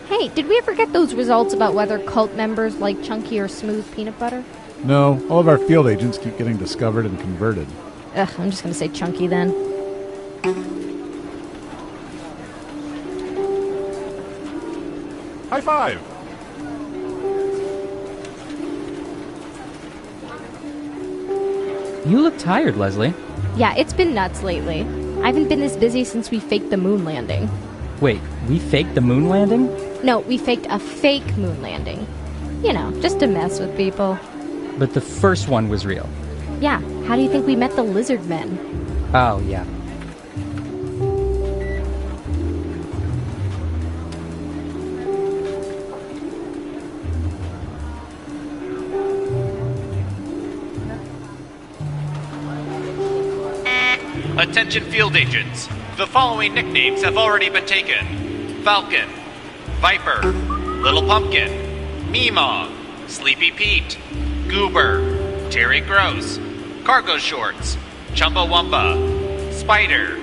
Hey, did we ever get those results about whether cult members like chunky or smooth peanut butter? No, all of our field agents keep getting discovered and converted. Ugh, I'm just gonna say chunky then. High five! You look tired, Leslie. Yeah, it's been nuts lately. I haven't been this busy since we faked the moon landing. Wait, we faked the moon landing? No, we faked a fake moon landing. You know, just to mess with people. But the first one was real. Yeah, how do you think we met the lizard men? Oh, yeah. Attention field agents. The following nicknames have already been taken. Falcon, Viper, Little Pumpkin, Meemaw, Sleepy Pete, Goober, Terry Gross, Cargo Shorts, Chumbawamba, Spider,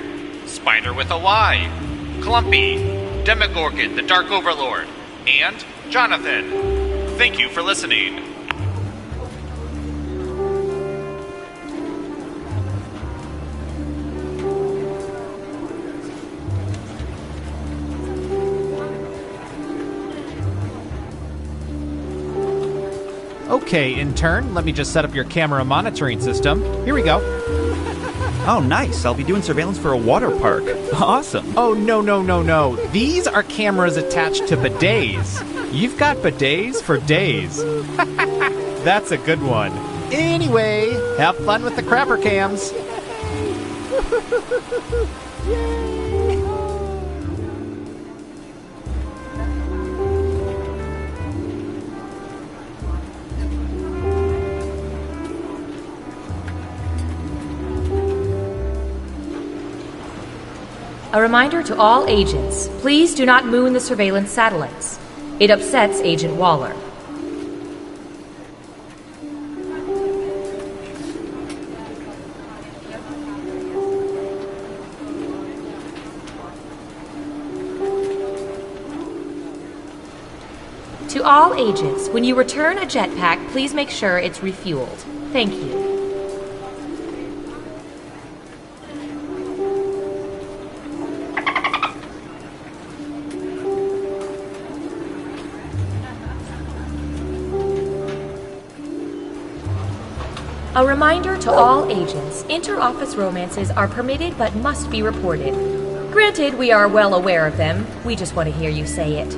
Spider with a Y, Clumpy, Demogorgon the Dark Overlord, and Jonathan. Thank you for listening. Okay, intern, let me just set up your camera monitoring system. Here we go. Oh, nice. I'll be doing surveillance for a water park. Awesome. Oh, no. These are cameras attached to bidets. You've got bidets for days. That's a good one. Anyway, have fun with the crapper cams. A reminder to all agents, please do not moon the surveillance satellites. It upsets Agent Waller. To all agents, when you return a jetpack, please make sure it's refueled. Thank you. A reminder to all agents, inter-office romances are permitted but must be reported. Granted, we are well aware of them. We just want to hear you say it.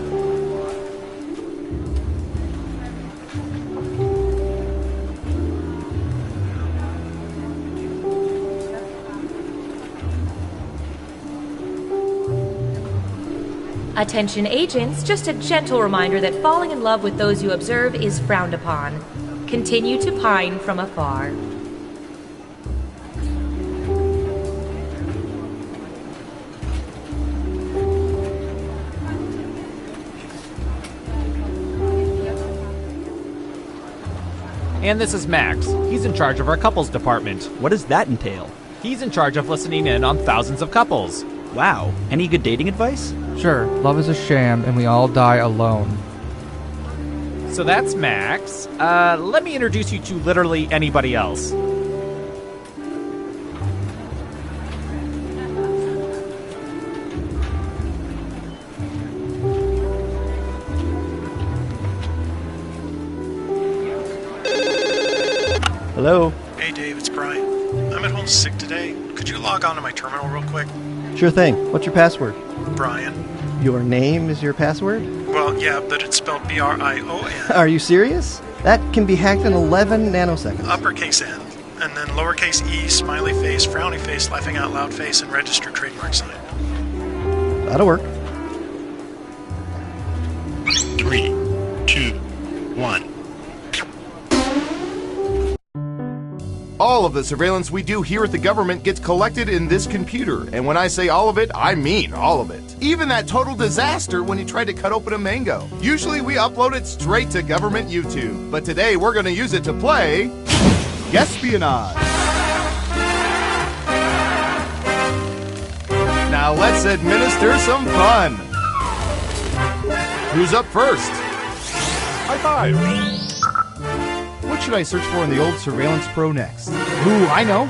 Attention agents, just a gentle reminder that falling in love with those you observe is frowned upon. Continue to pine from afar. And this is Max. He's in charge of our couples department. What does that entail? He's in charge of listening in on thousands of couples. Wow. Any good dating advice? Sure, love is a sham and we all die alone. So that's Max. Let me introduce you to literally anybody else. Hello? Hey Dave, it's Brian. I'm at home sick today. Could you log on to my terminal real quick? Sure thing. What's your password? Brian. Your name is your password? Well, yeah, but it's spelled B-R-I-O-N. Are you serious? That can be hacked in 11 nanoseconds. Uppercase N, and then lowercase e, smiley face, frowny face, laughing out loud face, and registered trademark sign. That'll work. 3, 2, 1. All of the surveillance we do here at the government gets collected in this computer, and when I say all of it, I mean all of it. Even that total disaster when he tried to cut open a mango. Usually we upload it straight to government YouTube, but today we're going to use it to play Espionage. Now let's administer some fun. Who's up first? High five! What should I search for in the old Surveillance Pro next? Ooh, I know.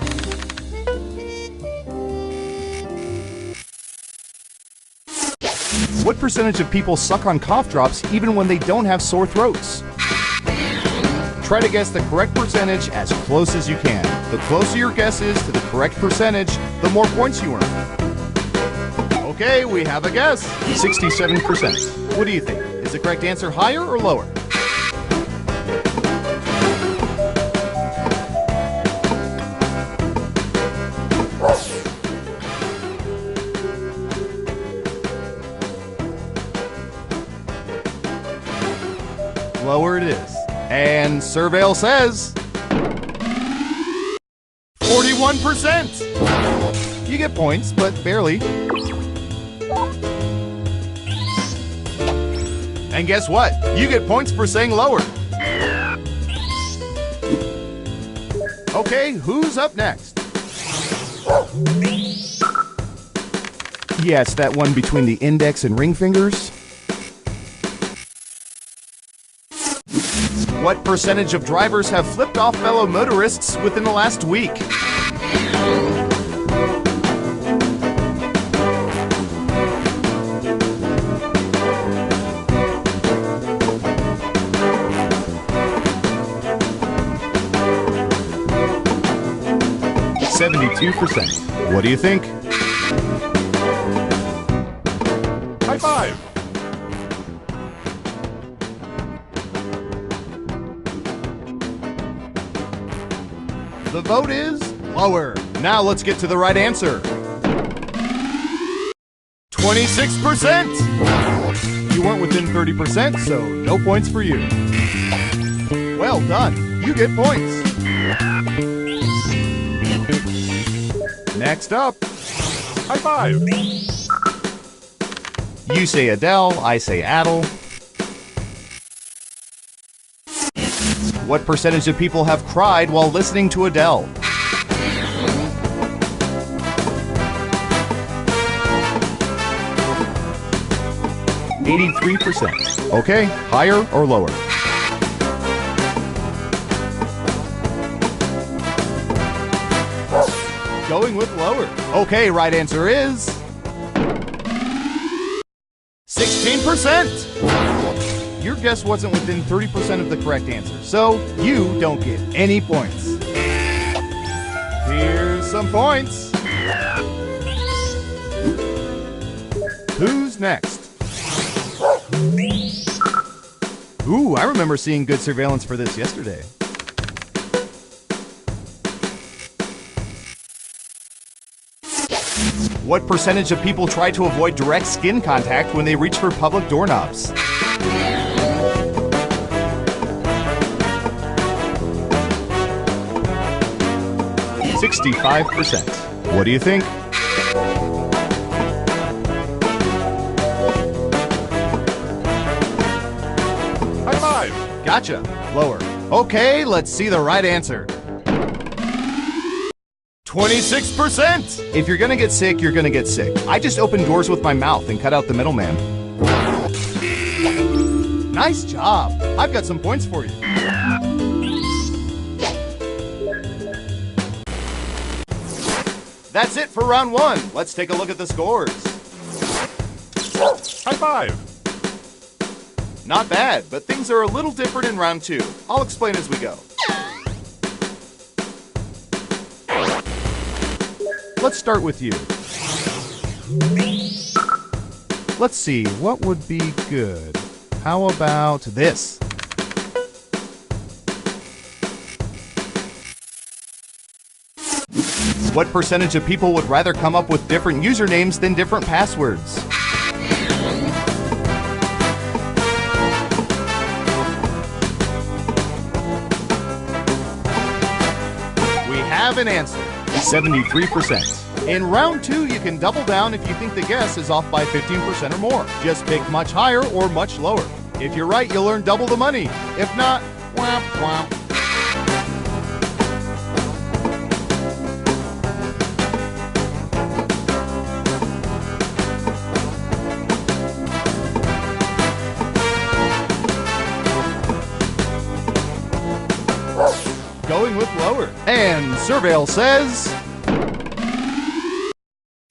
What percentage of people suck on cough drops even when they don't have sore throats? Try to guess the correct percentage as close as you can. The closer your guess is to the correct percentage, the more points you earn. Okay, we have a guess. 67%. What do you think? Is the correct answer higher or lower? Lower it is. And Surveil says 41%. You get points, but barely. And guess what? You get points for saying lower. Okay, who's up next? Yes, that one between the index and ring fingers. What percentage of drivers have flipped off fellow motorists within the last week? %. What do you think? High five! The vote is lower. Now let's get to the right answer. 26%! You weren't within 30%, so no points for you. Well done. You get points. Next up. High five! You say Adele, I say Adele. What percentage of people have cried while listening to Adele? %. Okay, higher or lower? Going with lower. Okay, right answer is 16%. Your guess wasn't within 30% of the correct answer, so you don't get any points. Here's some points. Who's next? Ooh, I remember seeing good surveillance for this yesterday. What percentage of people try to avoid direct skin contact when they reach for public doorknobs? 65%. What do you think? High five! Gotcha. Lower. Okay, let's see the right answer. 26%! If you're gonna get sick, you're gonna get sick. I just open doors with my mouth and cut out the middleman. Nice job. I've got some points for you. That's it for round one. Let's take a look at the scores. High five! Not bad, but things are a little different in round two. I'll explain as we go. Let's start with you. Let's see, what would be good? How about this? What percentage of people would rather come up with different usernames than different passwords? We have an answer, 73%. In round two, you can double down if you think the guess is off by 15% or more. Just pick much higher or much lower. If you're right, you'll earn double the money. If not, womp womp. lower. And Surveil says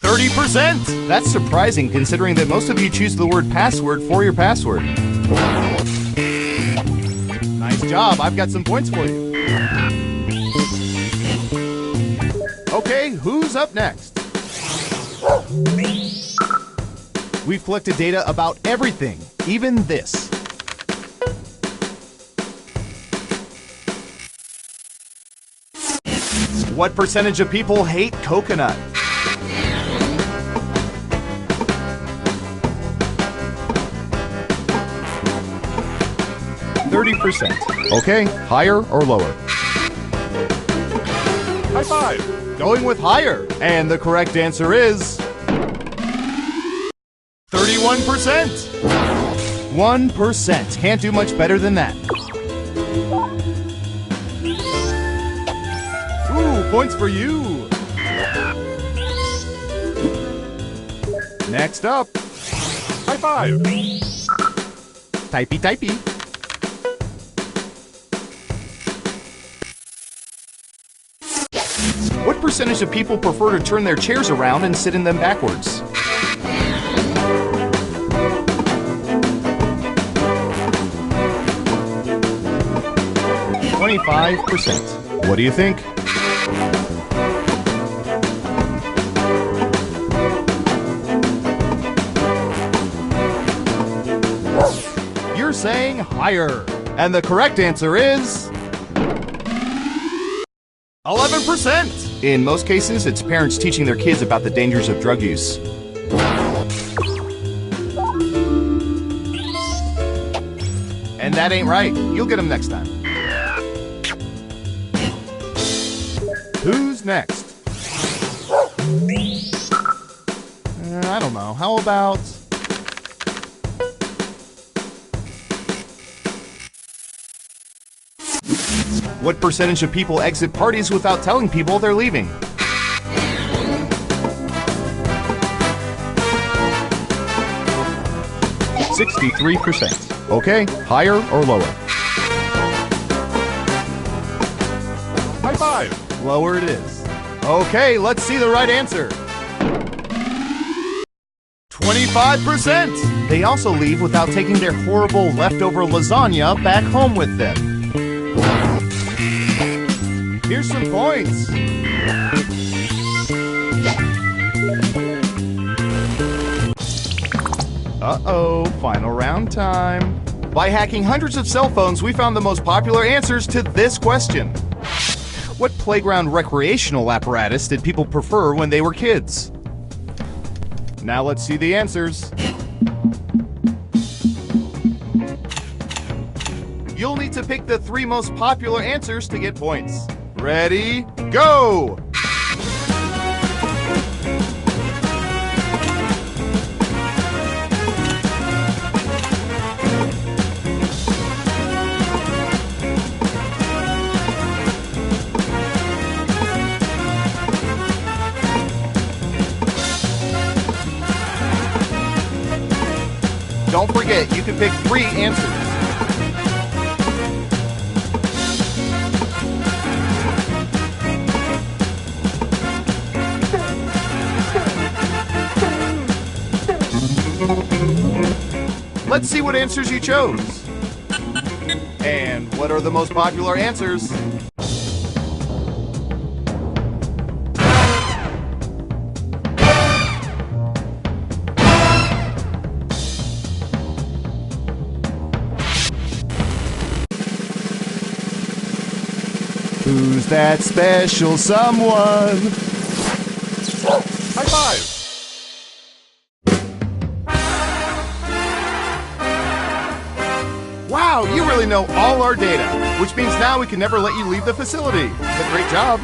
30%. That's surprising considering that most of you choose the word password for your password. Nice job. I've got some points for you. Okay, who's up next? We've collected data about everything, even this. What percentage of people hate coconut? %. Okay, higher or lower? High five. Going with higher. And the correct answer is 31%. 1%. Can't do much better than that. Ooh, points for you. Next up. High five. Typey, typey. What percentage of people prefer to turn their chairs around and sit in them backwards? %. What do you think? You're saying higher. And the correct answer is 11%. In most cases, it's parents teaching their kids about the dangers of drug use. And that ain't right. You'll get them next time. Who's next? I don't know. How about... What percentage of people exit parties without telling people they're leaving? %. Okay, higher or lower? High five. Lower it is. Okay, let's see the right answer. 25%. They also leave without taking their horrible leftover lasagna back home with them. Here's some points. Uh-oh, final round time. By hacking hundreds of cell phones, we found the most popular answers to this question. What playground recreational apparatus did people prefer when they were kids? Now let's see the answers. You'll need to pick the 3 most popular answers to get points. Ready, go! Don't forget, you can pick 3 answers. Let's see what answers you chose. And what are the most popular answers? Who's that special someone? High five! Wow, you really know all our data, which means now we can never let you leave the facility. But great job.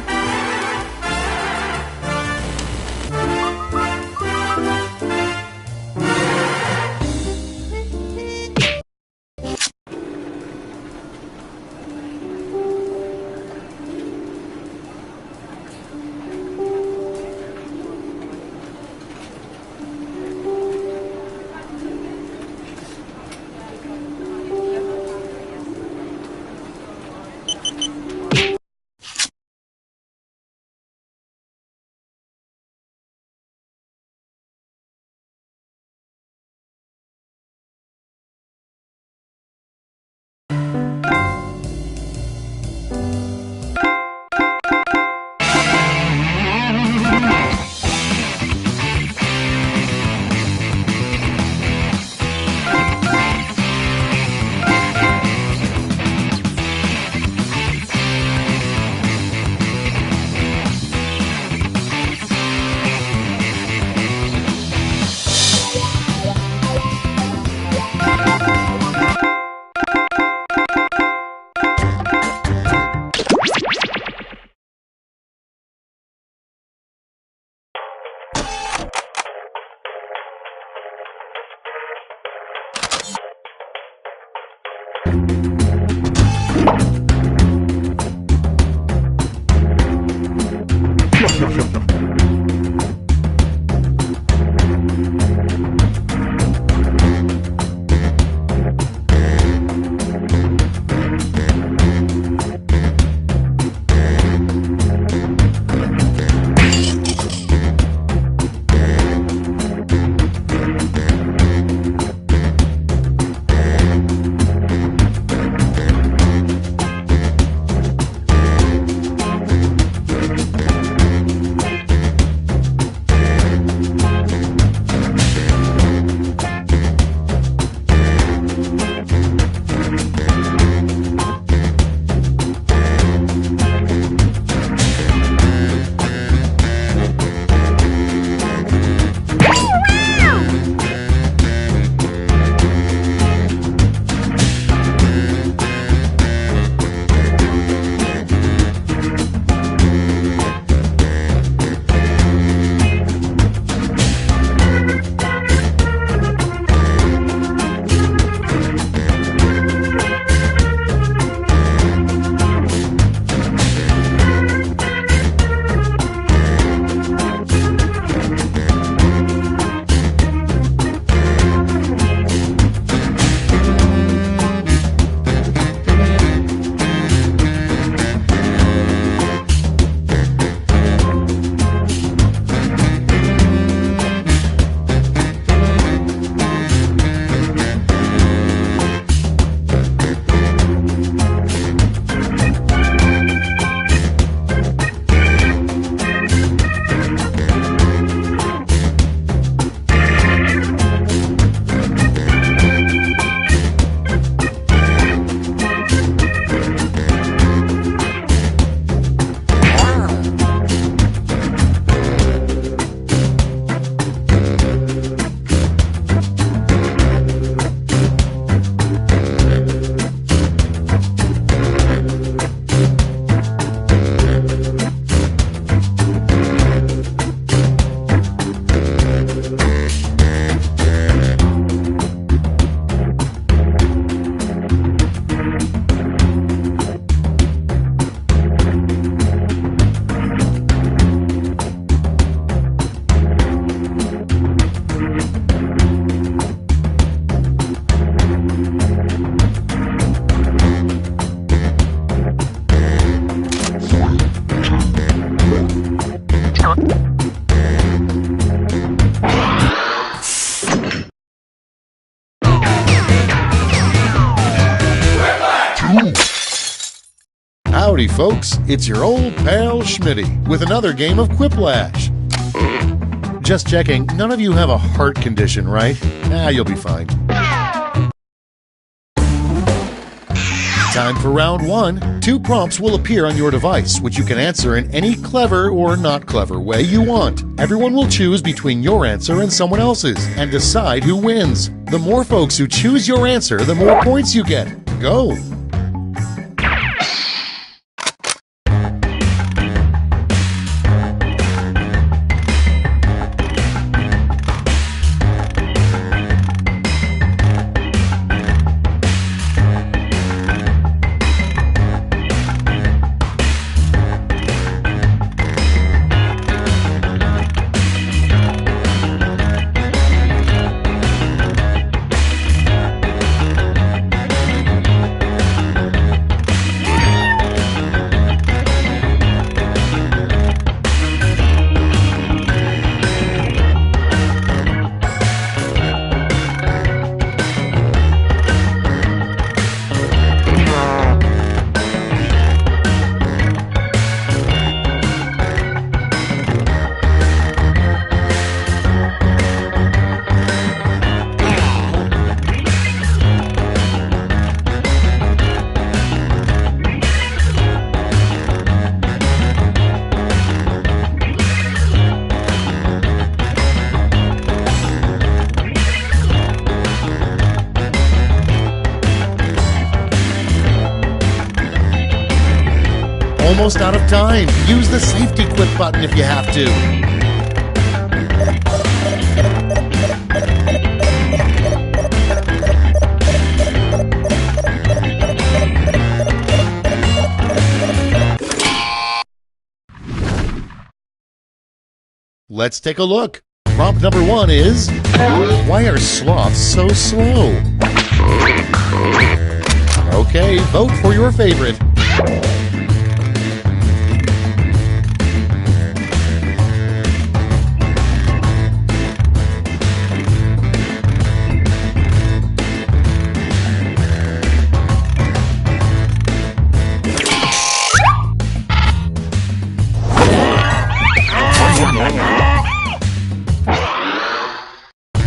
Howdy, folks. It's your old pal Schmitty with another game of Quiplash. Just checking, none of you have a heart condition, right? You'll be fine. Time for round 1. 2 prompts will appear on your device, which you can answer in any clever or not clever way you want. Everyone will choose between your answer and someone else's and decide who wins. The more folks who choose your answer, the more points you get. Go! Almost out of time. Use the safety quit button if you have to. Let's take a look. Prompt number 1 is, why are sloths so slow? Okay, vote for your favorite.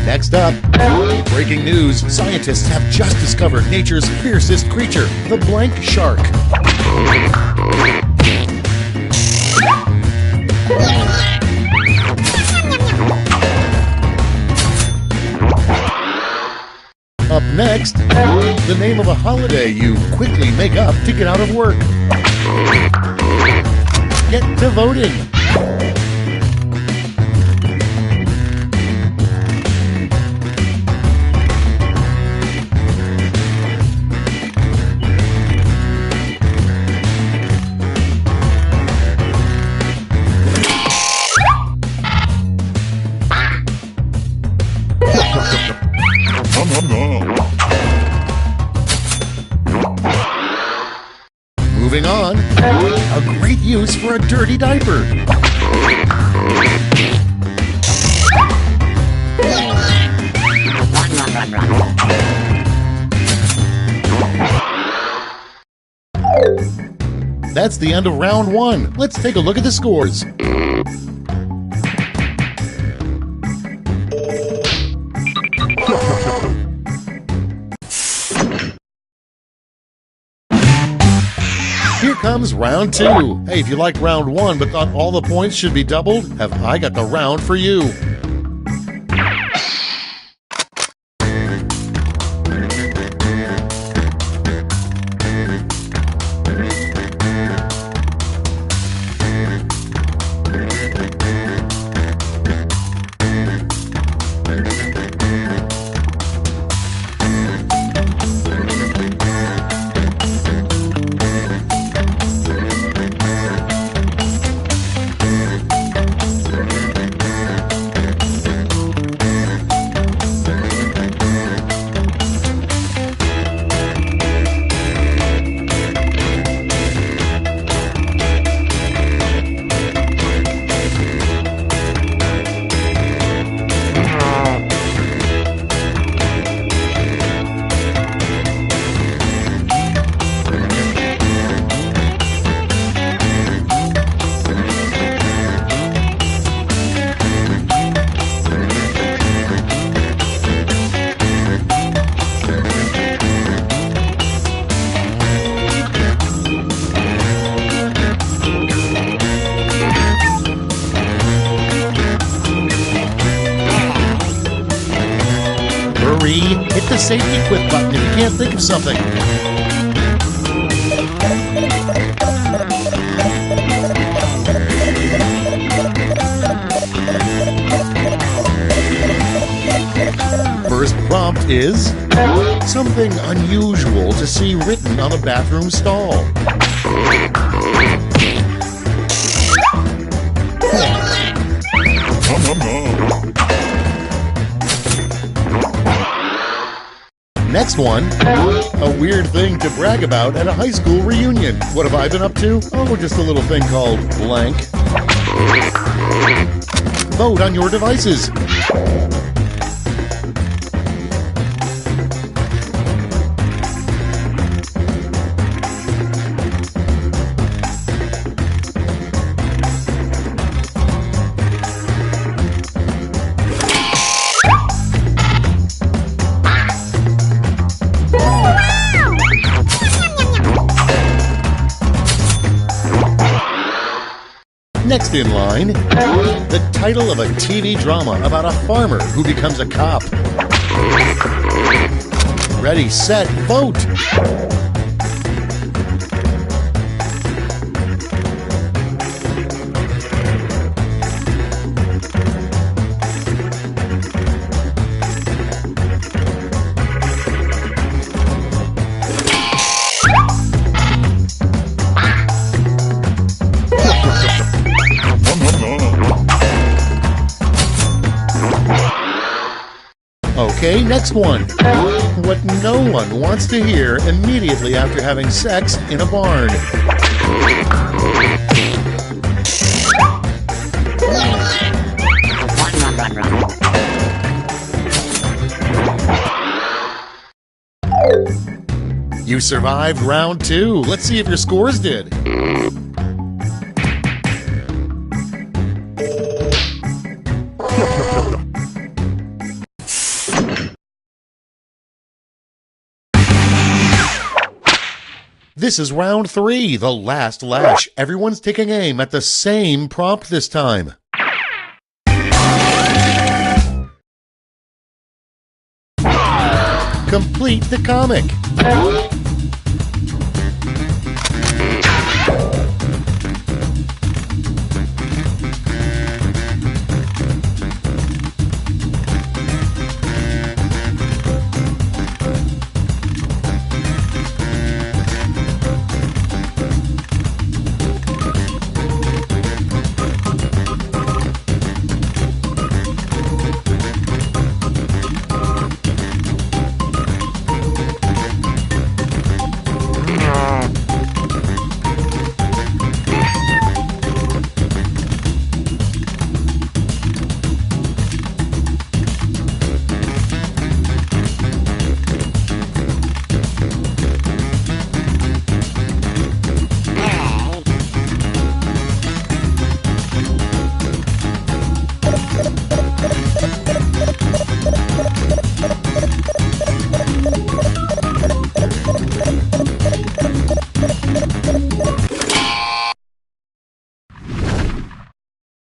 Next up, breaking news. Scientists have just discovered nature's fiercest creature, the blank shark. Up next, the name of a holiday you quickly make up to get out of work. Get to voting. Moving on, a great use for a dirty diaper. That's the end of round 1. Let's take a look at the scores. Here comes round 2. Hey, if you liked round 1 but thought all the points should be doubled, have I got the round for you. can't think of something. First prompt is something unusual to see written on a bathroom stall. Next one, a weird thing to brag about at a high school reunion. What have I been up to? Oh, just a little thing called blank. Vote on your devices. Next in line, the title of a TV drama about a farmer who becomes a cop. Ready, set, vote! Okay, next one. What no one wants to hear immediately after having sex in a barn. You survived round 2. Let's see if your scores did. This is round 3, the last lash. Everyone's taking aim at the same prompt this time. Complete the comic.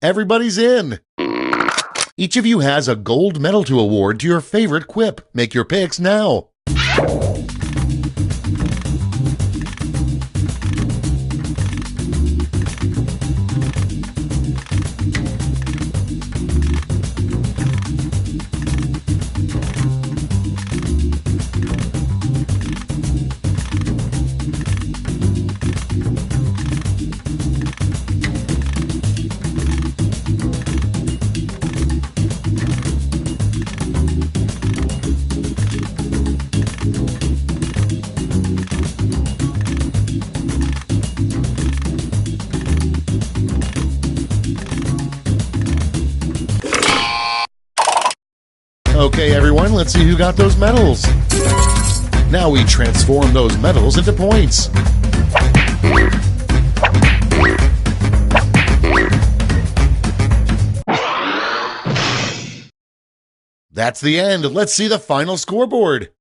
Everybody's in! Each of you has a gold medal to award to your favorite quip. Make your picks now! Okay, everyone, let's see who got those medals. Now we transform those medals into points. That's the end. Let's see the final scoreboard.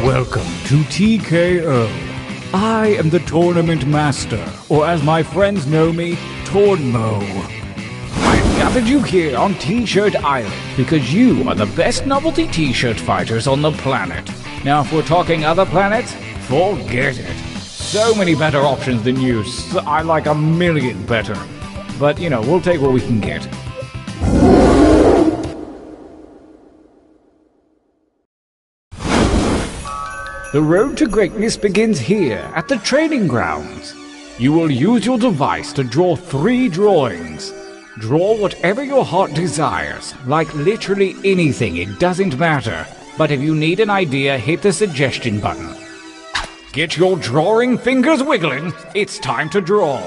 Welcome to TKO. I am the Tournament Master, or as my friends know me, Tornmo. I've gathered you here on T-Shirt Island because you are the best novelty T-shirt fighters on the planet. Now if we're talking other planets, forget it. So many better options than you. I like 1,000,000 better. But, we'll take what we can get. The road to greatness begins here, at the training grounds. You will use your device to draw 3 drawings. Draw whatever your heart desires, like literally anything, it doesn't matter. But if you need an idea, hit the suggestion button. Get your drawing fingers wiggling, it's time to draw.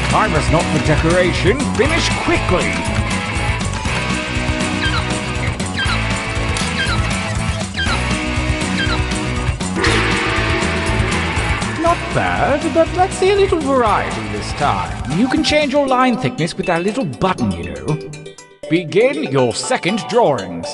Time is not for decoration. Finish quickly. Not bad, but let's see a little variety this time. You can change your line thickness with that little button, Begin your second drawings.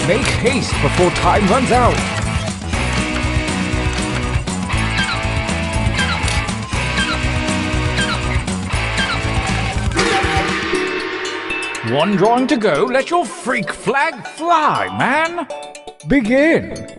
Make haste before time runs out. One drawing to go. Let your freak flag fly, man. Begin.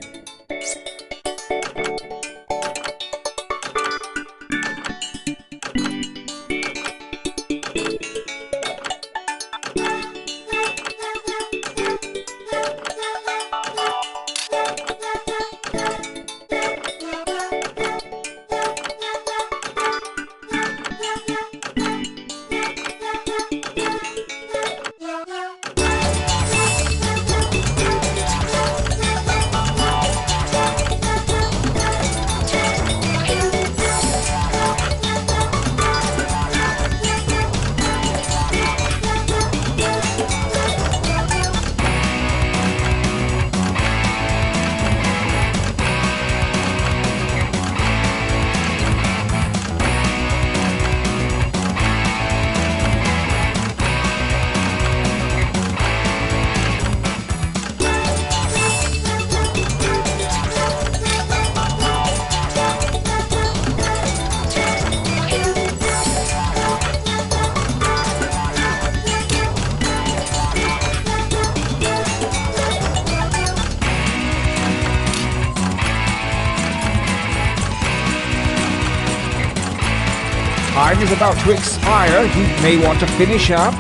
Time is about to expire. You may want to finish up.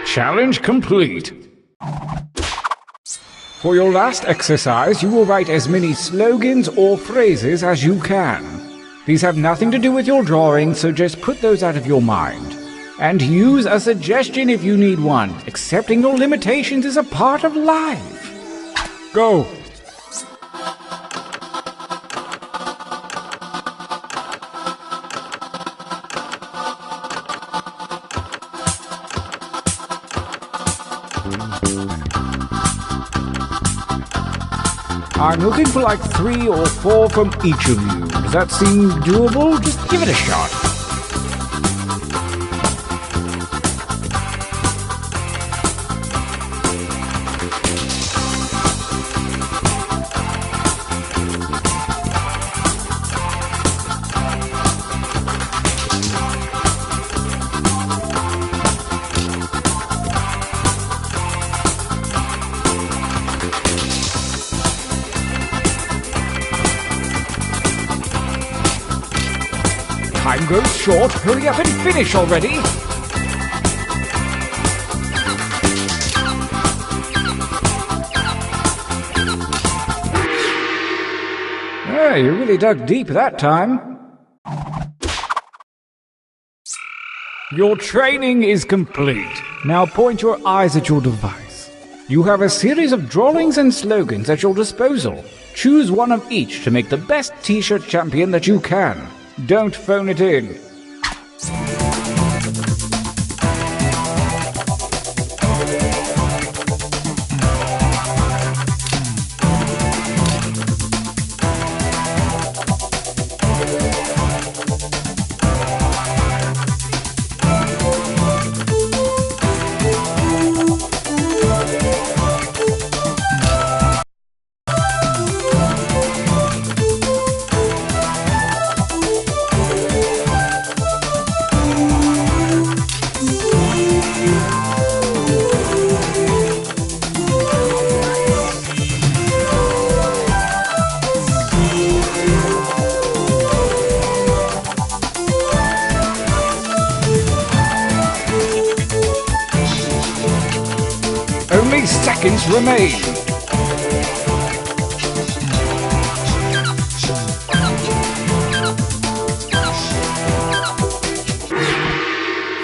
Challenge complete. For your last exercise, you will write as many slogans or phrases as you can. These have nothing to do with your drawing, so just put those out of your mind. And use a suggestion if you need one. Accepting your limitations is a part of life. Go. I'm looking for like 3 or 4 from each of you. Does that seem doable? Just give it a shot. Time goes short. Hurry up and finish already. You really dug deep that time. Your training is complete. Now point your eyes at your device. You have a series of drawings and slogans at your disposal. Choose one of each to make the best t-shirt champion that you can. Don't phone it in. Only seconds remain.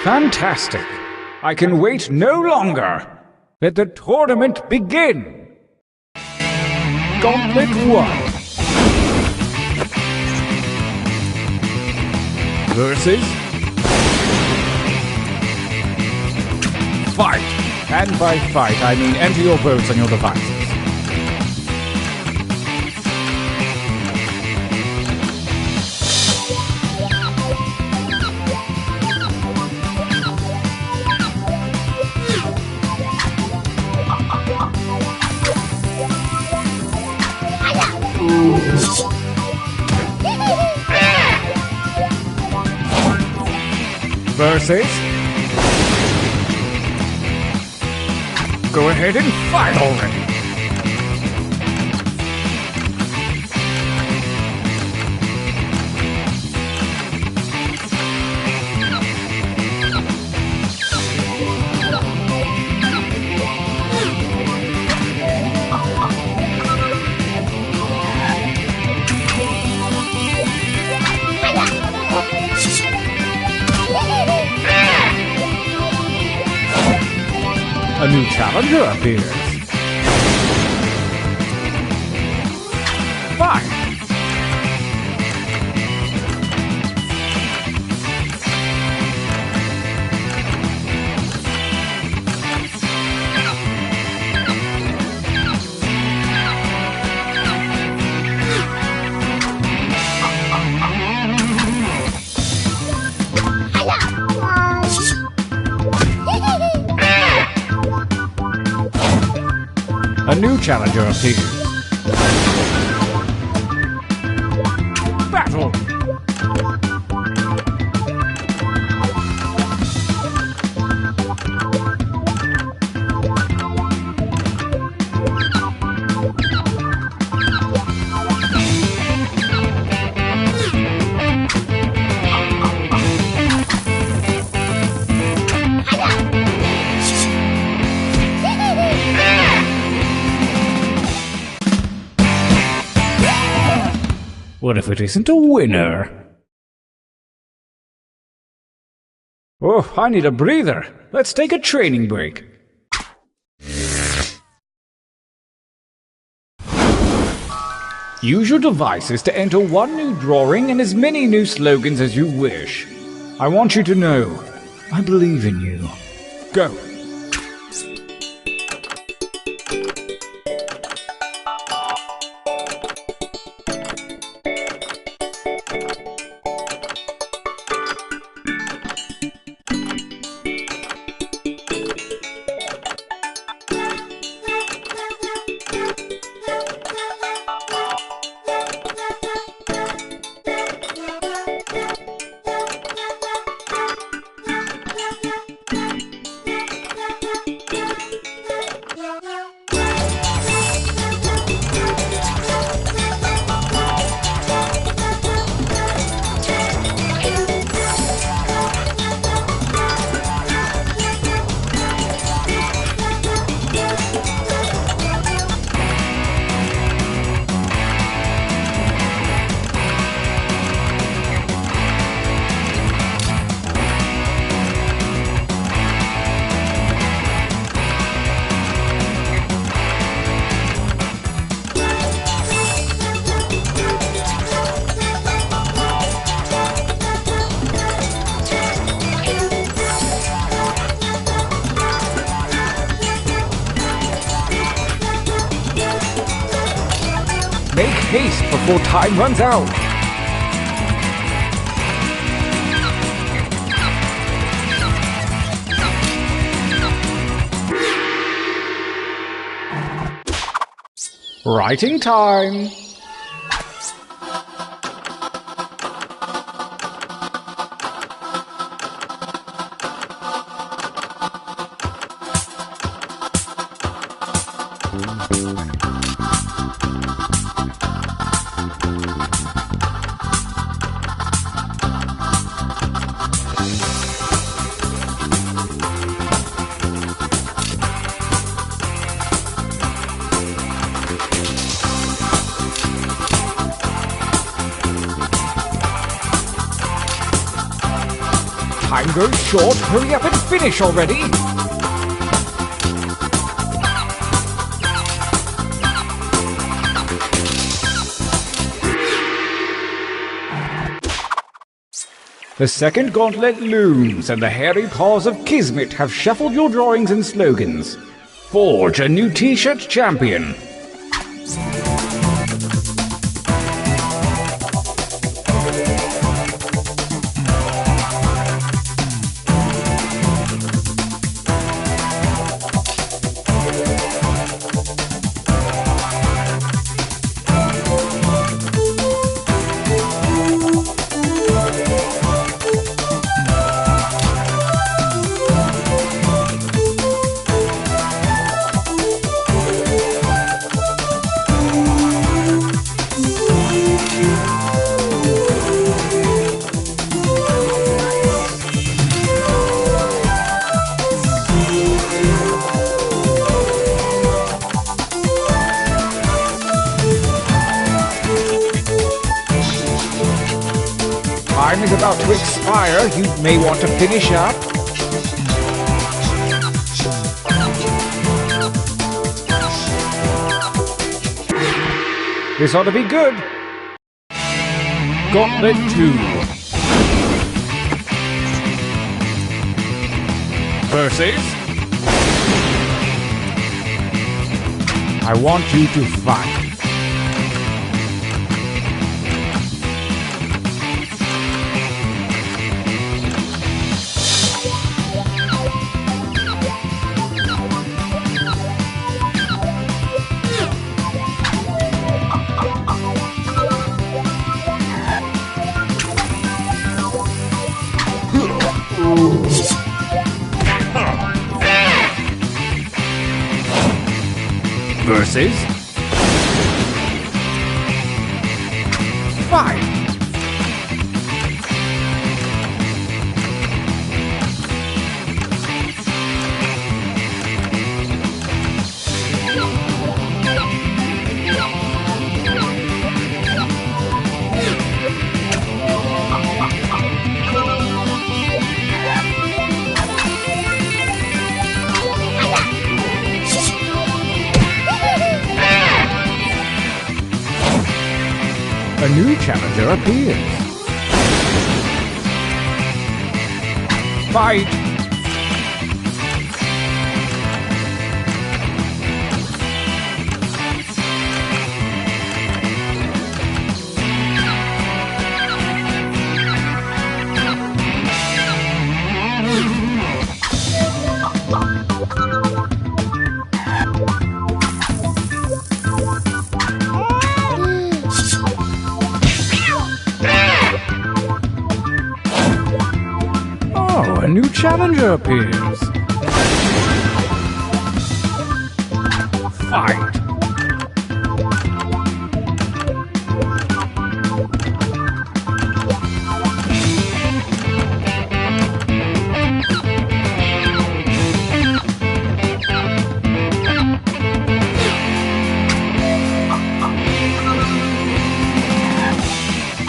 Fantastic. I can wait no longer. Let the tournament begin. Gauntlet 1. Versus fight. And by fight, I mean enter your votes on your devices. Versus. Go ahead and fight already. A new challenger appears. Fine. A new challenger appears. Battle! What if it isn't a winner? Oh, I need a breather. Let's take a training break. Use your devices to enter one new drawing and as many new slogans as you wish. I want you to know, I believe in you. Go. Make haste before time runs out! Writing time! Time goes short, hurry up and finish already! The second gauntlet looms, and the hairy paws of Kismet have shuffled your drawings and slogans. Forge a new t-shirt champion! time is about to expire. You may want to finish up. This ought to be good. Gauntlet 2. Versus. I want you to fight. Versus. Fight. A new challenger appears. Fight! A new challenger appears. Fight!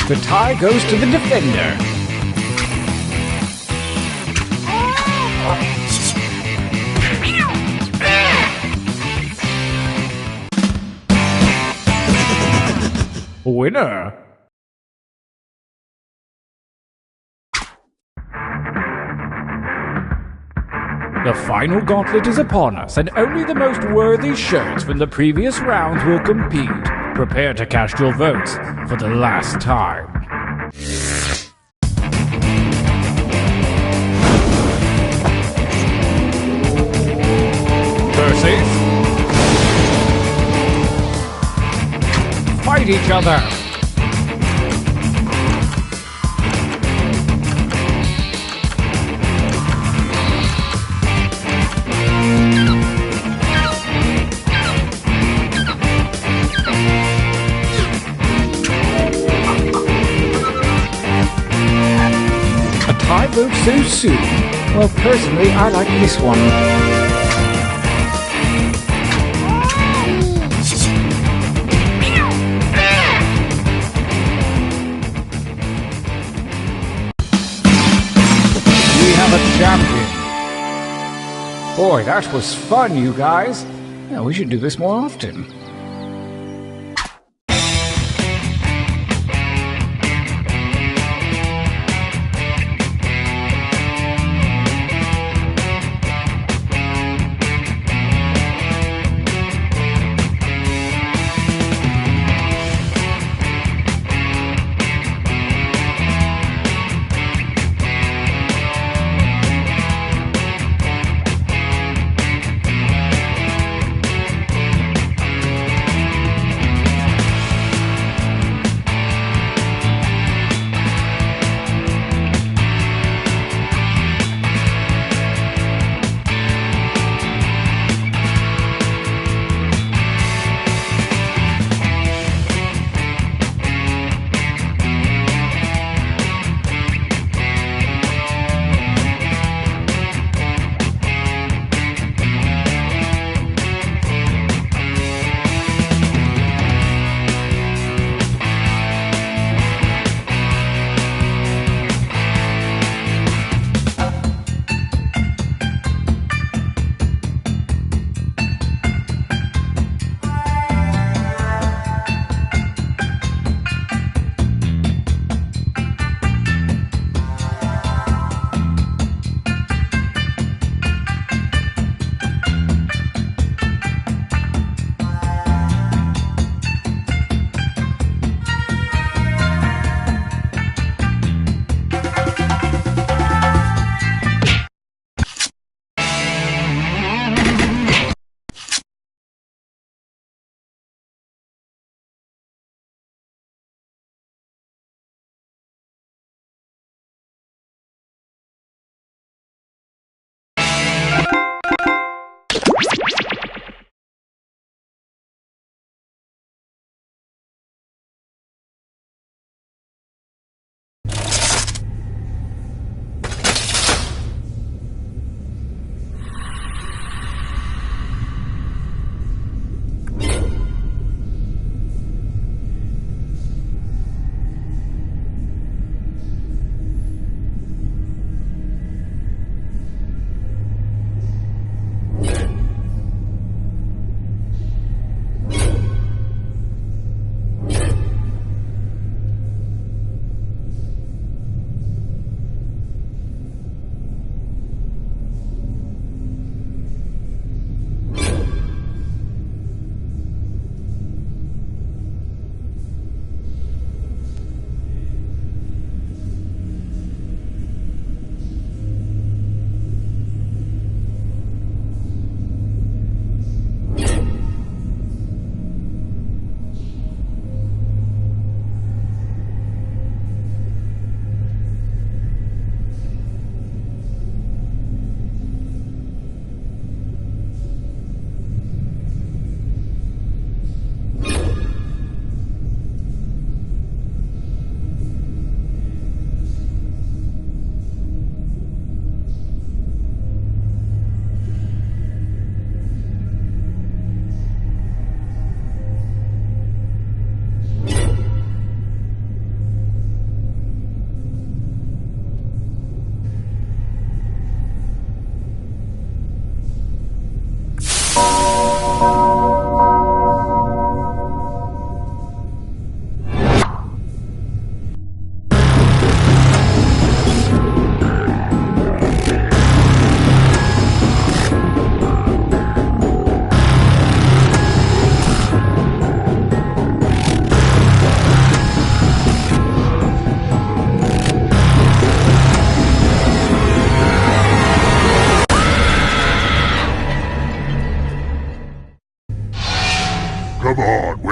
The tie goes to the defender. Winner! The final gauntlet is upon us, and only the most worthy shirts from the previous rounds will compete. Prepare to cast your votes for the last time. Versus. Fight each other! A tie vote so soon? Well, personally, I like this one. Champion. Boy, that was fun, you guys. Yeah, we should do this more often.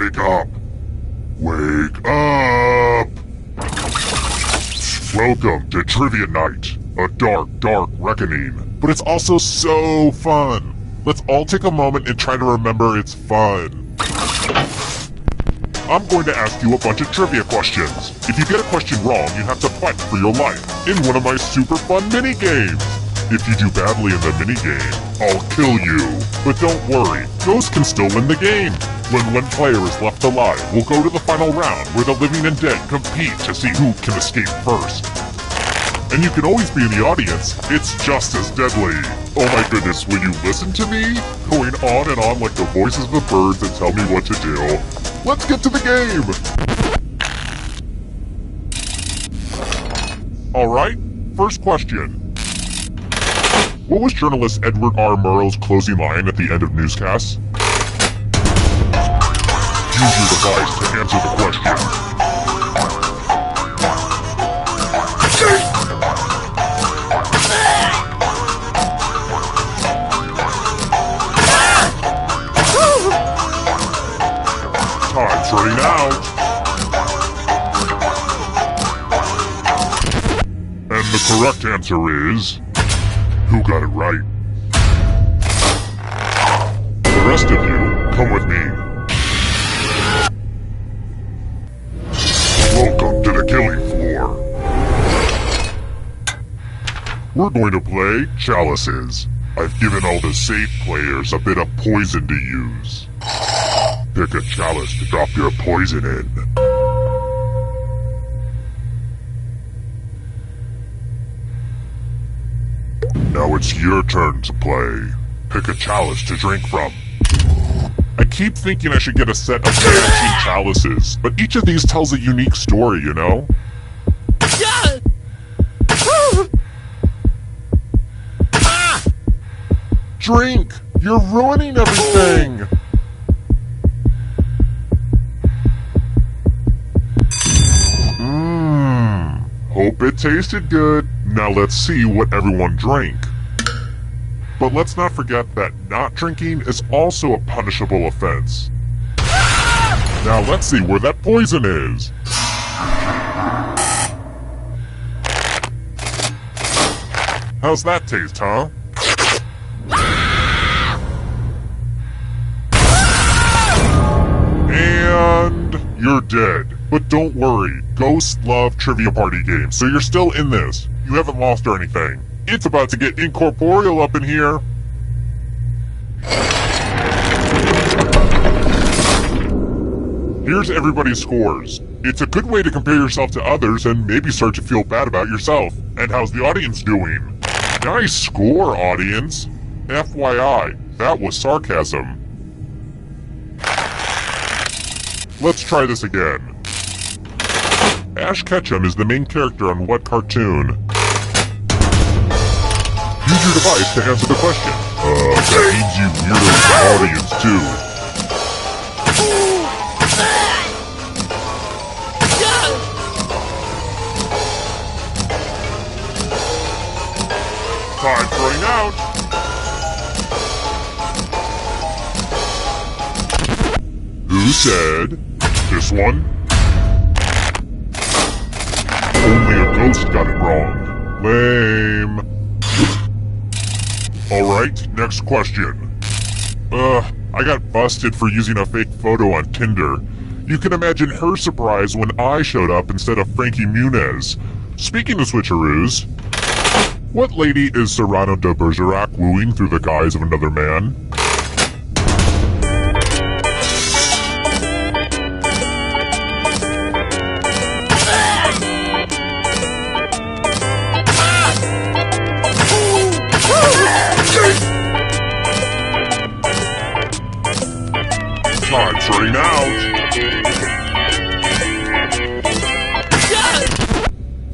Wake up! Wake up! Welcome to Trivia Night, a dark, dark reckoning. But it's also so fun. Let's all take a moment and try to remember it's fun. I'm going to ask you a bunch of trivia questions. If you get a question wrong, you have to fight for your life in one of my super fun mini-games. If you do badly in the mini-game, I'll kill you. But don't worry, ghosts can still win the game. When one player is left alive, we'll go to the final round where the living and dead compete to see who can escape first. And you can always be in the audience. It's just as deadly. Oh my goodness, will you listen to me? Going on and on like the voices of the birds that tell me what to do. Let's get to the game! Alright, first question. What was journalist Edward R. Murrow's closing line at the end of newscasts? Use your device to answer the question. Time's running out. And the correct answer is... who got it right? The rest of you, come with me. Welcome to the killing floor. We're going to play Chalices. I've given all the safe players a bit of poison to use. Pick a chalice to drop your poison in. Now it's your turn to play. Pick a chalice to drink from. I keep thinking I should get a set of matching chalices, but each of these tells a unique story, you know? Drink! You're ruining everything! Hope it tasted good. Now let's see what everyone drank. But let's not forget that not drinking is also a punishable offense. Now let's see where that poison is. How's that taste, huh? And you're dead. But don't worry, ghosts love trivia party games, so you're still in this. You haven't lost or anything. It's about to get incorporeal up in here. Here's everybody's scores. It's a good way to compare yourself to others and maybe start to feel bad about yourself. And how's the audience doing? Nice score, audience. FYI, that was sarcasm. Let's try this again. Ash Ketchum is the main character on what cartoon? Use your device to answer the question. That means you weirdos the audience too. Time's running out. Who said this one? Only a ghost got it wrong. Lame. Alright, next question. I got busted for using a fake photo on Tinder. You can imagine her surprise when I showed up instead of Frankie Muniz. Speaking of switcheroos, what lady is Cyrano de Bergerac wooing through the guise of another man? Time's running out.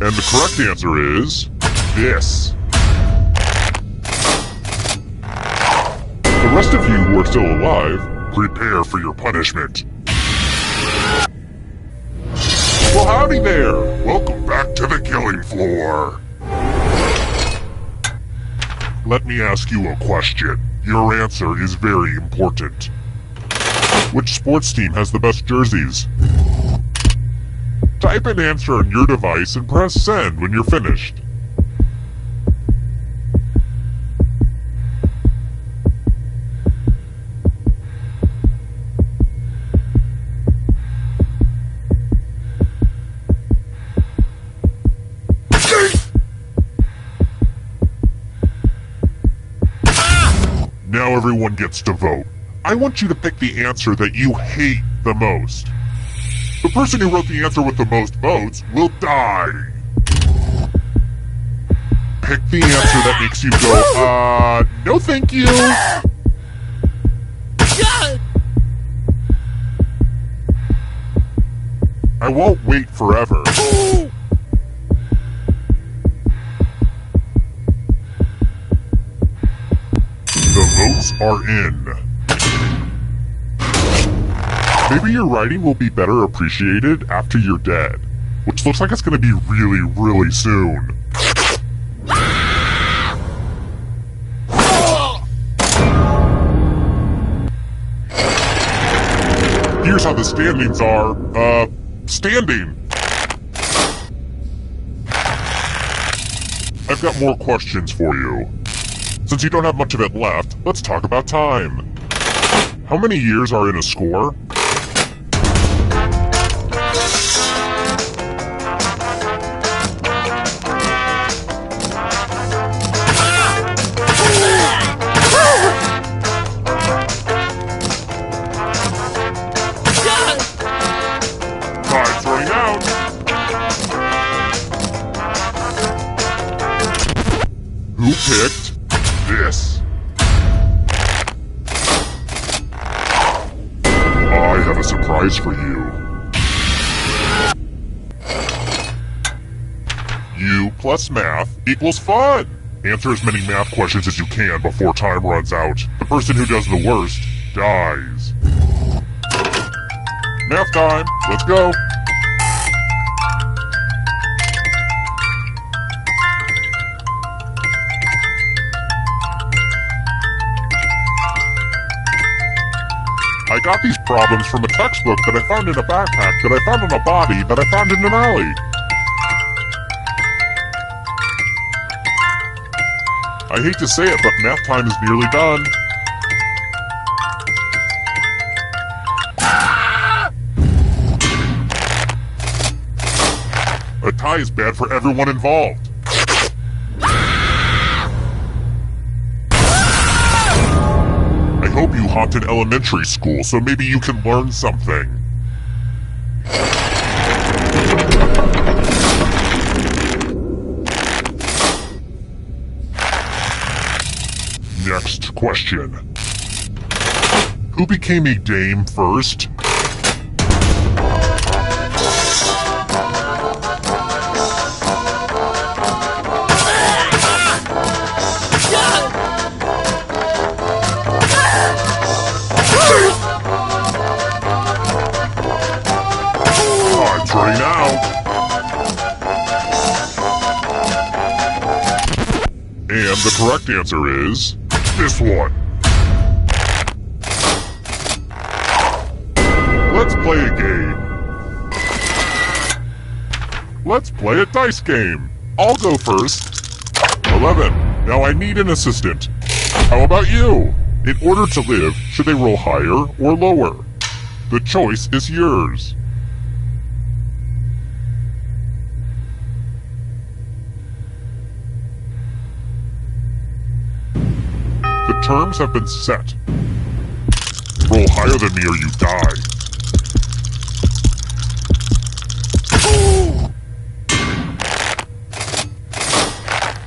And the correct answer is this. The rest of you who are still alive, prepare for your punishment. Well, howdy there. Welcome back to the killing floor. Let me ask you a question. Your answer is very important. Which sports team has the best jerseys? Type an answer on your device and press send when you're finished. Now everyone gets to vote. I want you to pick the answer that you hate the most. The person who wrote the answer with the most votes will die. Pick the answer that makes you go, no thank you. I won't wait forever. The votes are in. Maybe your writing will be better appreciated after you're dead, which looks like it's going to be really, really soon. Here's how the standings are. Standing. I've got more questions for you. Since you don't have much of it left, let's talk about time. How many years are in a score? Time's running out. Who picked this? I have a surprise for you. U plus math equals fun. Answer as many math questions as you can before time runs out. The person who does the worst dies. Math time. Let's go. I got these problems from a textbook that I found in a backpack that I found on a body that I found in an alley. I hate to say it, but math time is nearly done. A tie is bad for everyone involved. I hope you hopped in elementary school, so maybe you can learn something. Next question. Who became a dame first? Time's running out. And the correct answer is this one. Let's play a game. Let's play a dice game. I'll go first. 11. Now I need an assistant. How about you? In order to live, should they roll higher or lower? The choice is yours. The terms have been set. Roll higher than me or you die.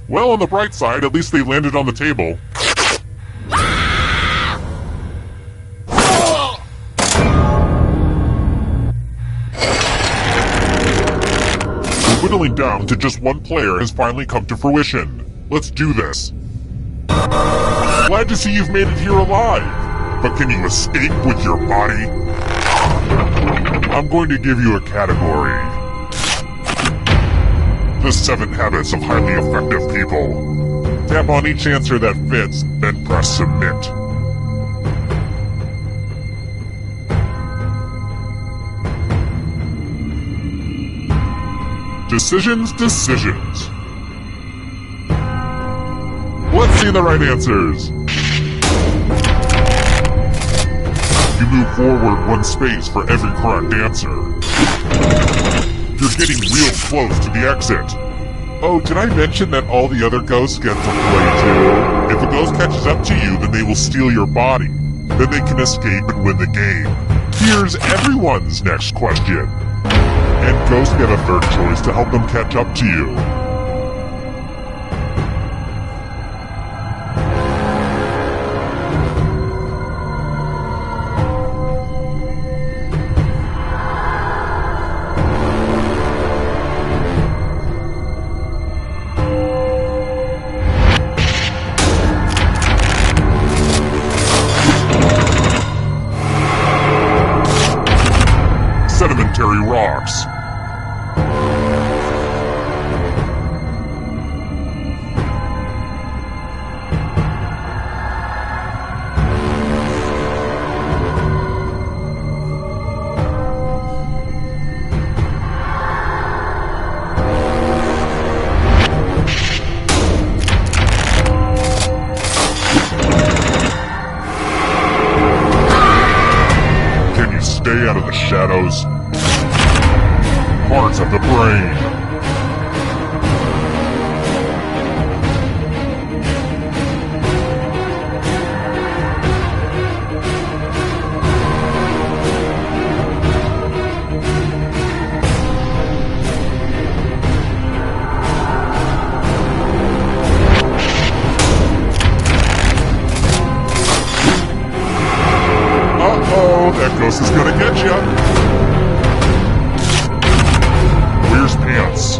Well, on the bright side, at least they landed on the table. The whittling down to just one player has finally come to fruition. Let's do this. Glad to see you've made it here alive. But can you escape with your body? I'm going to give you a category. The 7 habits of highly effective people. Tap on each answer that fits, then press submit. decisions. Let's see the right answers. You move forward 1 space for every correct answer. You're getting real close to the exit. Oh, did I mention that all the other ghosts get to play too? If a ghost catches up to you, then they will steal your body. Then they can escape and win the game. Here's everyone's next question. And ghosts get a third choice to help them catch up to you. Sedimentary rocks. Can you stay out of the shadows? Parts of the brain. Uh-oh, that ghost is gonna get ya. Where's pants?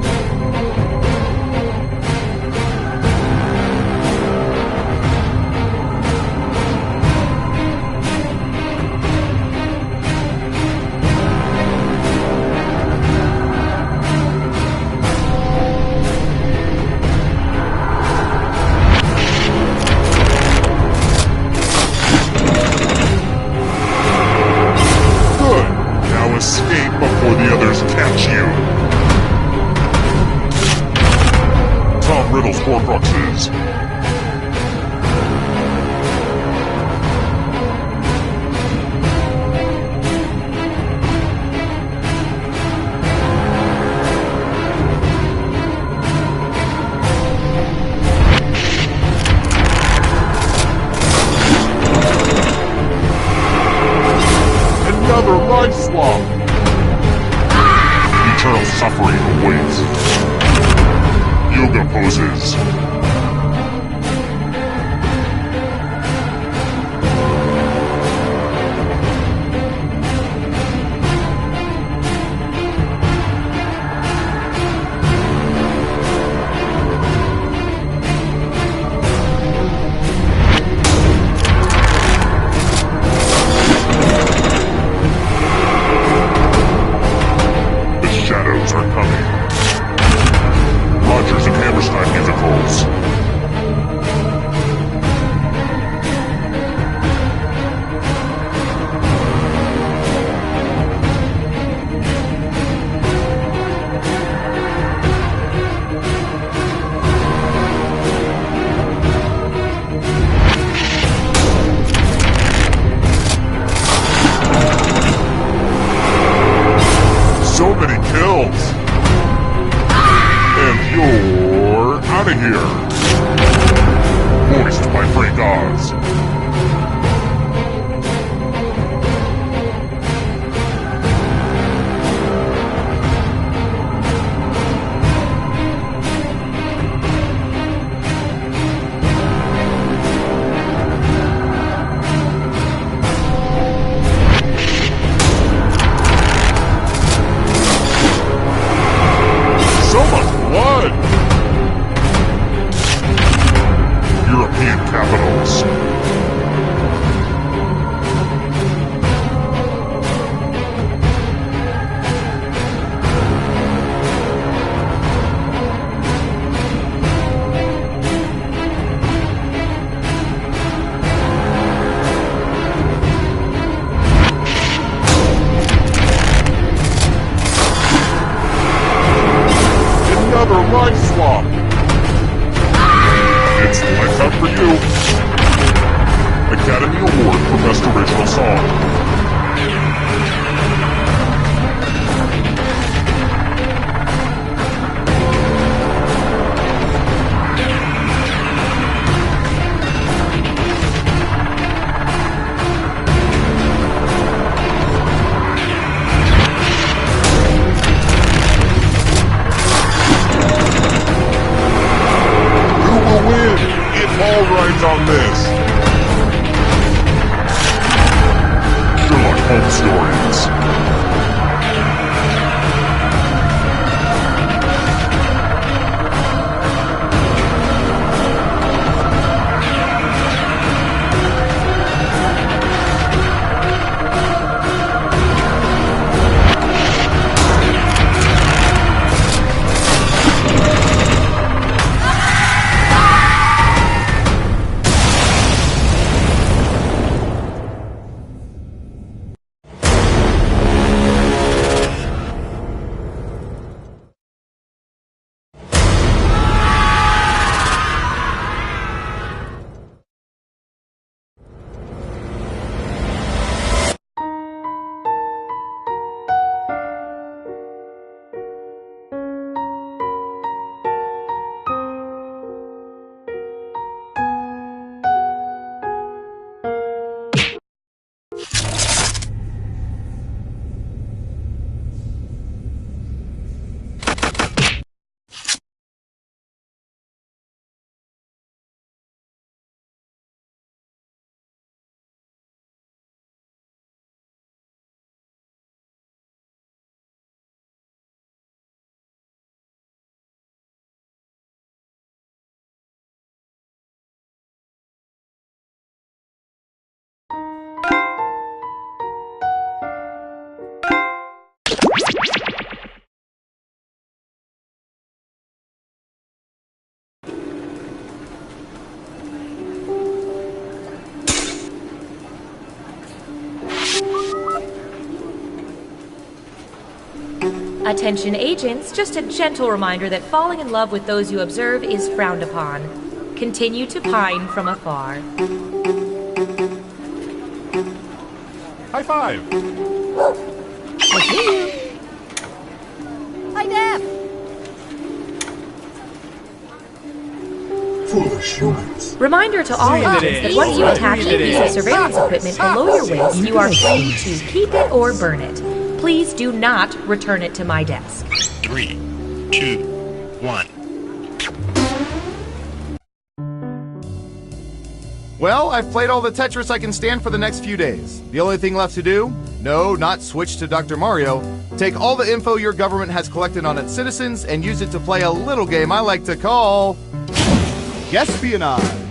Good. Now escape before the others catch you. Tom Riddle's Horcruxes. Another life swap. Eternal suffering awaits. Yoga poses. The shadows are coming. Rodgers and Hammerstein musicals. So many kills. And you're out of here. Voiced by Frank Oz. So much blood! European capitals. another life swap. It's lights out for you. Academy Award for Best Original Song. All rides on this. Sherlock Holmes stories. Attention agents, just a gentle reminder that falling in love with those you observe is frowned upon. Continue to pine from afar. High five! I see you. Hi, Def. Foolish humans. Reminder to all agents that once you attach a piece of surveillance equipment below your waist, you are free to keep it or burn it. Please do not return it to my desk. 3, 2, 1. Well, I've played all the Tetris I can stand for the next few days. The only thing left to do? No, not switch to Dr. Mario. Take all the info your government has collected on its citizens and use it to play a little game I like to call... Guespionage.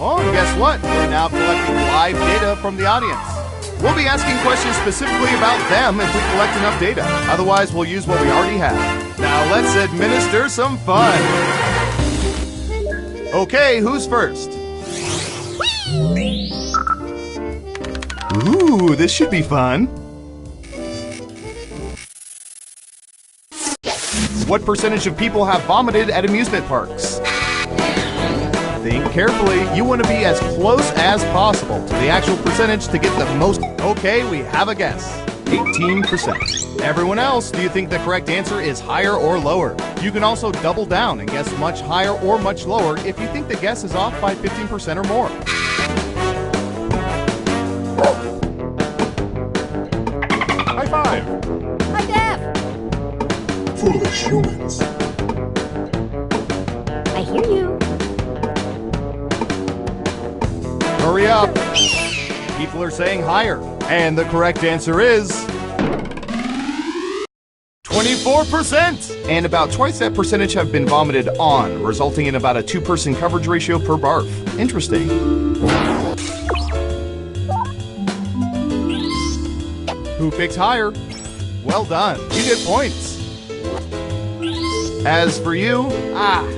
Oh, and guess what? We're now collecting live data from the audience. We'll be asking questions specifically about them if we collect enough data. Otherwise, we'll use what we already have. Now let's administer some fun. Okay, who's first? Ooh, this should be fun. What percentage of people have vomited at amusement parks? Think carefully. You want to be as close as possible to the actual percentage to get the most. Okay, we have a guess. 18%. Everyone else, do you think the correct answer is higher or lower? You can also double down and guess much higher or much lower if you think the guess is off by 15% or more. High five! Hi, Def. Foolish humans. I hear you. Hurry up! People are saying higher. And the correct answer is... 24%! And about twice that percentage have been vomited on, resulting in about a 2-person coverage ratio per barf. Interesting. Who picks higher? Well done. You get points. As for you,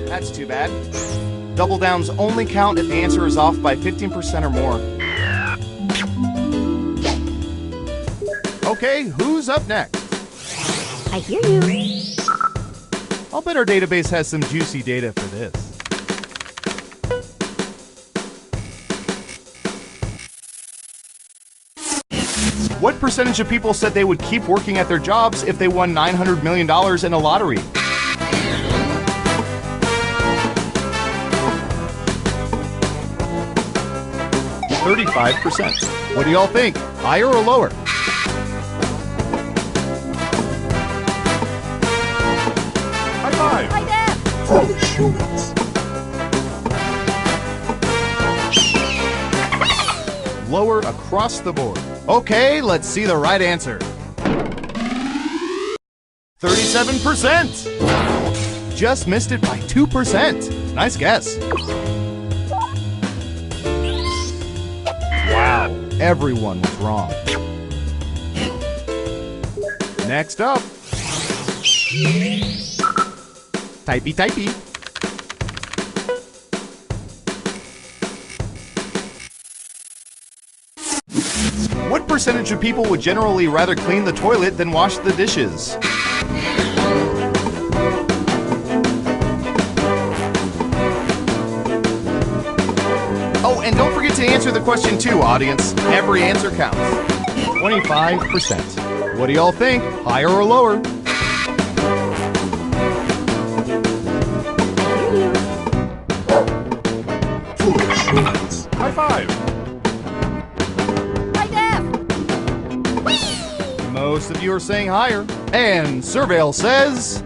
that's too bad. Double downs only count if the answer is off by 15% or more. Okay, who's up next? I hear you. I'll bet our database has some juicy data for this. What percentage of people said they would keep working at their jobs if they won $900 million in a lottery? %. What do y'all think? Higher or lower? High five. Hi, Dad. Foolish humans. Lower across the board. Okay, let's see the right answer. 37%. Just missed it by 2%. Nice guess. Wow, everyone was wrong. Next up. Typey, typey. What percentage of people would generally rather clean the toilet than wash the dishes? Oh, and don't forget to answer the question too, audience. Every answer counts. 25%. What do y'all think? Higher or lower? Foolish humans. High five. Hi, Dad. Most of you are saying higher. And Surveil says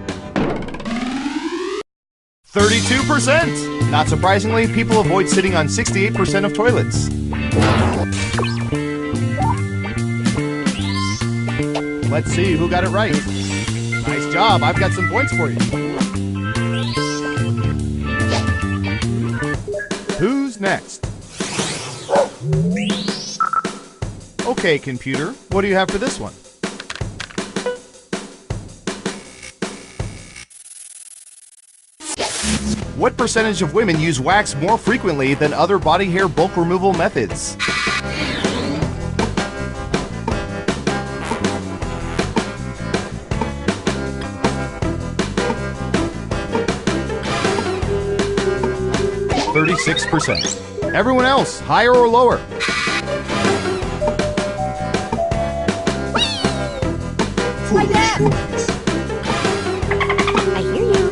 32%. Not surprisingly, people avoid sitting on 68% of toilets. Let's see who got it right. Nice job. I've got some points for you. Who's next? Okay, computer. What do you have for this one? What percentage of women use wax more frequently than other body hair bulk removal methods? %. Everyone else, higher or lower? Hi, Dad. I hear you.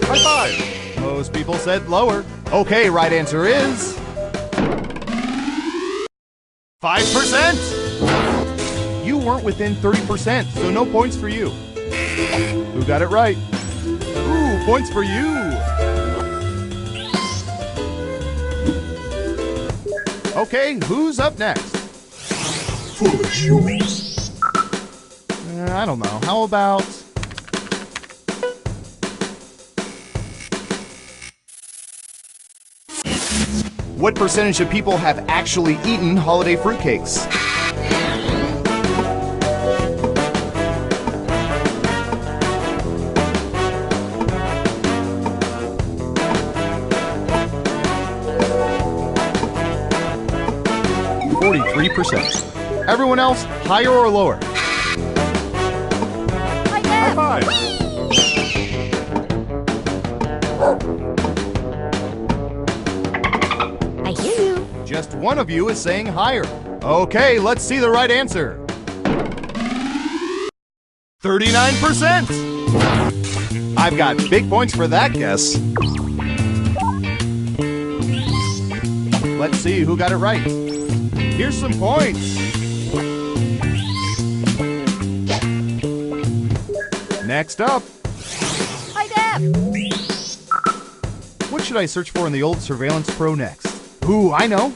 High five. Most people said lower. Okay, right answer is 5%. You weren't within 30%, so no points for you. Who got it right? Ooh, points for you. Okay, who's up next? Foolish humans. I don't know. How about... What percentage of people have actually eaten holiday fruitcakes? %. Everyone else, higher or lower? Hi, Dad. High five. I hear you. Just one of you is saying higher. Okay, let's see the right answer. 39%. I've got big points for that guess. Let's see who got it right. Here's some points. Next up. Hi, Dad. What should I search for in the old Surveillance Pro next? Ooh, I know.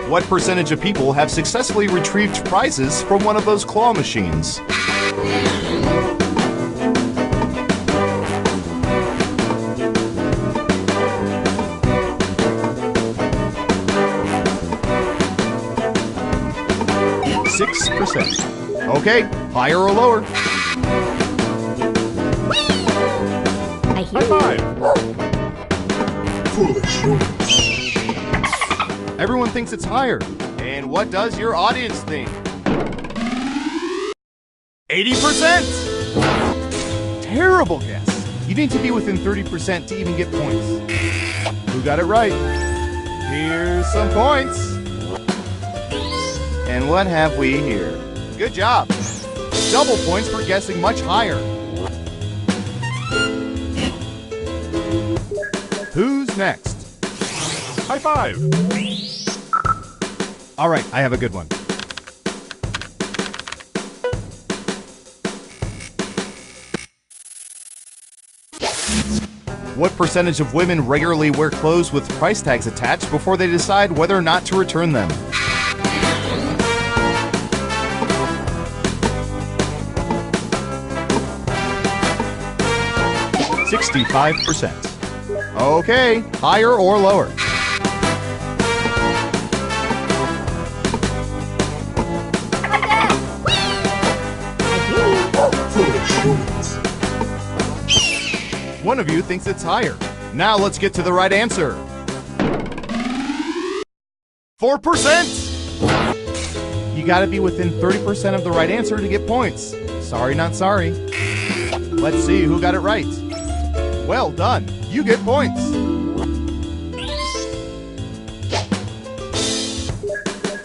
What percentage of people have successfully retrieved prizes from one of those claw machines? %. Okay, higher or lower? I hear High you. five. Foolish humans. Everyone thinks it's higher. And what does your audience think? 80%! Terrible guess. You need to be within 30% to even get points. Who got it right? Here's some points. And what have we here? Good job. Double points for guessing much higher. Who's next? High five! All right, I have a good one. What percentage of women regularly wear clothes with price tags attached before they decide whether or not to return them? 65%. Okay, higher or lower? One of you thinks it's higher. Now let's get to the right answer. 4%! You gotta be within 30% of the right answer to get points. Sorry, not sorry. Let's see who got it right. Well done. You get points.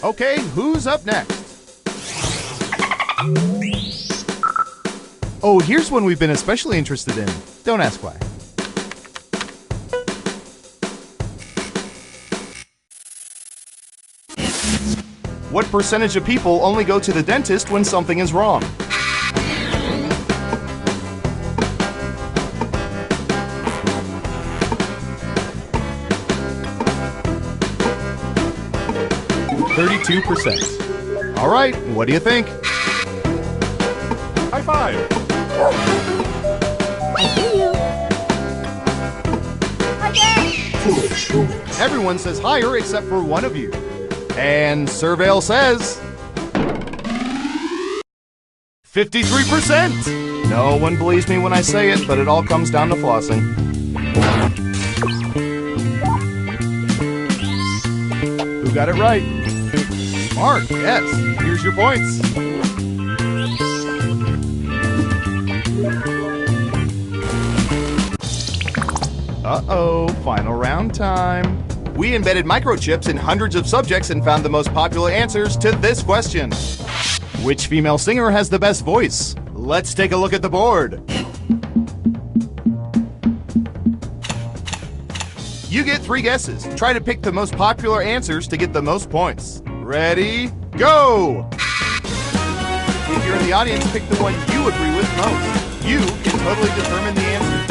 Okay, who's up next? Oh, here's one we've been especially interested in. Don't ask why. What percentage of people only go to the dentist when something is wrong? 32%. All right, what do you think? High five! I hear you. Everyone says higher except for one of you. And Surveil says 53%! No one believes me when I say it, but it all comes down to flossing. Who got it right? Smart, yes. Here's your points. Uh-oh, final round time. We embedded microchips in hundreds of subjects and found the most popular answers to this question. Which female singer has the best voice? Let's take a look at the board. You get 3 guesses. Try to pick the most popular answers to get the most points. Ready, go! If you're in the audience, pick the one you agree with most. You can totally determine the answer.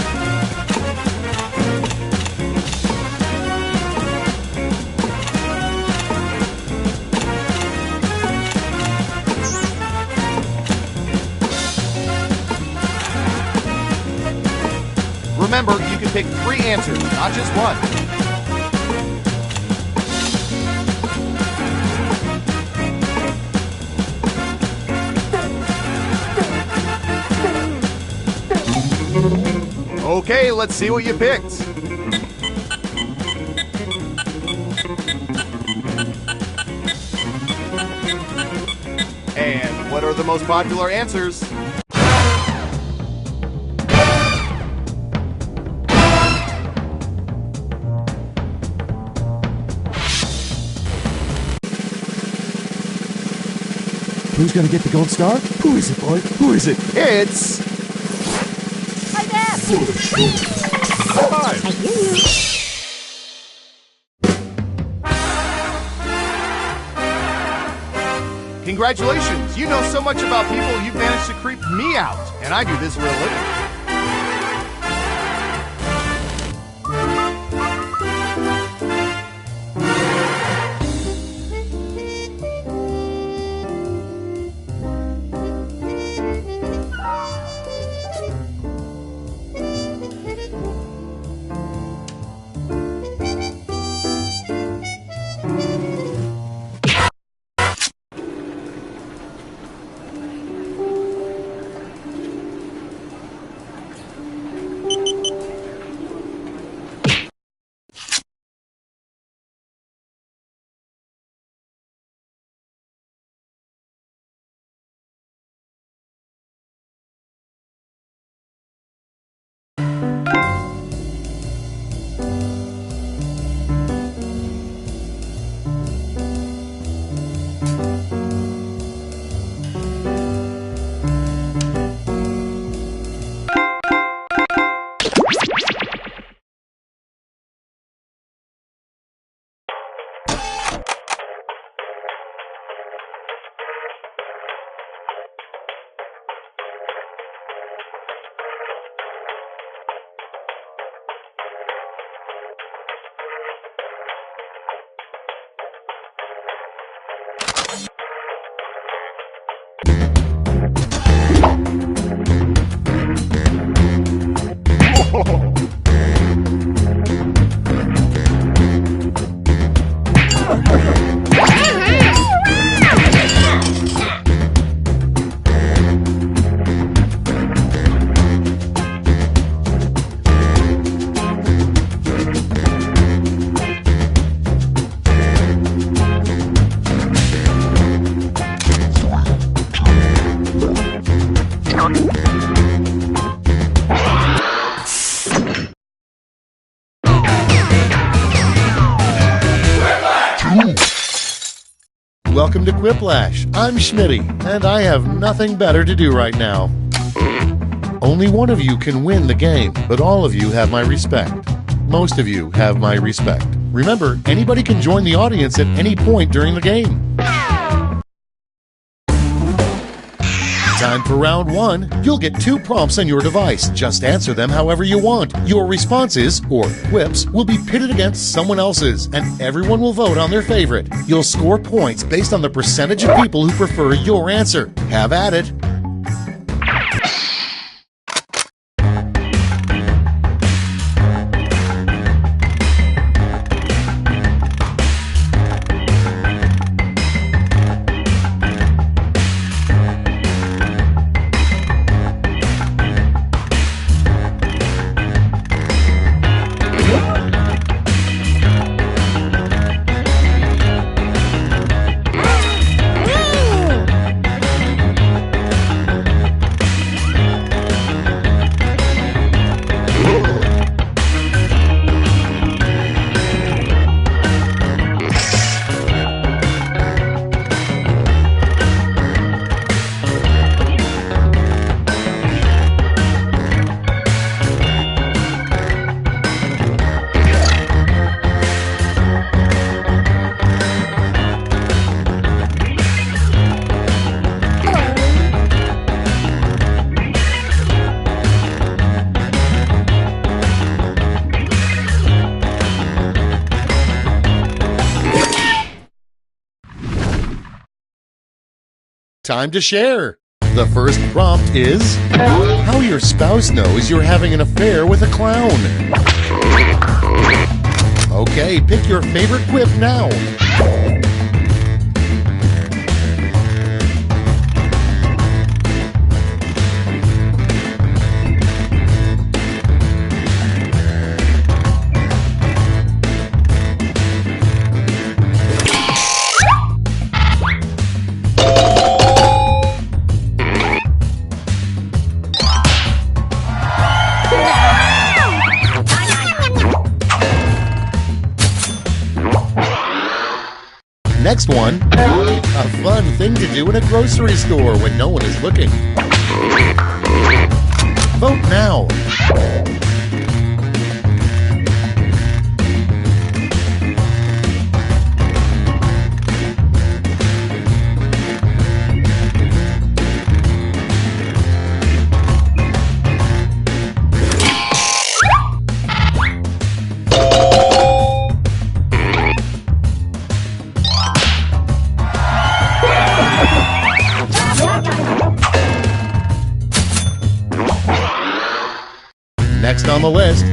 Remember, you can pick 3 answers, not just one. Okay, let's see what you picked. And what are the most popular answers? Who's gonna get the gold star? Who is it, boy? Who is it? It's... Hi there! Hi! I hear you. Congratulations! You know so much about people, you've managed to creep me out. And I do this for a living. welcome to Quiplash. I'm Schmitty, and I have nothing better to do right now. Only one of you can win the game, but all of you have my respect. Most of you have my respect. Remember, anybody can join the audience at any point during the game. Time for round one. You'll get 2 prompts on your device. Just answer them however you want. Your responses, or quips, will be pitted against someone else's, and everyone will vote on their favorite. You'll score points based on the percentage of people who prefer your answer. Have at it. Time to share. The first prompt is how your spouse knows you're having an affair with a clown. Okay, pick your favorite quip now. Next one, a fun thing to do in a grocery store when no one is looking. Vote now. Next on the list,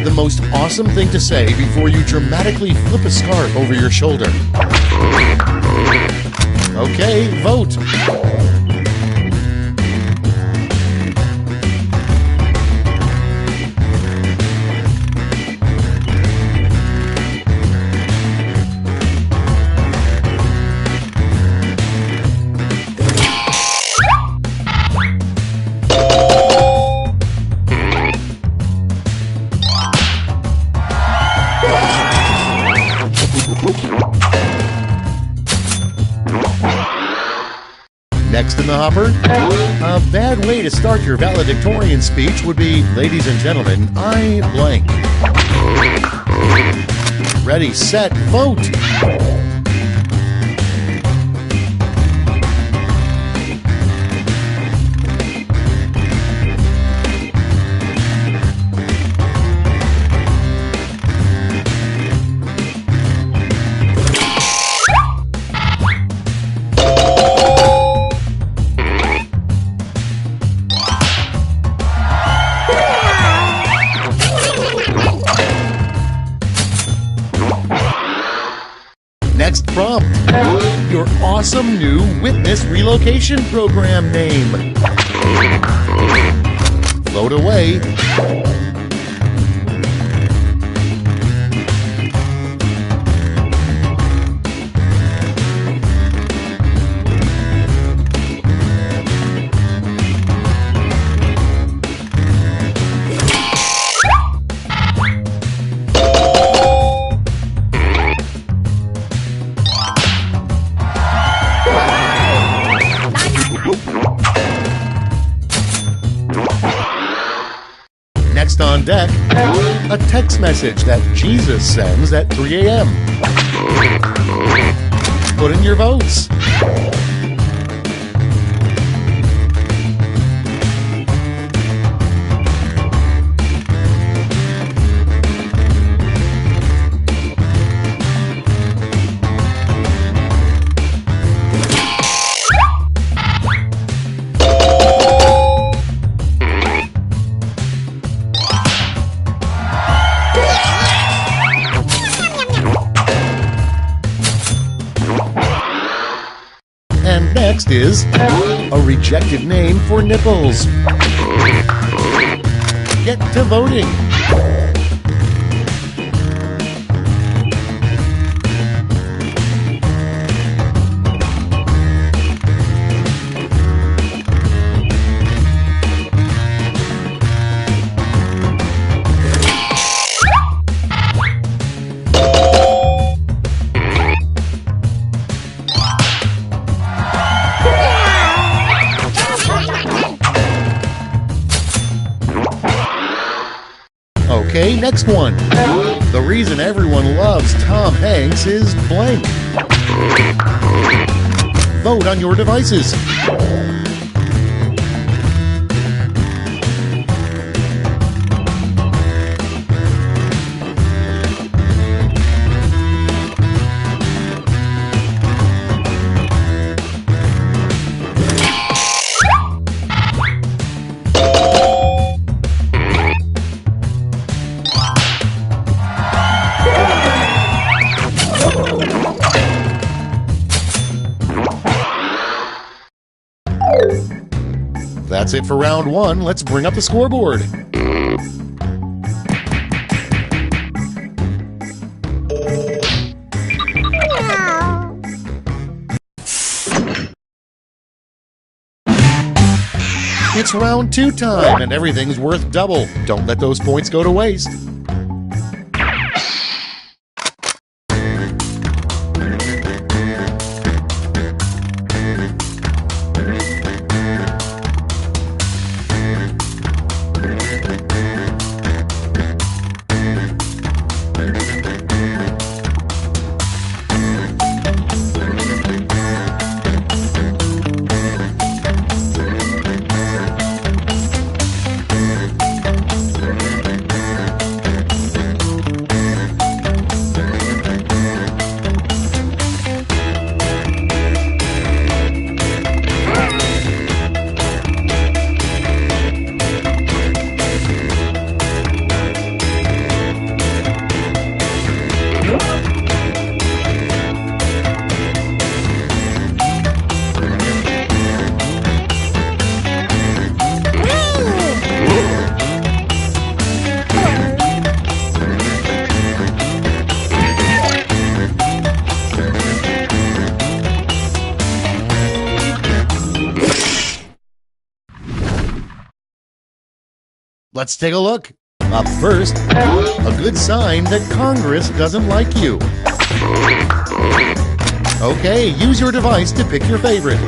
the most awesome thing to say before you dramatically flip a scarf over your shoulder. Okay, vote. Next in the hopper, a bad way to start your valedictorian speech would be, ladies and gentlemen, I blank. Ready, set, vote! Next prompt, your awesome new witness relocation program name. Float away. text message that Jesus sends at 3 a.m.? Put in your votes. And next is a rejected name for nipples. Get to voting. Okay, next one. The reason everyone loves Tom Hanks is blank. Vote on your devices. That's it for round one. Let's bring up the scoreboard. It's round two time, and everything's worth double. Don't let those points go to waste. Let's take a look. Up first, a good sign that Congress doesn't like you. Okay, use your device to pick your favorite.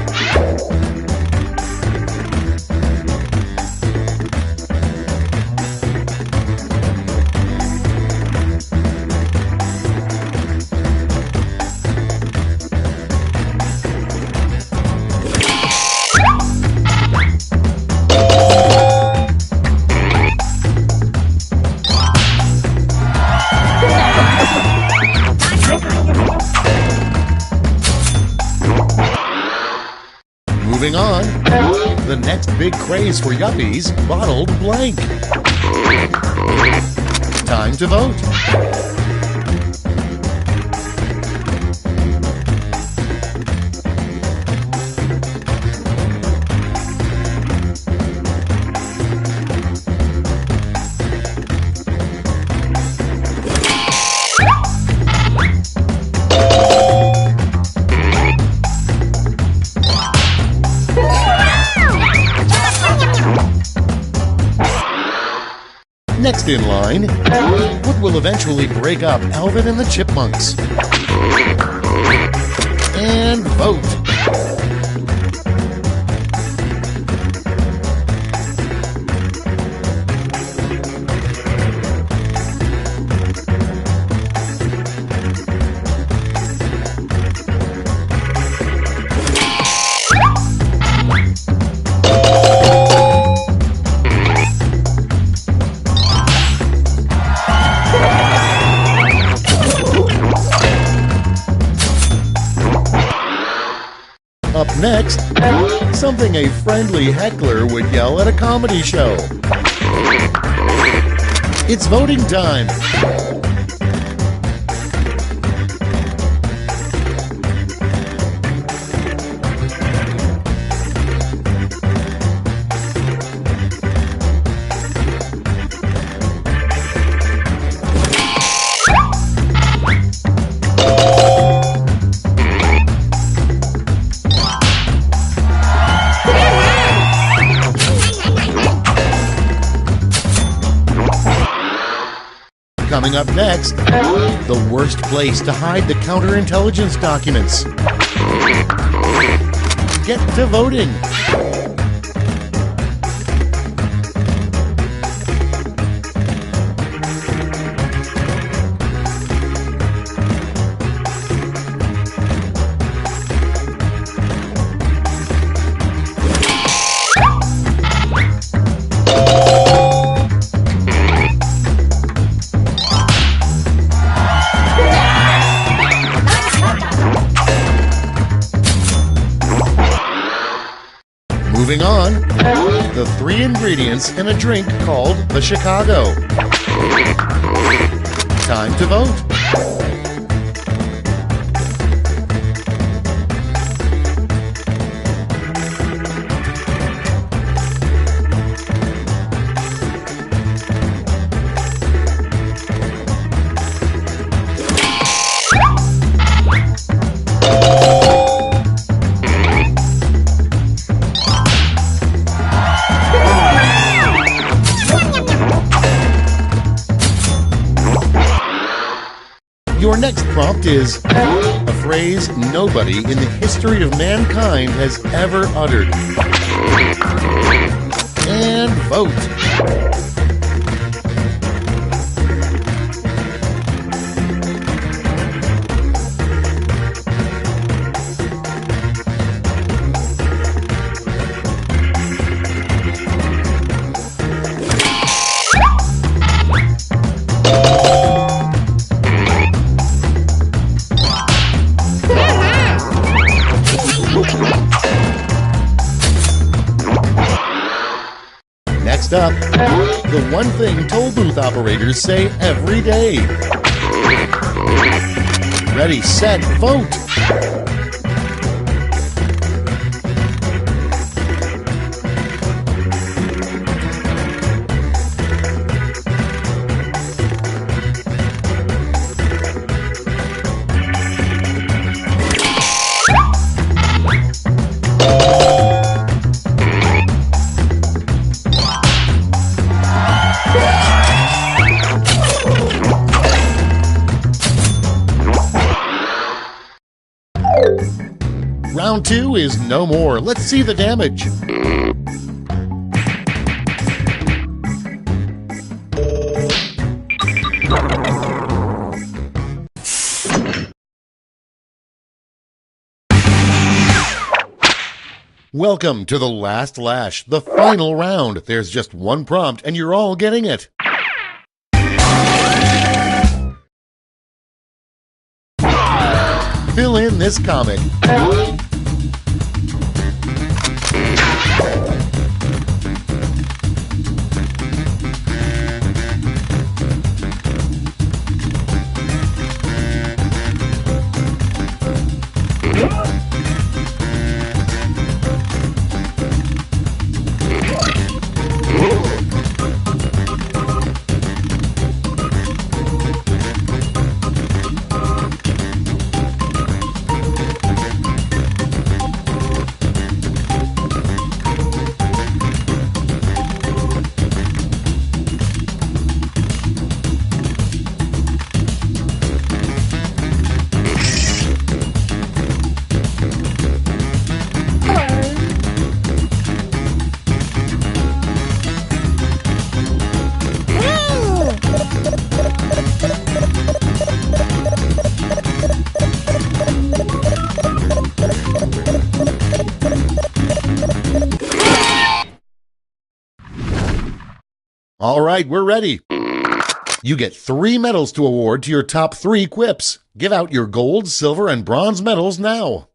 Moving on, the next big craze for yuppies, bottled blank. Time to vote. Next in line, what will eventually break up Alvin and the Chipmunks? And vote. Up next, something a friendly heckler would yell at a comedy show. It's voting time. Coming up next, the worst place to hide the counterintelligence documents. Get to voting. Moving on, the 3 ingredients in a drink called the Chicago. Time to vote. Your next prompt is a phrase nobody in the history of mankind has ever uttered. And vote. Next up, the one thing toll booth operators say every day. Ready, set, vote! Round 2 is no more. Let's see the damage. Welcome to the last lash, the final round. There's just one prompt and you're all getting it. Fill in this comic. All right, we're ready. You get 3 medals to award to your top 3 quips. Give out your gold, silver, and bronze medals now.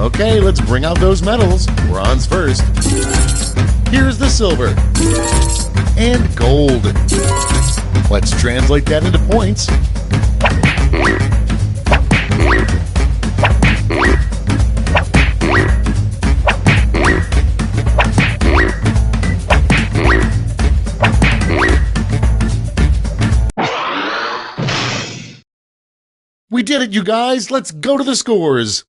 Okay, let's bring out those medals. Bronze first. Here's the silver. And gold. Let's translate that into points. We did it, you guys! Let's go to the scores!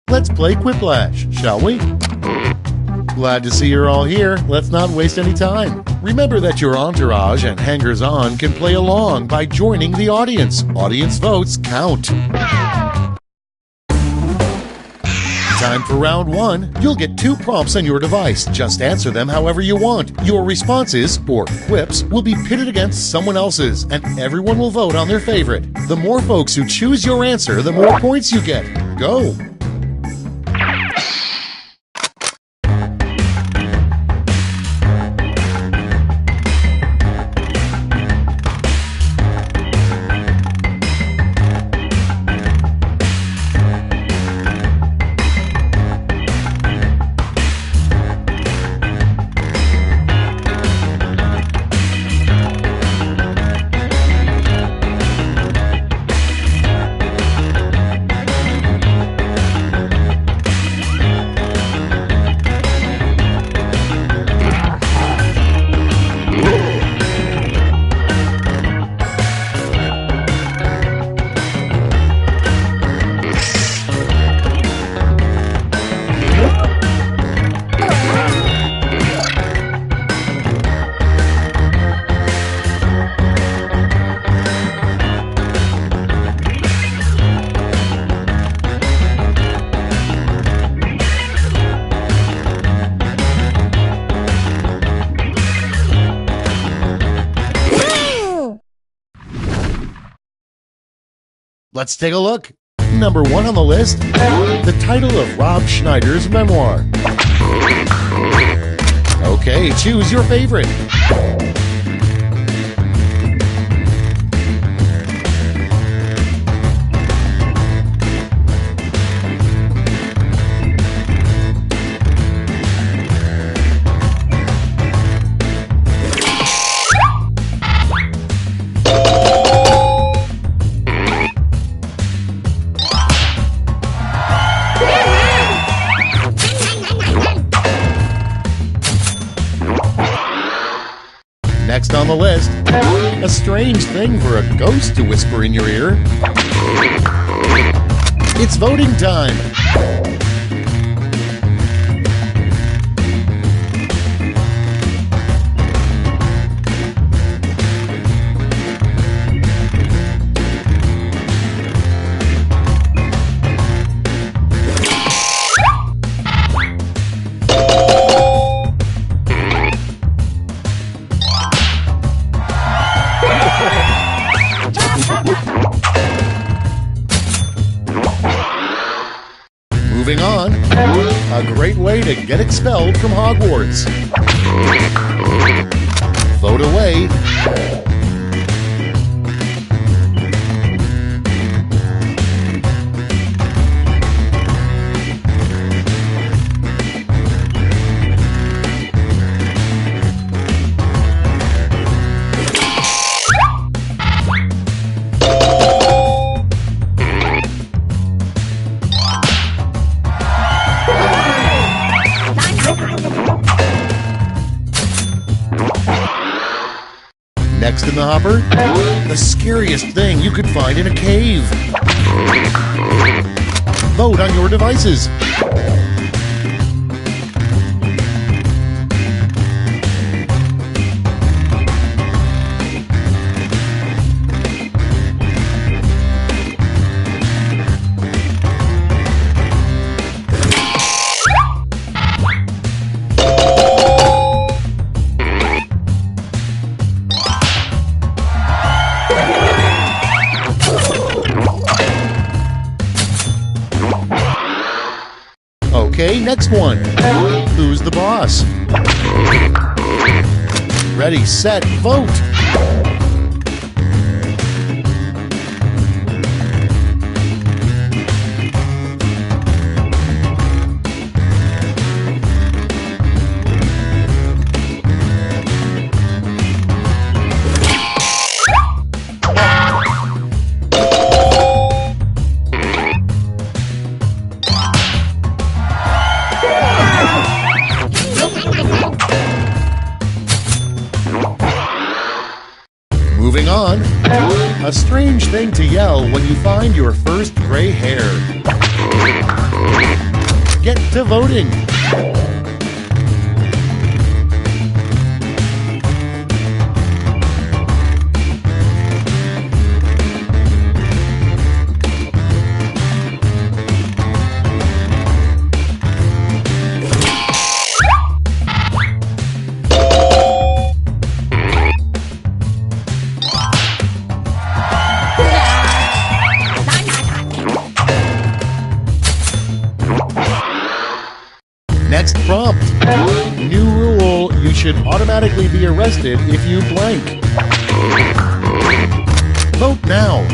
Let's play Quiplash, shall we? Glad to see you're all here. Let's not waste any time. Remember that your entourage and hangers-on can play along by joining the audience. Audience votes count. Time for round one. You'll get 2 prompts on your device. Just answer them however you want. Your responses, or quips, will be pitted against someone else's, and everyone will vote on their favorite. The more folks who choose your answer, the more points you get. Go! Let's take a look. Number 1 on the list, the title of Rob Schneider's memoir. Okay, choose your favorite. Next on the list, a strange thing for a ghost to whisper in your ear. It's voting time. Moving on, a great way to get expelled from Hogwarts. Vote away. Next in the hopper, the scariest thing you could find in a cave. Vote on your devices. Okay, next one. Who's the boss? Ready, set, vote! Moving on, a strange thing to yell when you find your first gray hair. Get to voting. Next prompt. New rule, you should automatically be arrested if you blank. Vote now.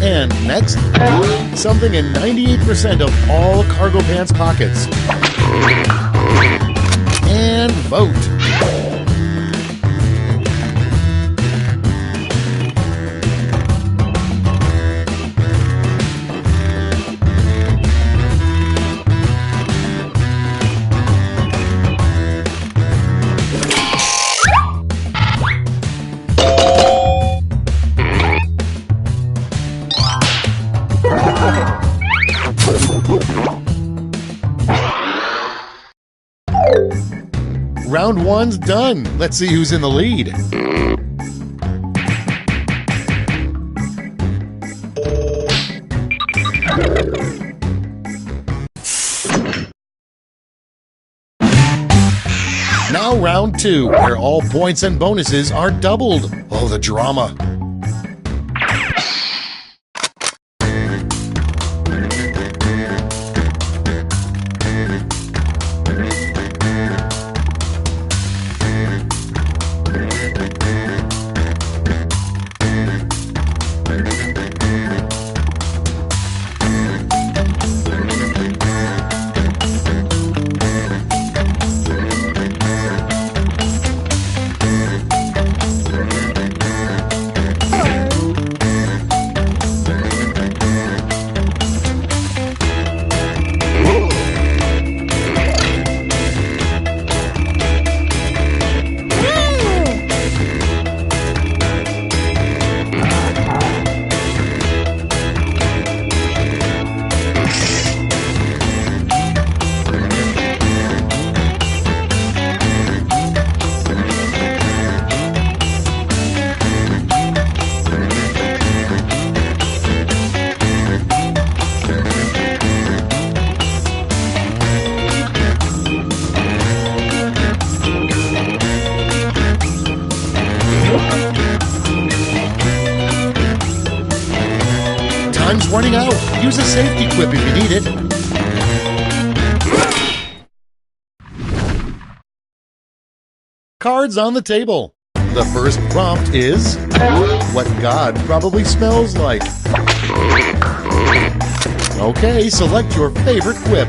And next, something in 98% of all cargo pants pockets. And vote. Round one's done. Let's see who's in the lead. Now round two, where all points and bonuses are doubled. Oh, the drama. Time's running out. Use a safety quip if you need it. Cards on the table. The first prompt is what God probably smells like. Okay, select your favorite quip.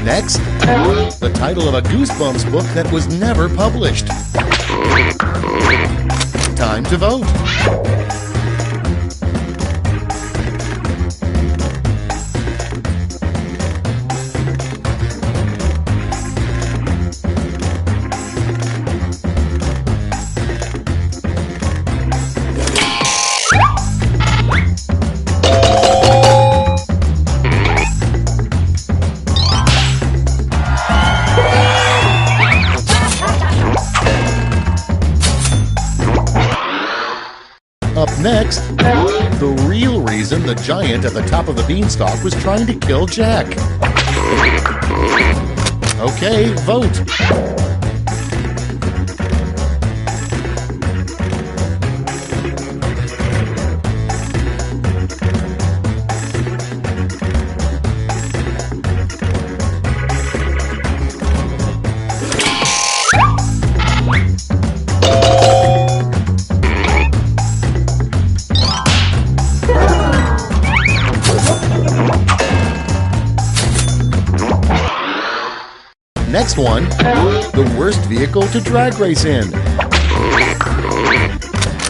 Next, the title of a Goosebumps book that was never published. Time to vote. Up next, the real reason the giant at the top of the beanstalk was trying to kill Jack. Okay, vote. Next one, the worst vehicle to drag race in.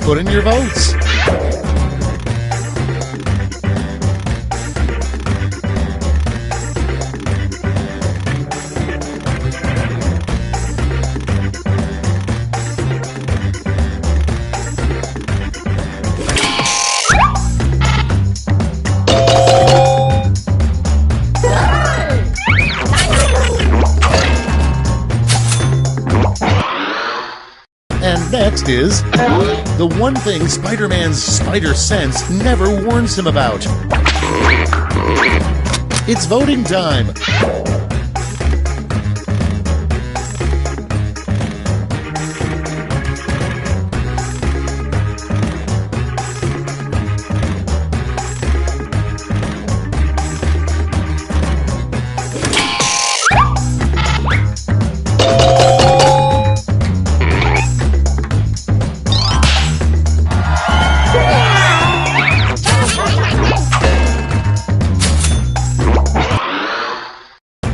Put in your votes. And next is the one thing Spider-Man's spider sense never warns him about. It's voting time.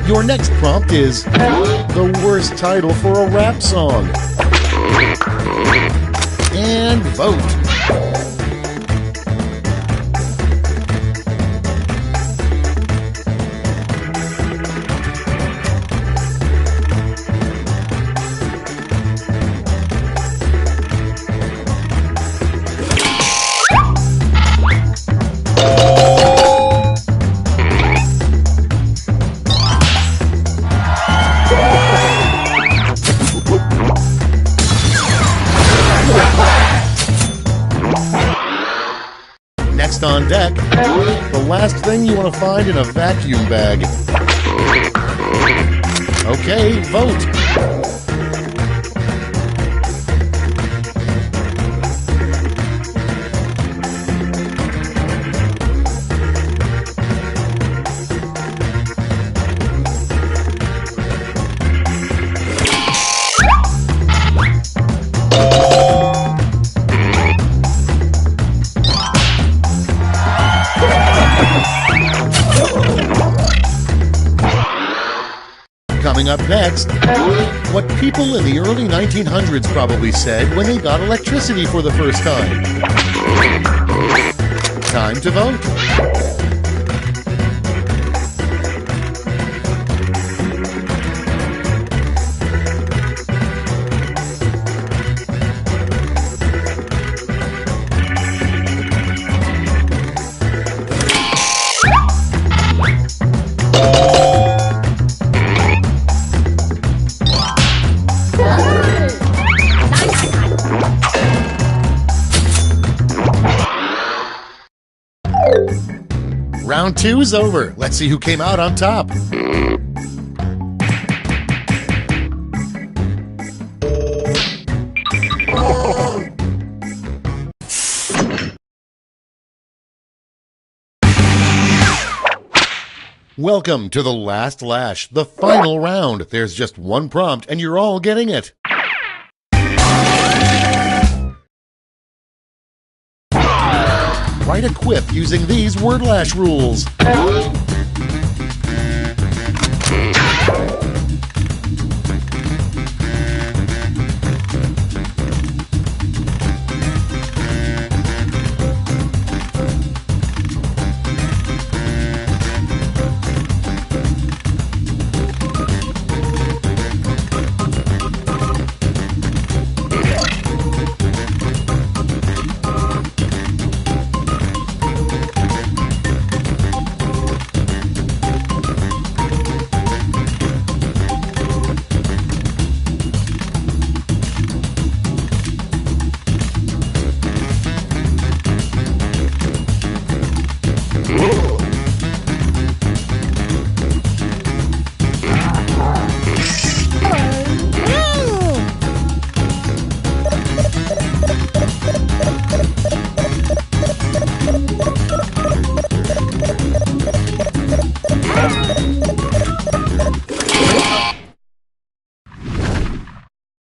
Your next prompt is the worst title for a rap song. And vote. Next on deck, the last thing you want to find in a vacuum bag. Okay, vote. Coming up next, what people in the early 1900s probably said when they got electricity for the first time. Time to vote. Round 2 is over. Let's see who came out on top. Welcome to the last lash, the final round. There's just one prompt and you're all getting it. Write a quip using these word lash rules.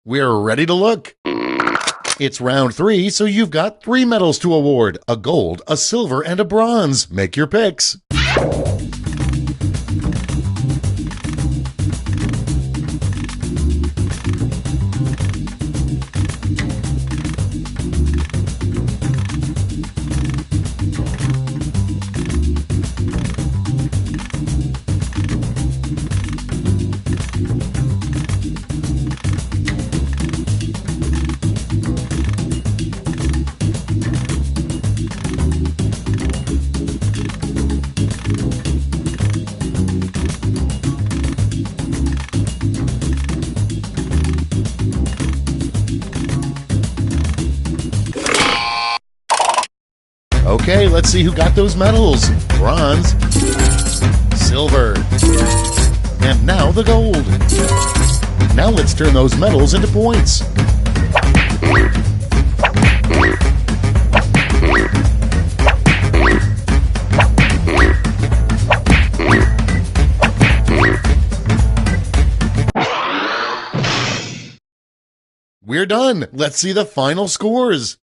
We're ready to look. It's round 3, so you've got 3 medals to award. A gold, a silver, and a bronze. Make your picks. Okay, let's see who got those medals. Bronze, silver, and now the gold. Now let's turn those medals into points. We're done. Let's see the final scores.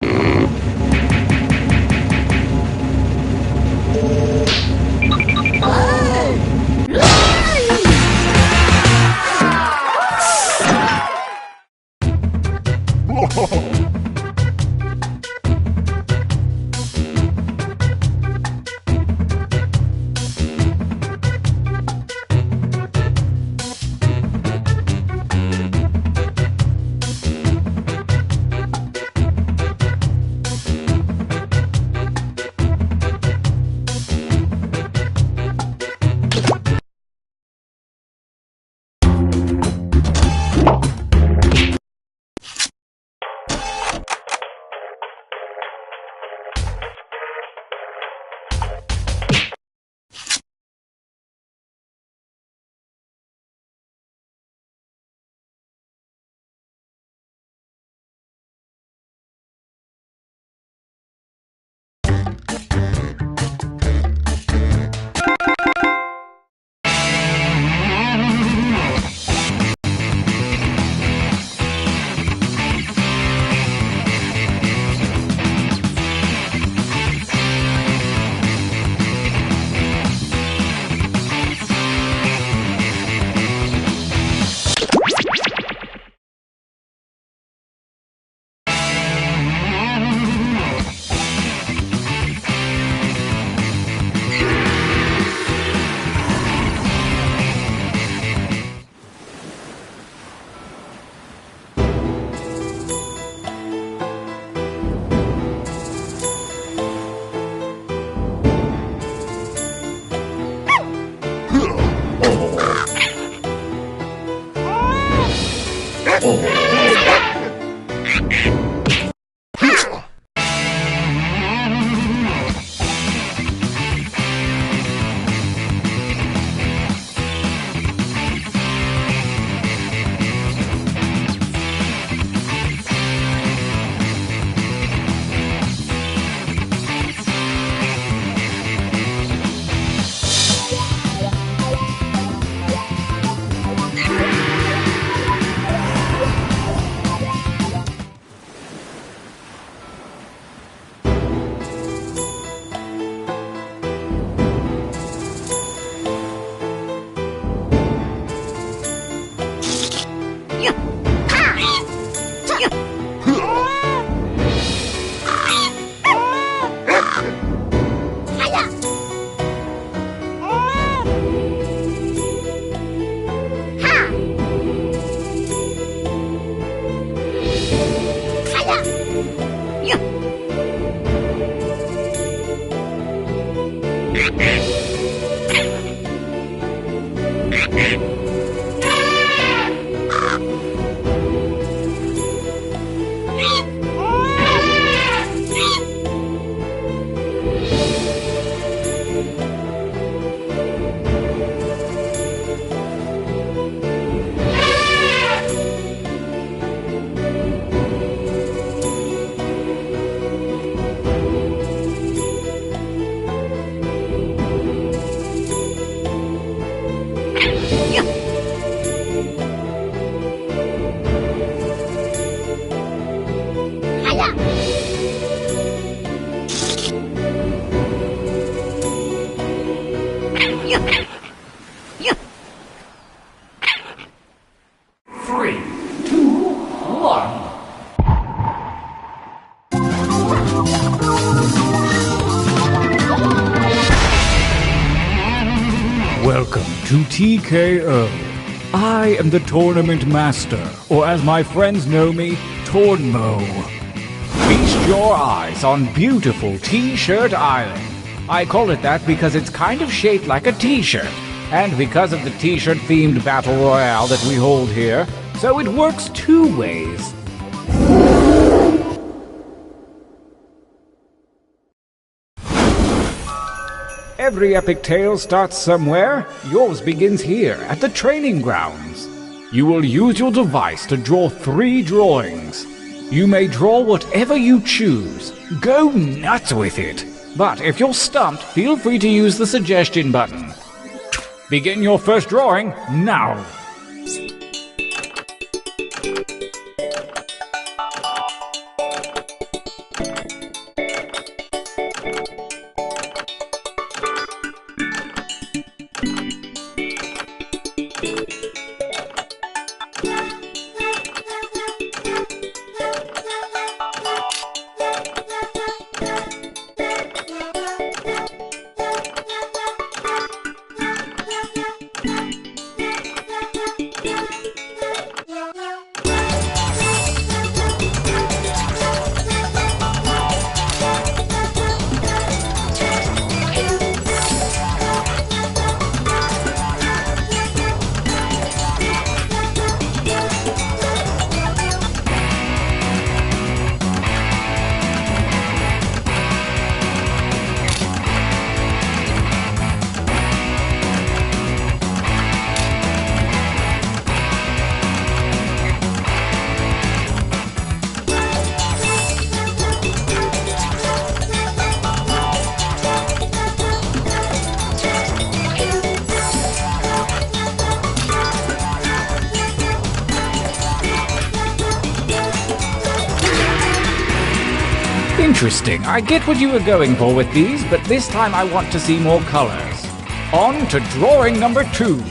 Welcome to TKO. I am the Tournament Master, or as my friends know me, Tornmo. Feast your eyes on beautiful T-Shirt Island. I call it that because it's kind of shaped like a T-shirt, and because of the T-shirt themed battle royale that we hold here, so it works two ways. Every epic tale starts somewhere. Yours begins here, at the training grounds. You will use your device to draw 3 drawings. You may draw whatever you choose. Go nuts with it. But if you're stumped, feel free to use the suggestion button. Begin your first drawing now. Interesting. I get what you were going for with these, but this time I want to see more colors. On to drawing number 2.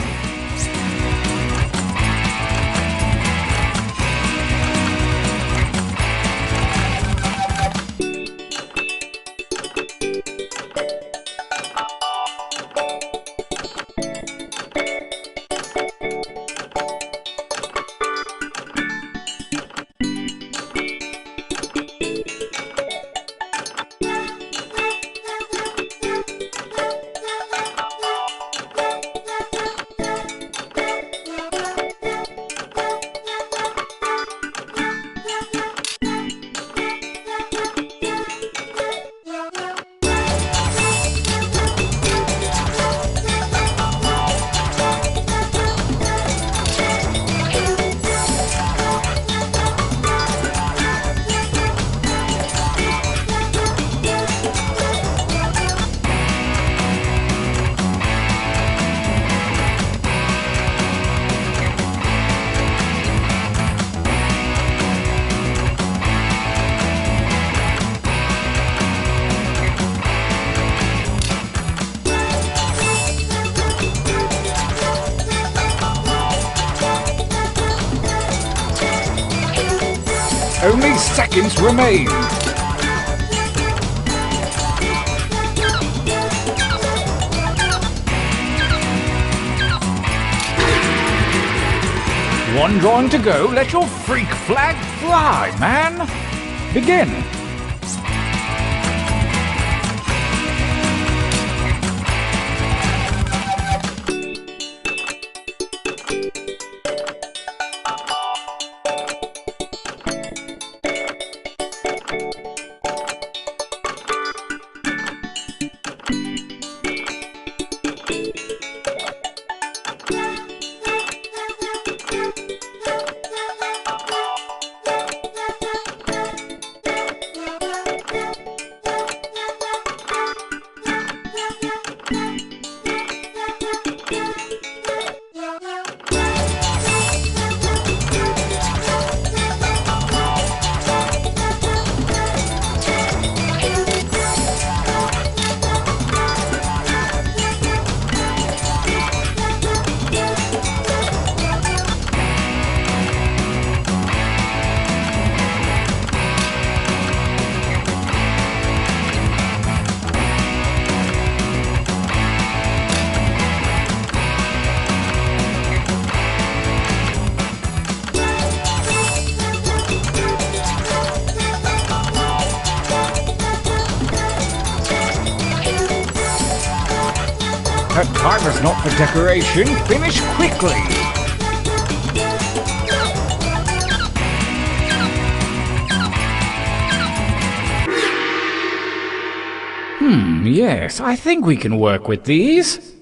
Only seconds remain. One drawing to go. Let your freak flag fly, man. Begin. That time is not for decoration. Finish quickly. Yes, I think we can work with these.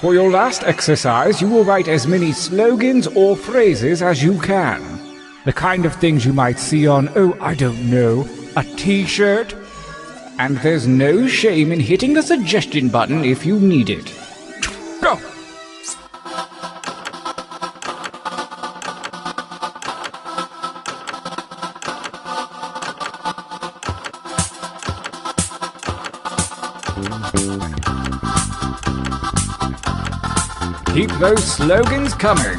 For your last exercise, you will write as many slogans or phrases as you can. The kind of things you might see on, I don't know, a t-shirt. And there's no shame in hitting the suggestion button if you need it. Go! Keep those slogans coming.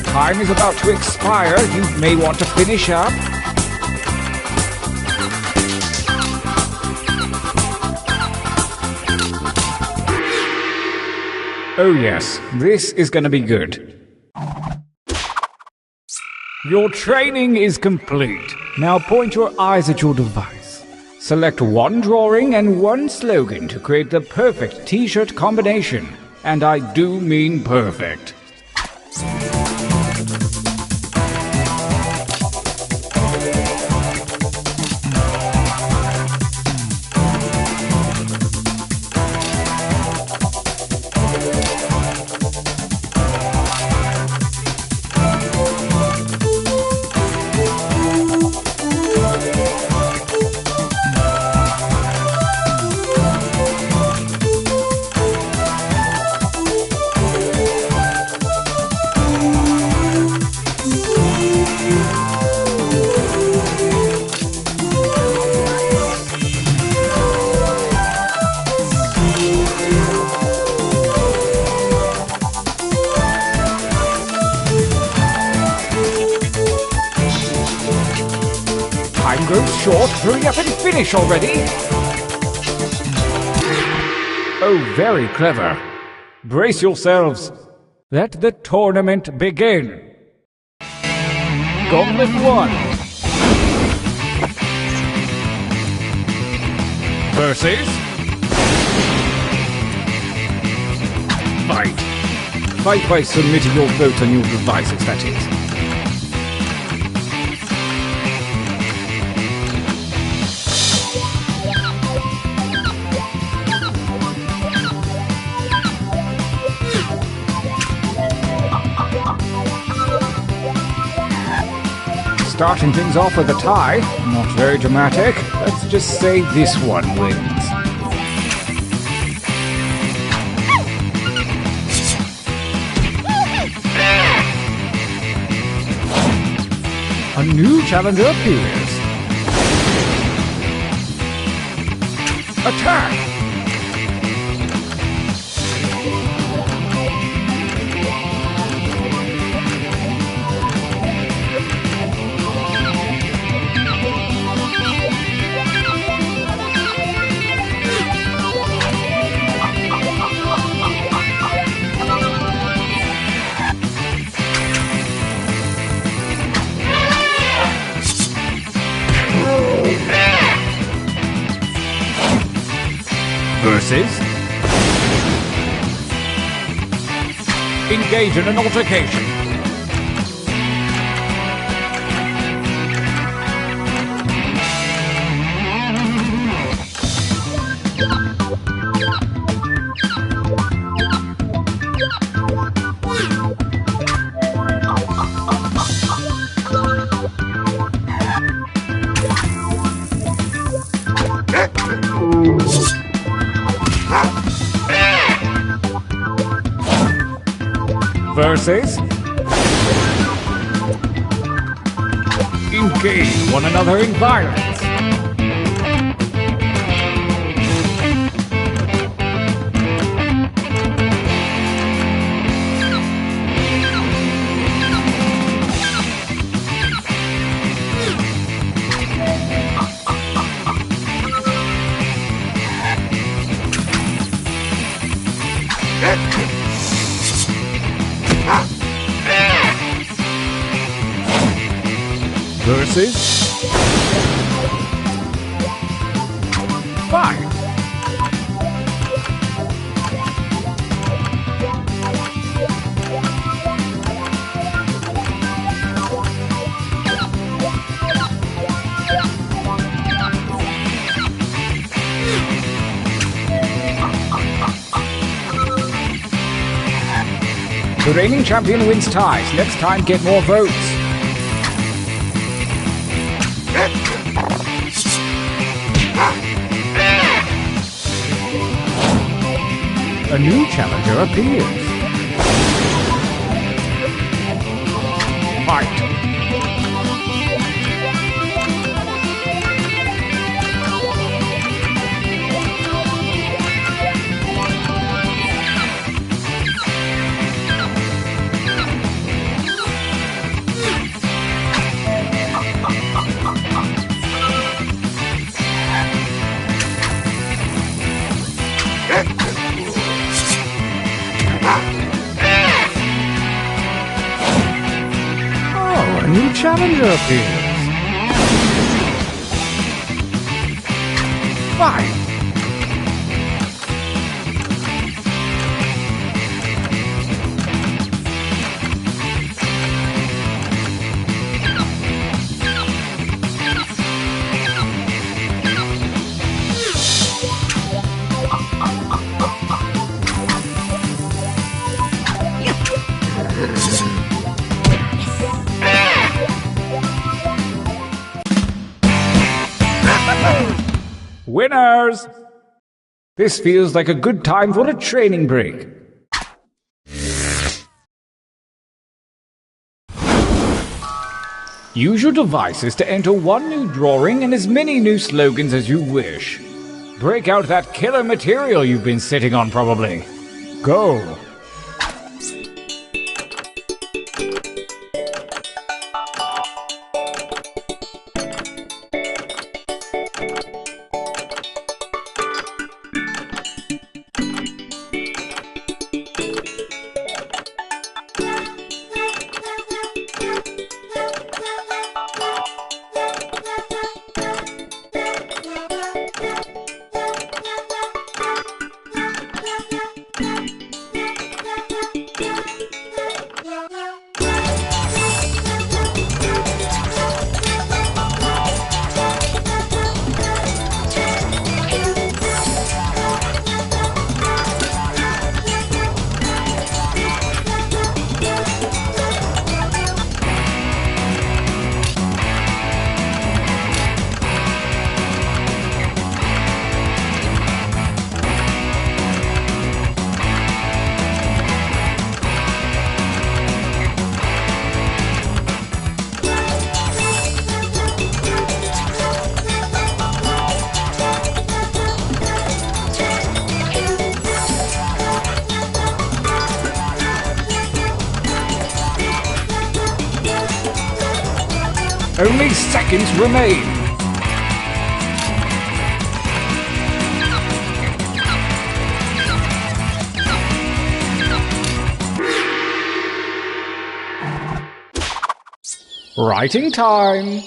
Time is about to expire. You may want to finish up. Oh yes, this is going to be good. Your training is complete. Now point your eyes at your device. Select one drawing and one slogan to create the perfect t-shirt combination. And I do mean perfect. Time grows short. Hurry up and finish already. Oh, very clever. Brace yourselves. Let the tournament begin. Gauntlet 1. Versus... Fight. Fight by submitting your vote on your devices, that is. Starting things off with a tie. Not very dramatic. Let's just say this one wins. A new challenger appears. Attack! Versus... Engage in an altercation. Versus... Engage one another in violence. devices. Fine. The reigning champion wins ties. Next time, get more votes. A new challenger appears. Fight. Oh, a new challenger appears. Fight. Winners! This feels like a good time for a training break. Use your devices to enter one new drawing and as many new slogans as you wish. Break out that killer material you've been sitting on, probably. Go! Only seconds remain. Writing time.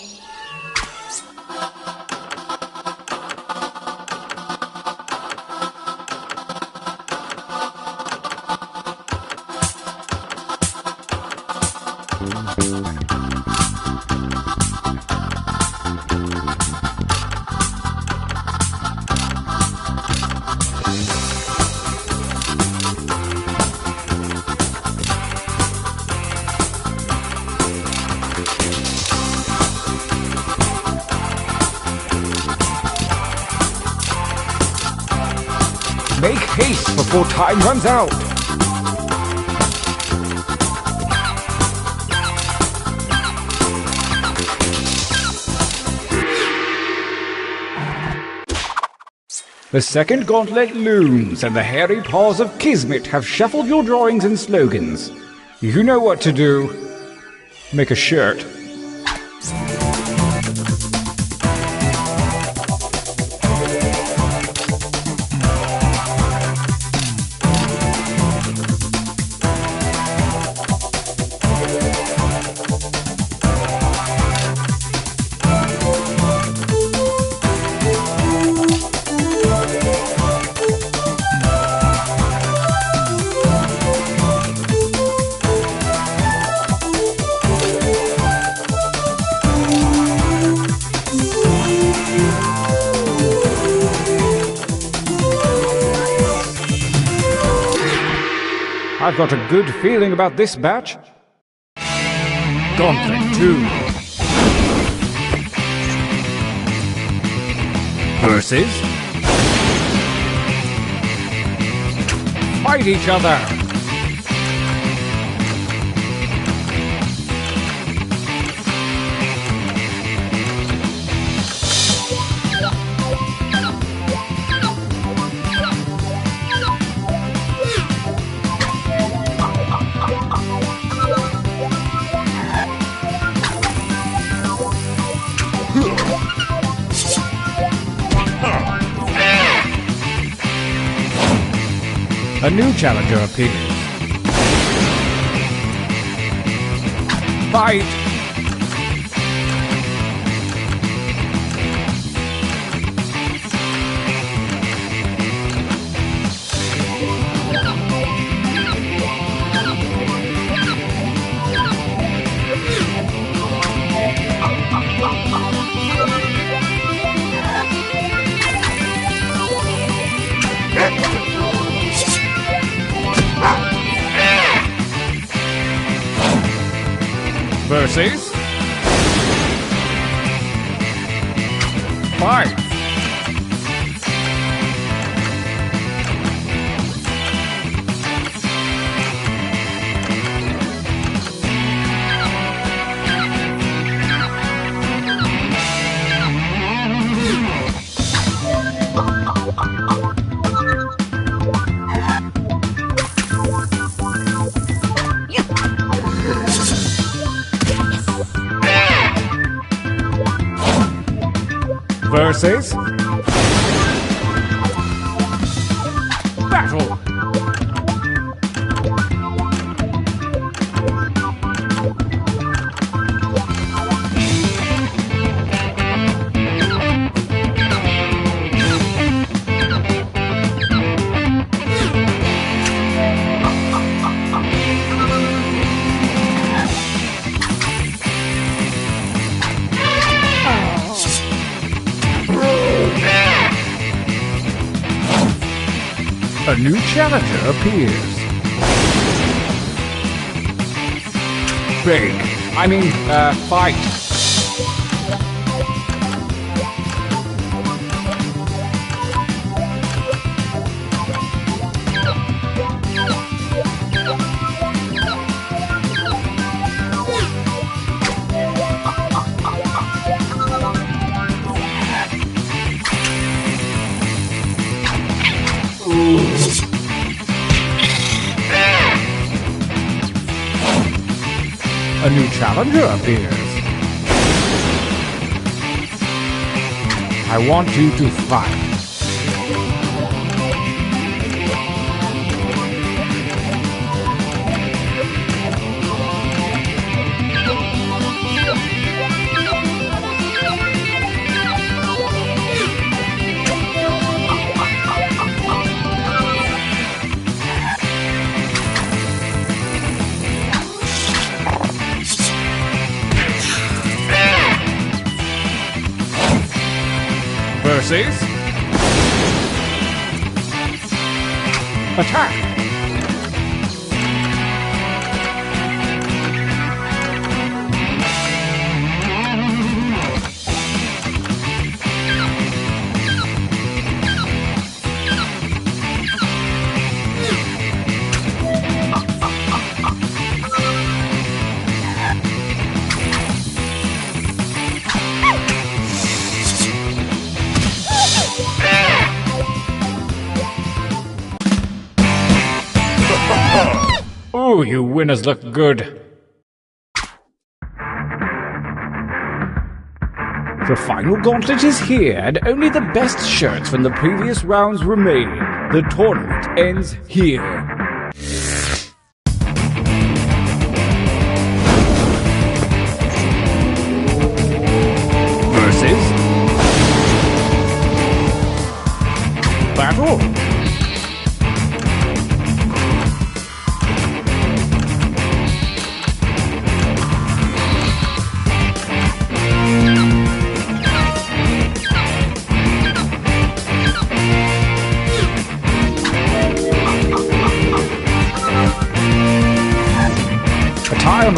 Make haste before time runs out. The second gauntlet looms, and the hairy paws of Kismet have shuffled your drawings and slogans. You know what to do. Make a shirt. I've got a good feeling about this batch. Gauntlet 2 versus fight each other. A new challenger appears. Fight! Versus fight. Versus battle. A new challenger appears. Fight. A new challenger appears. I want you to fight. Versus attack. Oh, you winners look good. The final gauntlet is here, and only the best shirts from the previous rounds remain. The tournament ends here. Versus battle.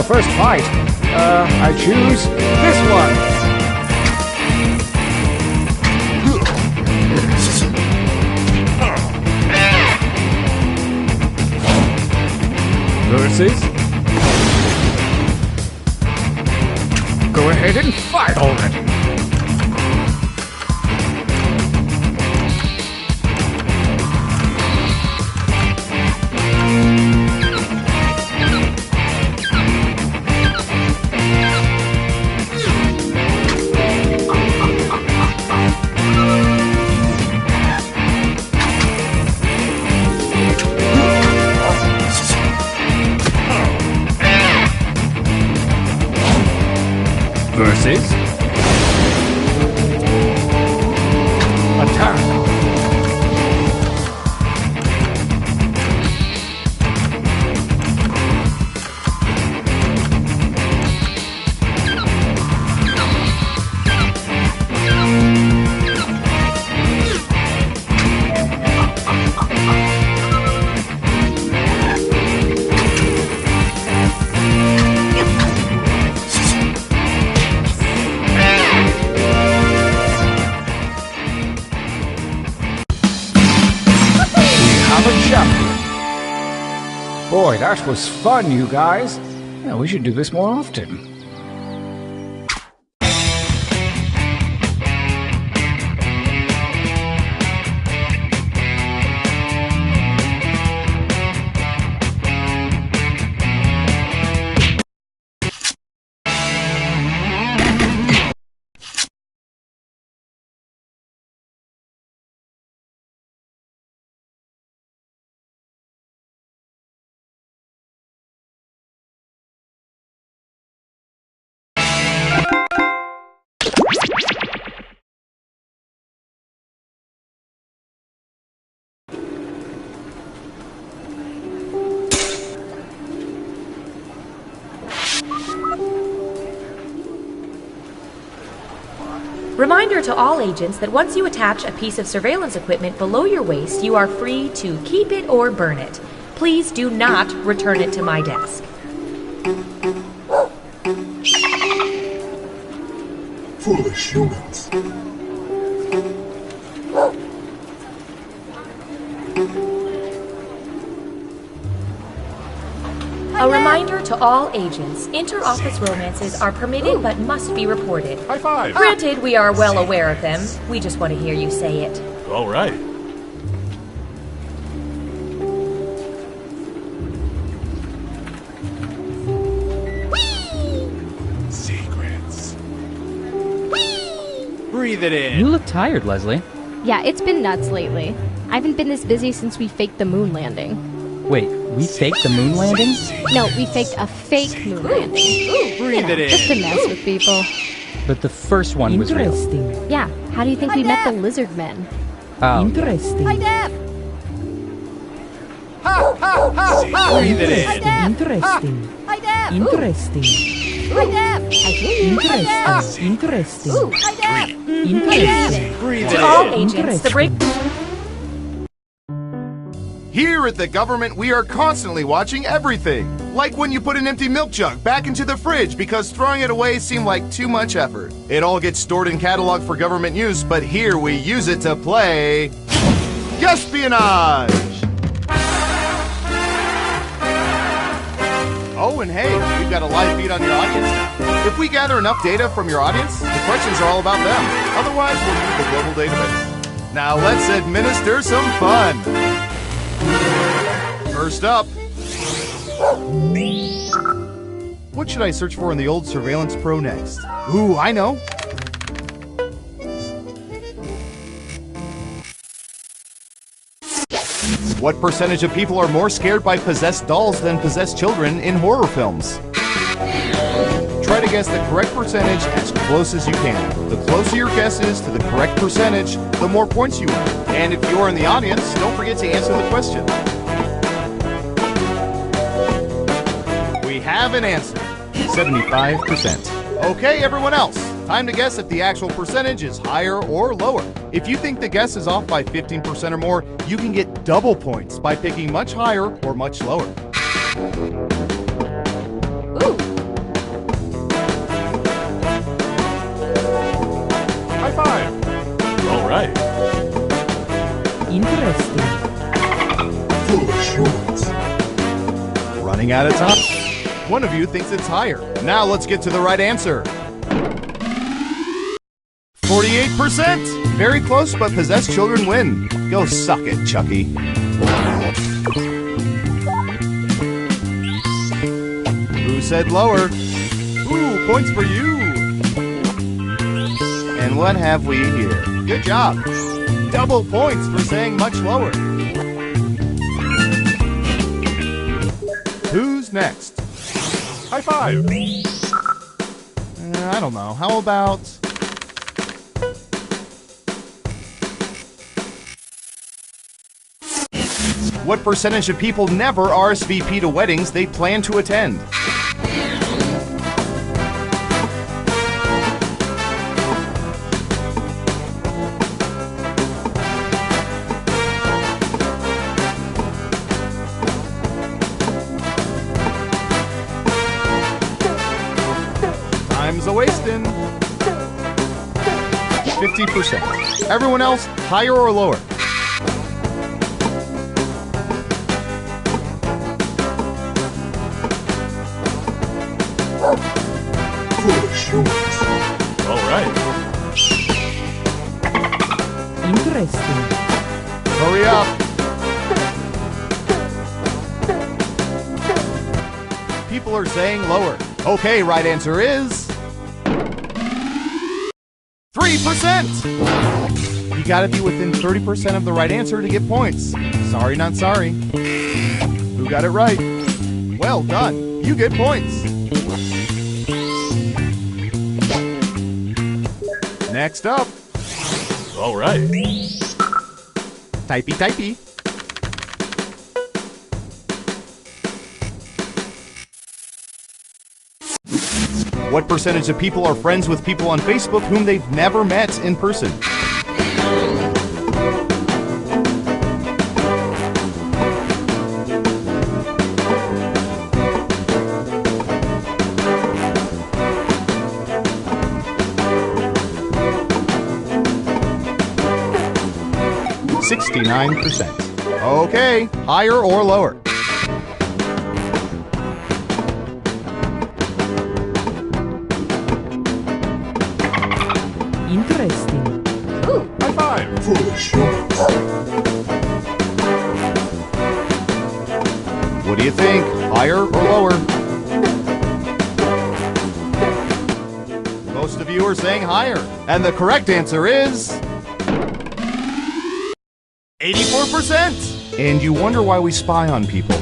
first fight. I choose this one. Versus. Go ahead and fight already. Versus attack. Boy, that was fun, you guys. Yeah, we should do this more often. Reminder to all agents that once you attach a piece of surveillance equipment below your waist, you are free to keep it or burn it. Please do not return it to my desk. Foolish humans. A reminder to all agents, inter-office romances are permitted but must be reported. High five! Granted, we are well aware of them. We just want to hear you say it. All right. Secrets. Breathe it in. You look tired, Leslie. Yeah, it's been nuts lately. I haven't been this busy since we faked the moon landing. Wait, we faked the moon landing? No, we faked a fake moon landing. Breathe it in. Just to mess with people. But the first one was real. Interesting. Yeah, how do you think we met the lizard men? Oh, Interesting. Hi, Deb. Breathe it in. Interesting. Hi, Deb. Interesting. Hi, Deb. Interesting. Interesting. Hi, Deb. Interesting. Breathe To it all in. agents, the break... Here at the government, we are constantly watching everything. Like when you put an empty milk jug back into the fridge because throwing it away seemed like too much effort. It all gets stored and cataloged for government use, but here we use it to play espionage. Oh, and hey, we've got a live feed on your audience now. If we gather enough data from your audience, the questions are all about them. Otherwise, we'll use the global database. Now let's administer some fun. First up, what should I search for in the old Surveillance Pro next? Ooh, I know. What percentage of people are more scared by possessed dolls than possessed children in horror films? Try to guess the correct percentage as close as you can. The closer your guess is to the correct percentage, the more points you win. And if you're in the audience, don't forget to answer the question. We have an answer, 75%. Okay, everyone else, time to guess if the actual percentage is higher or lower. If you think the guess is off by 15% or more, you can get double points by picking much higher or much lower. Ooh, right. Interesting. Running out of time. One of you thinks it's higher. Now let's get to the right answer. 48%! Very close, but possessed children win. Go suck it, Chucky. Who said lower? Ooh, points for you! And what have we here? Good job! Double points for saying much lower. Who's next? High five! I don't know. How about... What percentage of people never RSVP to weddings they plan to attend? Time's a-wasting. 50%. Everyone else, higher or lower? All right. Interesting. Hurry up. People are saying lower. Okay, right answer is 3%. You gotta be within 30% of the right answer to get points. Sorry, not sorry. Who got it right? Well done. You get points. Next up. All right. Typey, typey. What percentage of people are friends with people on Facebook whom they've never met in person? %. Okay, higher or lower? Interesting. Ooh, high five. What do you think? Higher or lower? Most of you are saying higher. And the correct answer is 84%! And you wonder why we spy on people.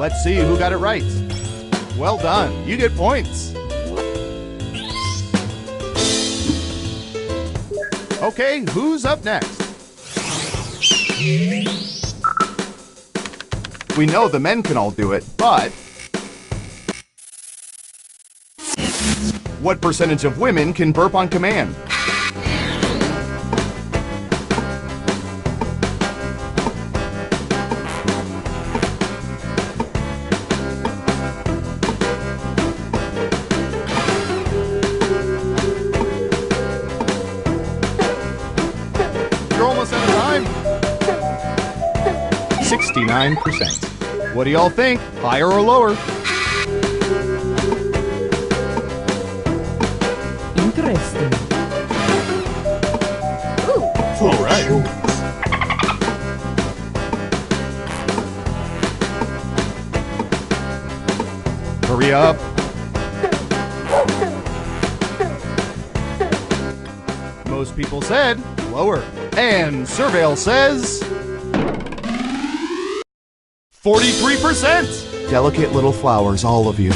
Let's see who got it right. Well done. You get points. Okay, who's up next? We know the men can all do it, but... What percentage of women can burp on command? You're almost out of time. 69%. What do y'all think? Higher or lower? Interesting. All right. Hurry up. Most people said lower. And Surveil says 43%. Delicate little flowers, all of you.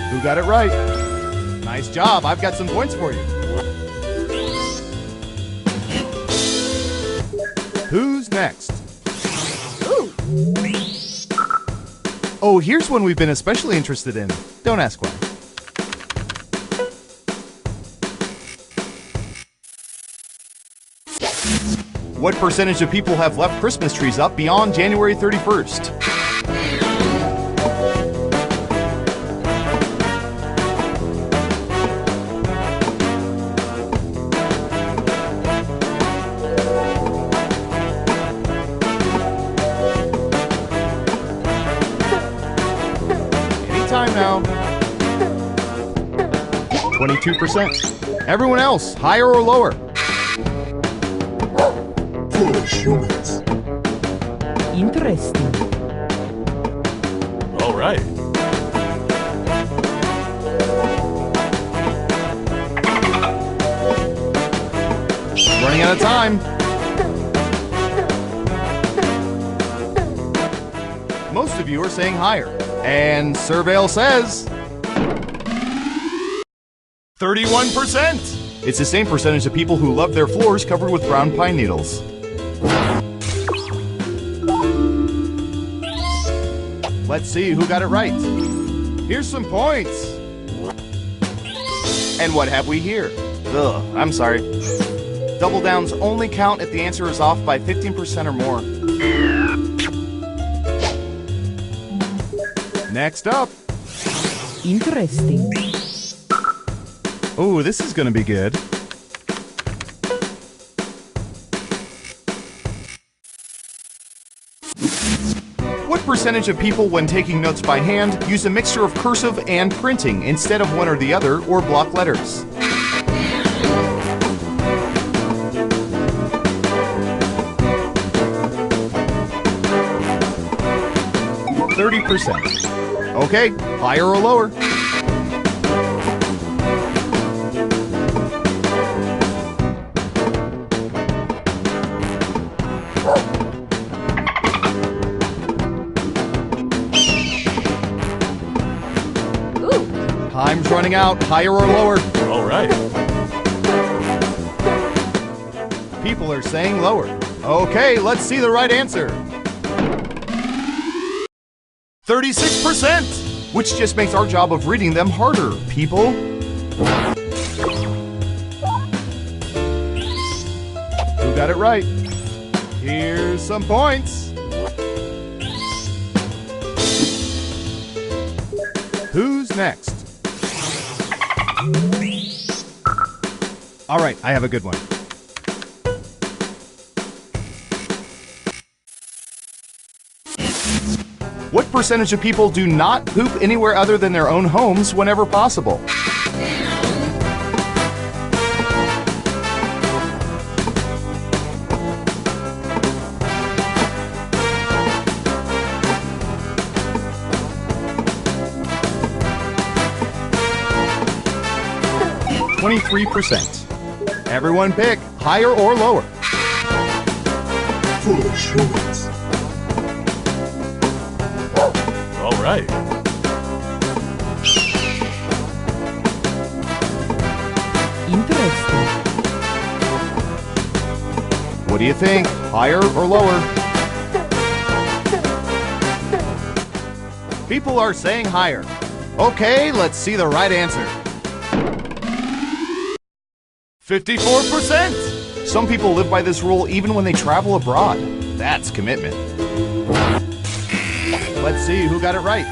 Who got it right? Nice job. I've got some points for you. Who's next? Ooh. Oh, here's one we've been especially interested in. Don't ask why. What percentage of people have left Christmas trees up beyond January 31st? time now. 22%. Everyone else, higher or lower? Foolish humans. Interesting. All right. Running out of time. Most of you are saying higher. And Surveil says 31%. It's the same percentage of people who love their floors covered with brown pine needles. Let's see who got it right. Here's some points. And what have we here? Ugh, I'm sorry. Double downs only count if the answer is off by 15% or more. Next up. Interesting. Ooh, this is gonna be good. What percentage of people, when taking notes by hand, use a mixture of cursive and printing instead of one or the other, or block letters? %. Okay, higher or lower? Time's running out. Higher or lower? All right. People are saying lower. Okay, let's see the right answer. 36%, which just makes our job of reading them harder, people. Who got it right? Here's some points. Who's next? All right, I have a good one. What percentage of people do not poop anywhere other than their own homes whenever possible? %. Everyone pick higher or lower. Foolish humans. All right. Interesting. What do you think? Higher or lower? People are saying higher. Okay, let's see the right answer. 54%! Some people live by this rule even when they travel abroad. That's commitment. Let's see who got it right.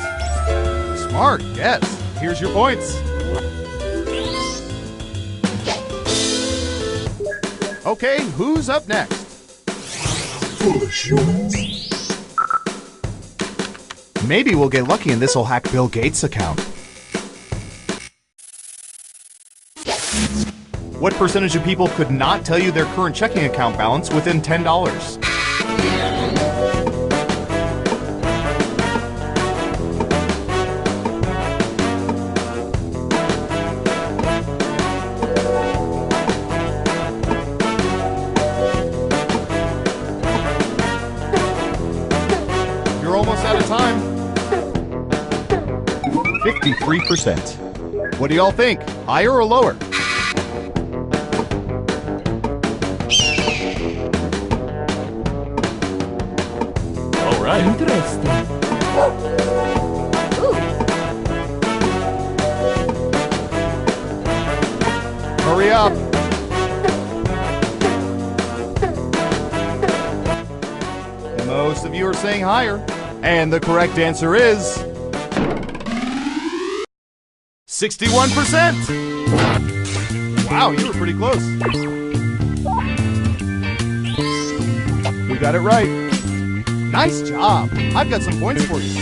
Smart, yes. Here's your points. Okay, who's up next? Foolish humans. Maybe we'll get lucky and this'll hack Bill Gates' account. What percentage of people could not tell you their current checking account balance within $10? You're almost out of time. 53%. What do y'all think? Higher or lower? Interesting. Hurry up. Most of you are saying higher. And the correct answer is 61%. Wow, you were pretty close. You got it right. Nice job. I've got some points for you.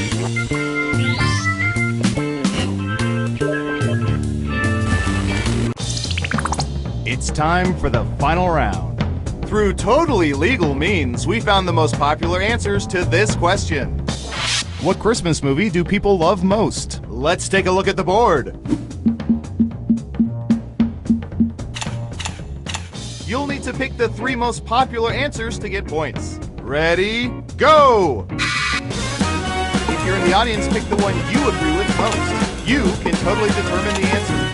It's time for the final round. Through totally legal means, we found the most popular answers to this question. What Christmas movie do people love most? Let's take a look at the board. You'll need to pick the 3 most popular answers to get points. Ready, go! If you're in the audience, pick the one you agree with most. You can totally determine the answer.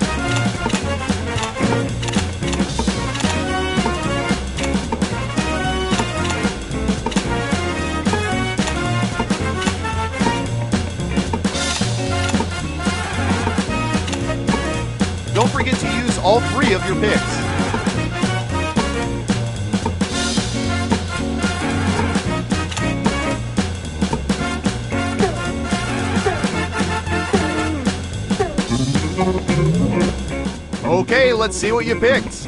Don't forget to use all 3 of your picks. Okay, let's see what you picked.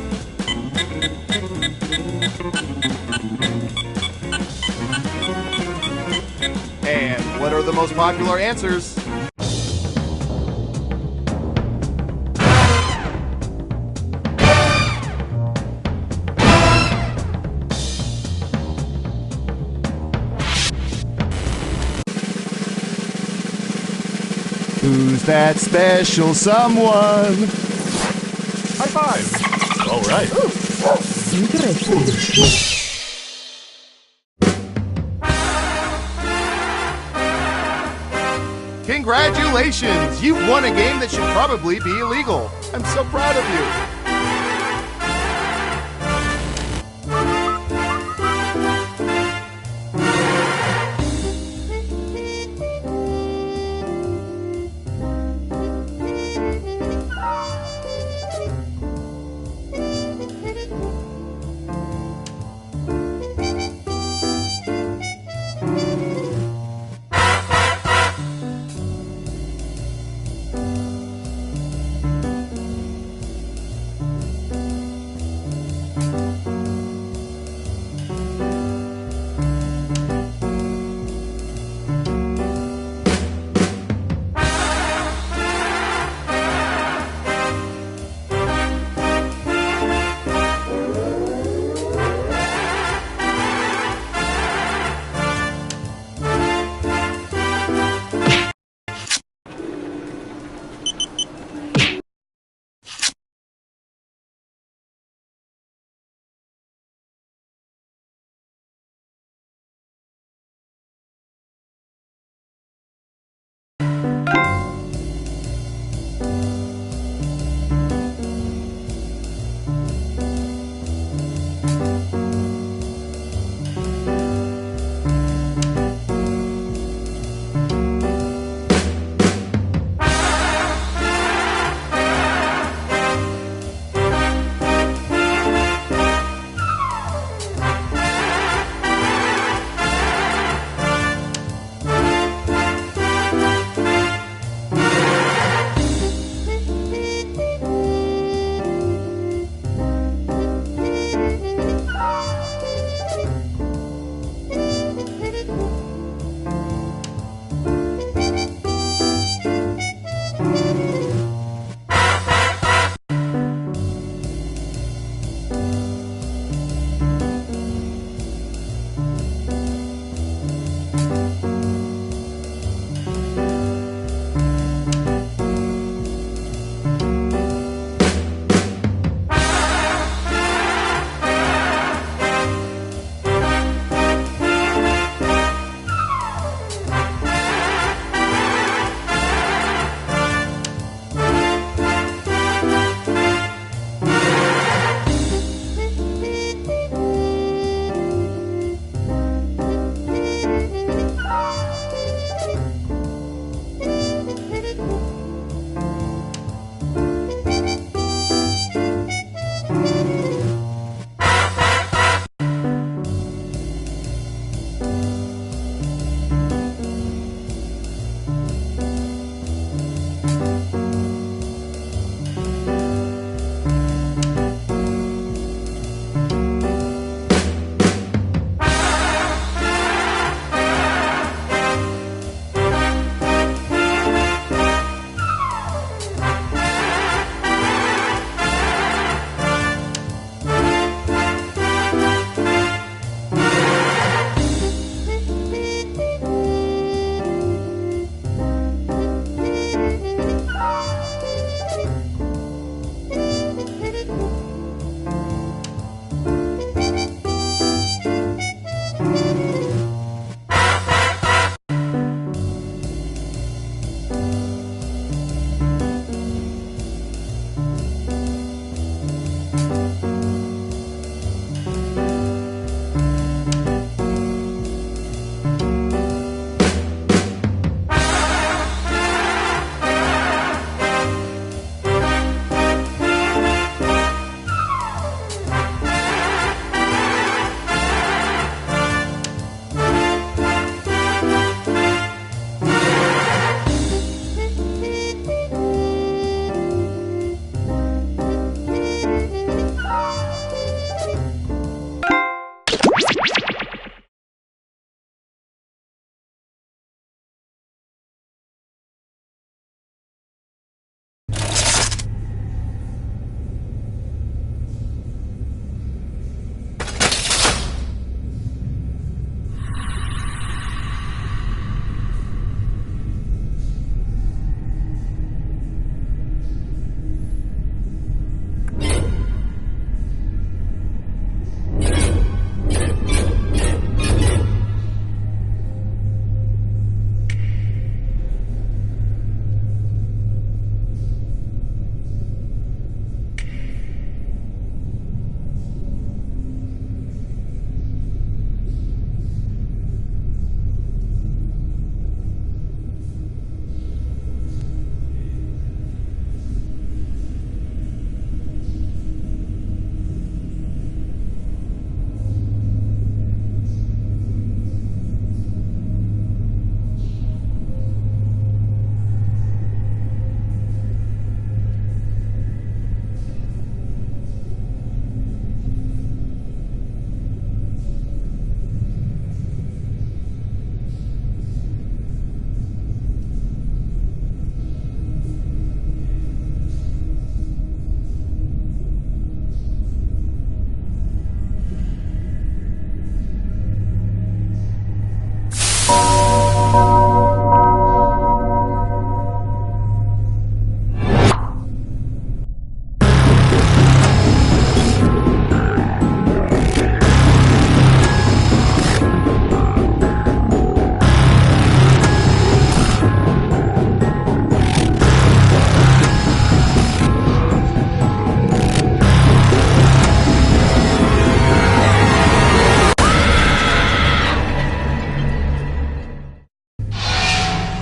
And what are the most popular answers? Who's that special someone? High five! All right. Interesting. Congratulations! You've won a game that should probably be illegal. I'm so proud of you.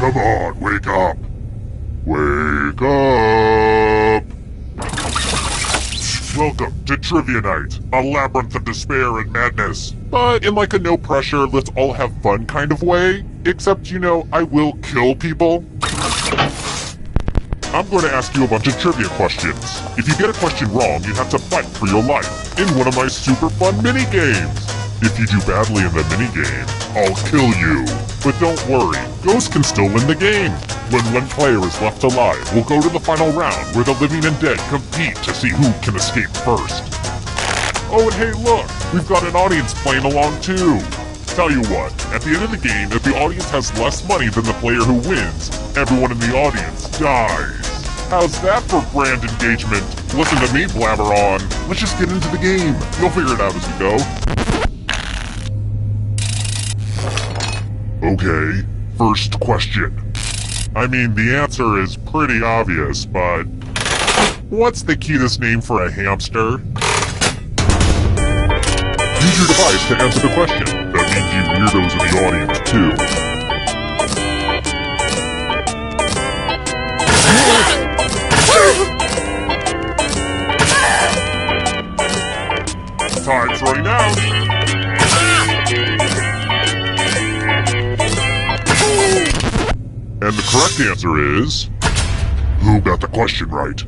Come on, wake up. Wake up. Welcome to Trivia Night, a labyrinth of despair and madness. But in like a no pressure, let's all have fun kind of way. Except, you know, I will kill people. I'm going to ask you a bunch of trivia questions. If you get a question wrong, you have to fight for your life in one of my super fun mini-games. If you do badly in the mini-game, I'll kill you. But don't worry, ghosts can still win the game. When one player is left alive, we'll go to the final round where the living and dead compete to see who can escape first. Oh, and hey look, we've got an audience playing along too. Tell you what, at the end of the game, if the audience has less money than the player who wins, everyone in the audience dies. How's that for brand engagement? Listen to me blabber on. Let's just get into the game. You'll figure it out as we go. Okay, first question. I mean, the answer is pretty obvious, but what's the cutest name for a hamster? Use your device to answer the question. That means you weirdos in the audience, too. Time's running out. And the correct answer is... Who got the question right?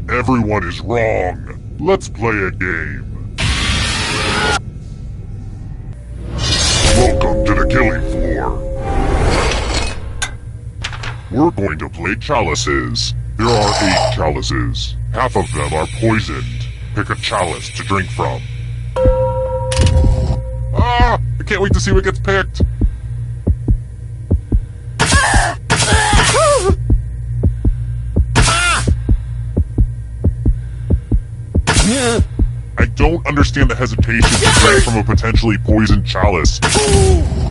Everyone is wrong. Let's play a game. Welcome to the killing floor. We're going to play chalices. There are 8 chalices. Half of them are poisoned. Pick a chalice to drink from. Ah! I can't wait to see what gets picked. I don't understand the hesitation to drink from a potentially poisoned chalice.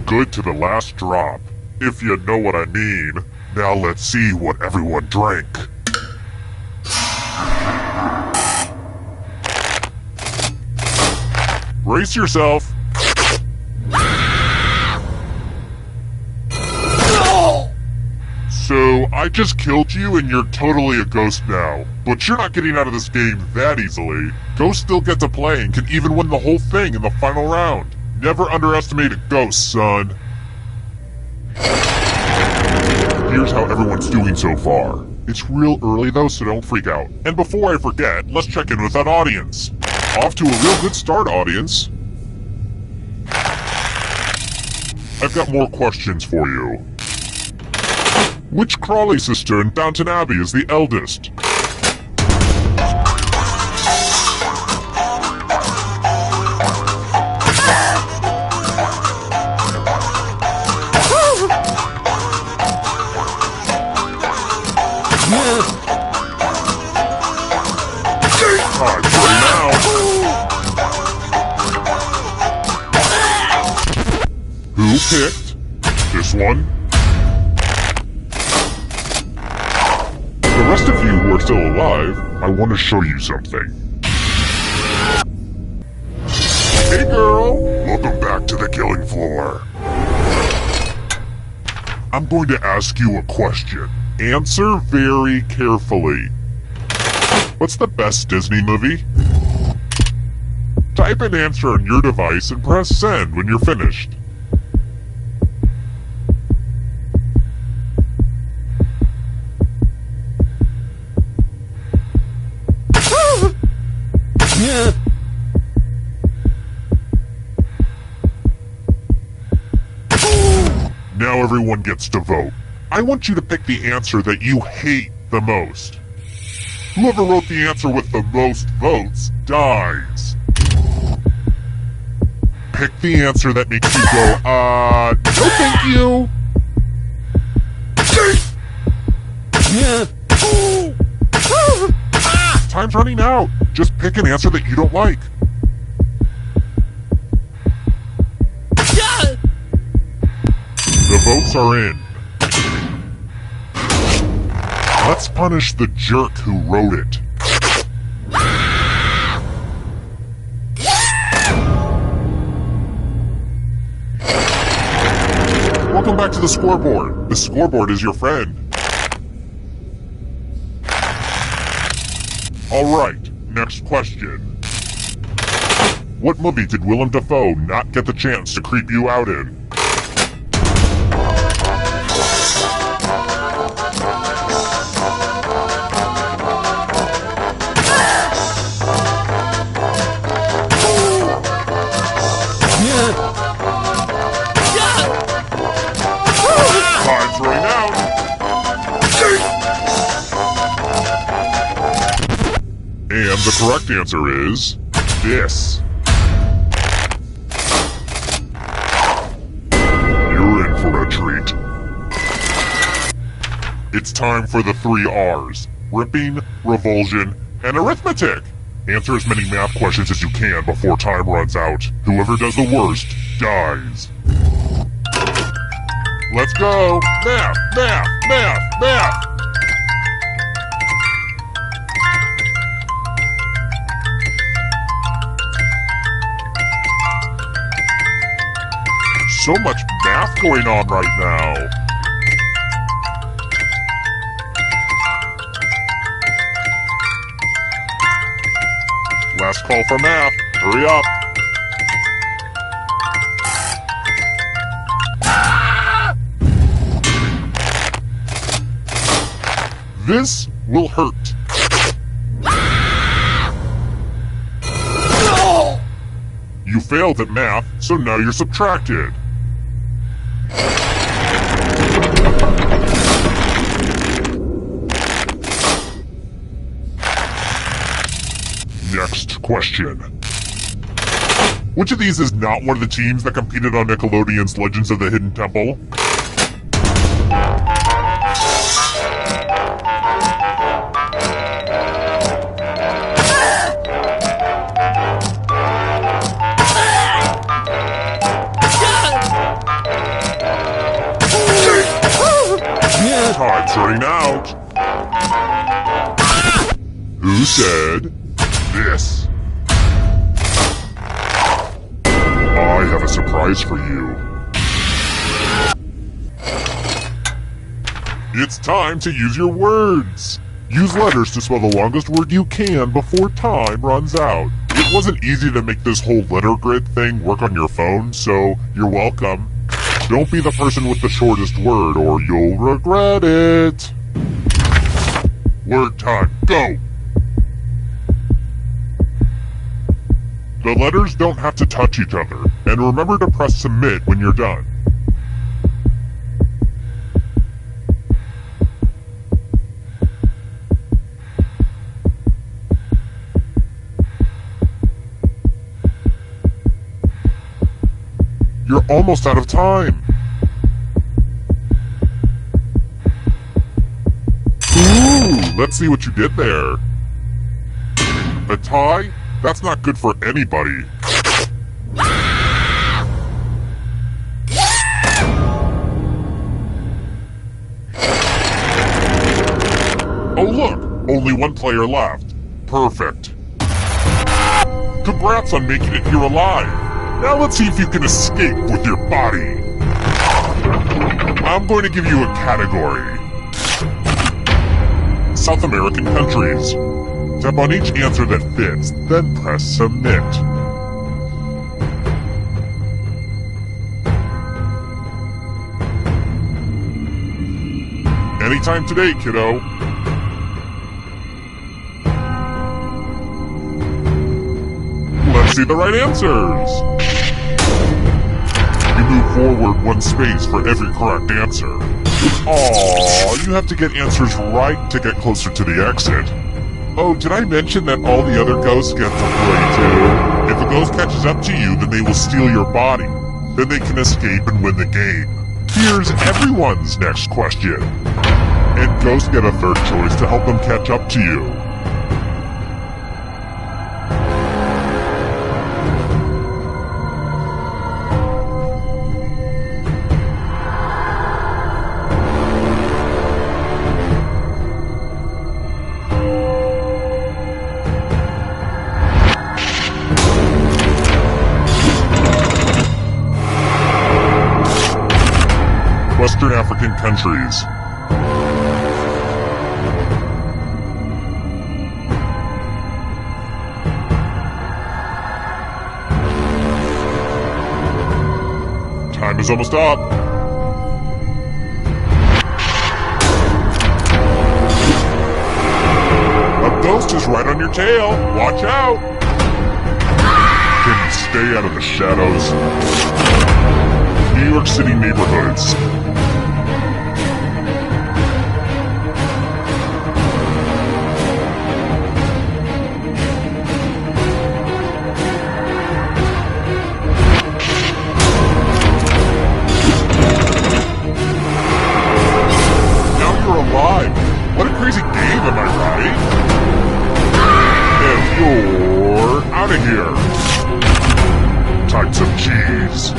Good to the last drop. If you know what I mean. Now let's see what everyone drank. Brace yourself. So, I just killed you and you're totally a ghost now. But you're not getting out of this game that easily. Ghosts still get to play and can even win the whole thing in the final round. Never underestimate a ghost, son. Here's how everyone's doing so far. It's real early though, so don't freak out. And before I forget, let's check in with that audience. Off to a real good start, audience. I've got more questions for you. Which Crawley sister in Downton Abbey is the eldest? Who picked this one? The rest of you who are still alive, I want to show you something. Hey girl, welcome back to the killing floor. I'm going to ask you a question. Answer very carefully. What's the best Disney movie? Type an answer on your device and press send when you're finished. Now everyone gets to vote. I want you to pick the answer that you hate the most. Whoever wrote the answer with the most votes dies. Pick the answer that makes you go, no thank you. Time's running out. Just pick an answer that you don't like. The votes are in. Let's punish the jerk who wrote it. Welcome back to the scoreboard. The scoreboard is your friend. Alright, next question. What movie did Willem Dafoe not get the chance to creep you out in? Time's running out. And the correct answer is this. You're in for a treat. It's time for the 3 R's. Ripping, revulsion, and arithmetic. Answer as many math questions as you can before time runs out. Whoever does the worst dies. Let's go! Math! Math! Math! Math! So much math going on right now. Last call for math. Hurry up. This will hurt. You failed at math, so now you're subtracted. Next question. Which of these is not one of the teams that competed on Nickelodeon's Legends of the Hidden Temple? Time's running out. Who said this? I have a surprise for you. It's time to use your words. Use letters to spell the longest word you can before time runs out. It wasn't easy to make this whole letter grid thing work on your phone, so you're welcome. Don't be the person with the shortest word or you'll regret it. Word time, go! The letters don't have to touch each other, and remember to press submit when you're done. You're almost out of time. Ooh, let's see what you did there. A tie? That's not good for anybody. Oh look, only one player left. Perfect. Congrats on making it here alive. Now let's see if you can escape with your body. I'm going to give you a category. South American countries. Tap on each answer that fits, then press submit. Anytime today, kiddo. Let's see the right answers. You move forward 1 space for every correct answer. Aww, you have to get answers right to get closer to the exit. Oh, did I mention that all the other ghosts get to play too? If a ghost catches up to you, then they will steal your body. Then they can escape and win the game. Here's everyone's next question. And ghosts get a third choice to help them catch up to you. Western African countries. Time is almost up. A ghost is right on your tail. Watch out. Can you stay out of the shadows? New York City neighborhoods. What a crazy game, am I right? And you're out of here. Types of cheese.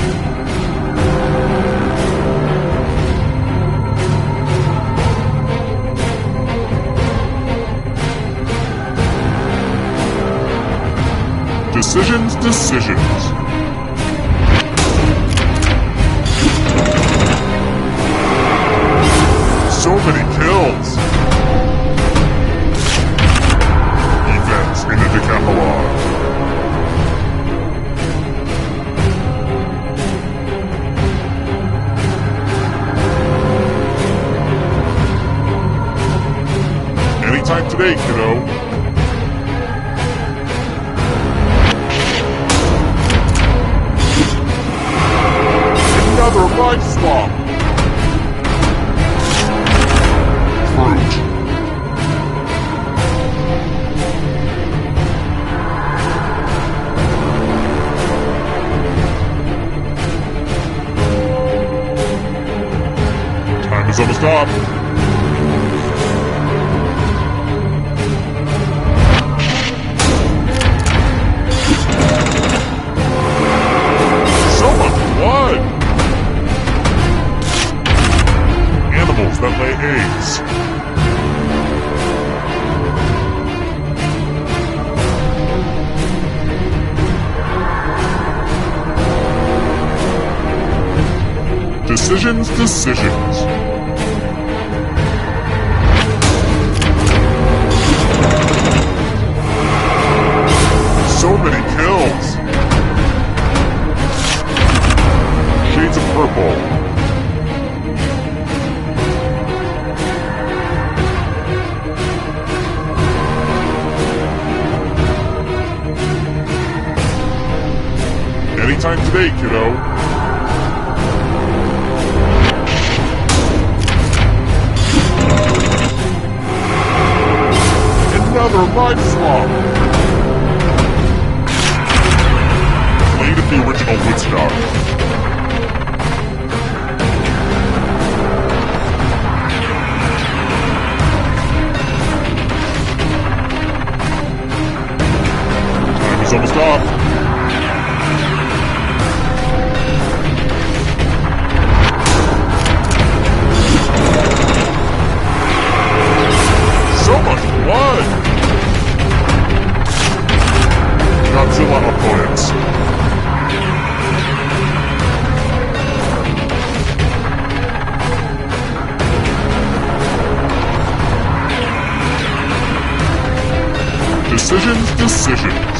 Decisions. So many kills. Events in the Decathlon. Anytime today, kiddo. Another life swap. Fruit. Time is almost up. So much blood. Animals that lay eggs. Decisions. So many kills. Shades of purple. Anytime today, kiddo. Another life swap. Played at the original Woodstock. Time is almost up. So much blood! Godzilla opponents. Decisions.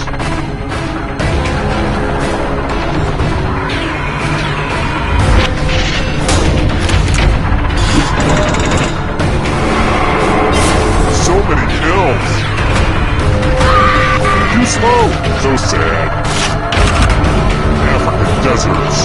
So many kills. Too slow. So sad. African deserts.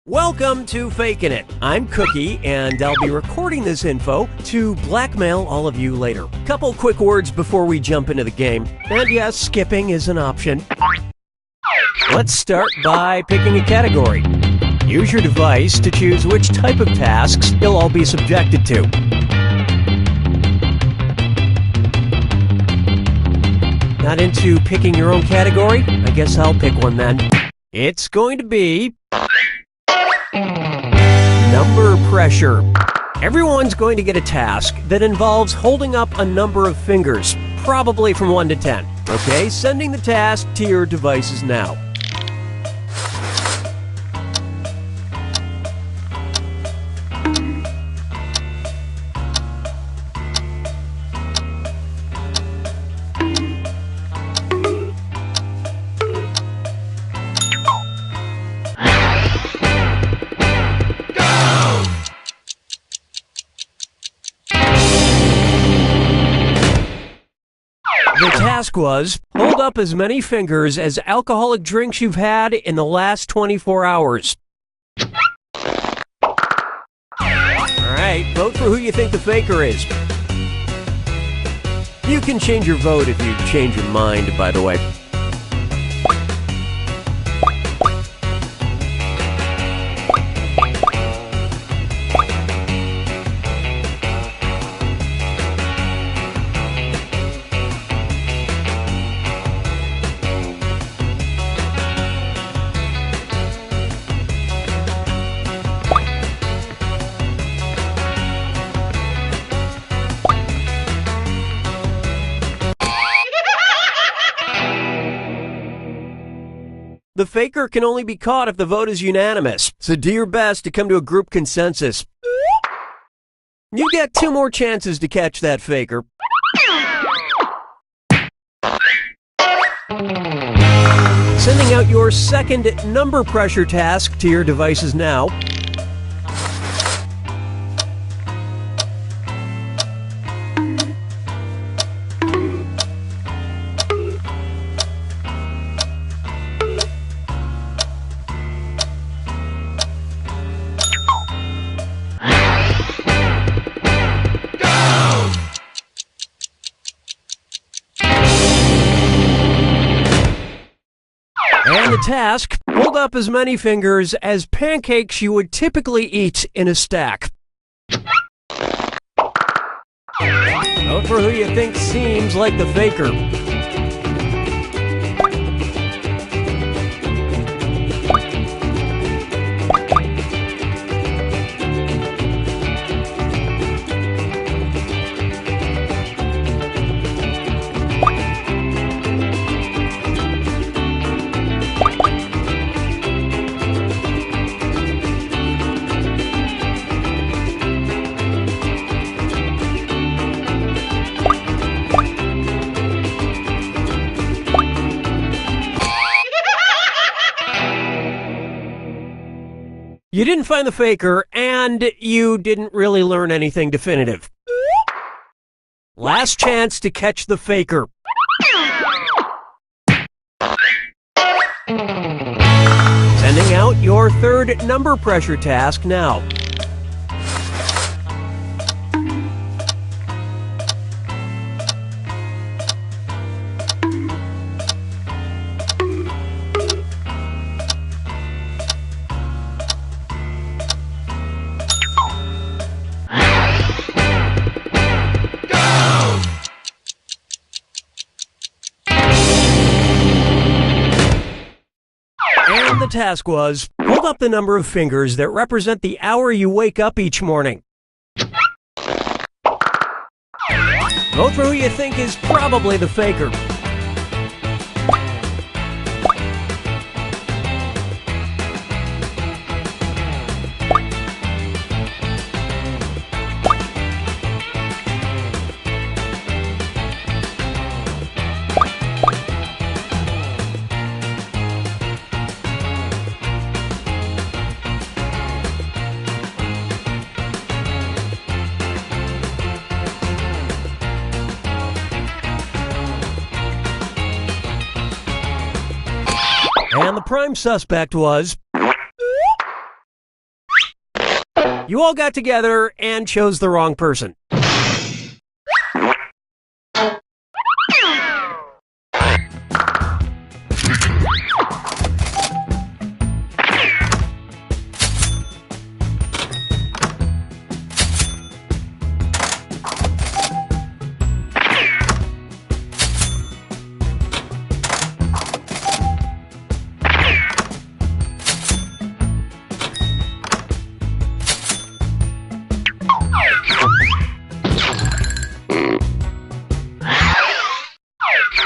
Welcome to Fakin' It. I'm Cookie, and I'll be recording this info to blackmail all of you later. Couple quick words before we jump into the game. And yes, skipping is an option. Let's start by picking a category. Use your device to choose which type of tasks you'll all be subjected to. Not into picking your own category? I guess I'll pick one then. It's going to be number pressure. Everyone's going to get a task that involves holding up a number of fingers, probably from 1 to 10. Okay, sending the task to your devices now. The task was, hold up as many fingers as alcoholic drinks you've had in the last 24 hours. Alright, vote for who you think the faker is. You can change your vote if you change your mind, by the way. The faker can only be caught if the vote is unanimous, so do your best to come to a group consensus. You get 2 more chances to catch that faker. Sending out your second number pressure task to your devices now. And the task, hold up as many fingers as pancakes you would typically eat in a stack. Vote for who you think seems like the faker. You didn't find the faker, and you didn't really learn anything definitive. Last chance to catch the faker. Sending out your third number pressure task now. And the task was, hold up the number of fingers that represent the hour you wake up each morning. Vote for who you think is probably the faker. And the prime suspect was... You all got together and chose the wrong person.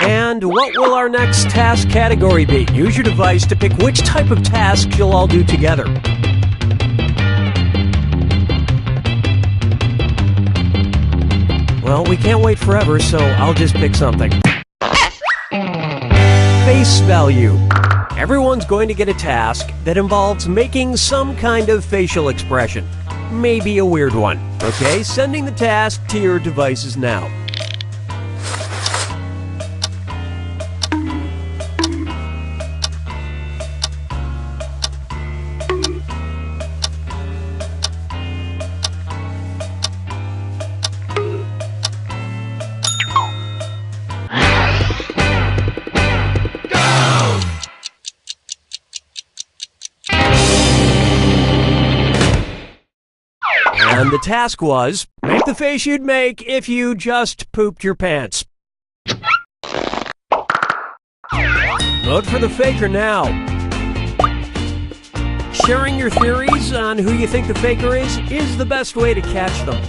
And what will our next task category be? Use your device to pick which type of tasks you'll all do together. Well, we can't wait forever, so I'll just pick something. Face value. Everyone's going to get a task that involves making some kind of facial expression. Maybe a weird one. Okay, sending the task to your devices now. And the task was, make the face you'd make if you just pooped your pants. Vote for the faker now. Sharing your theories on who you think the faker is the best way to catch them.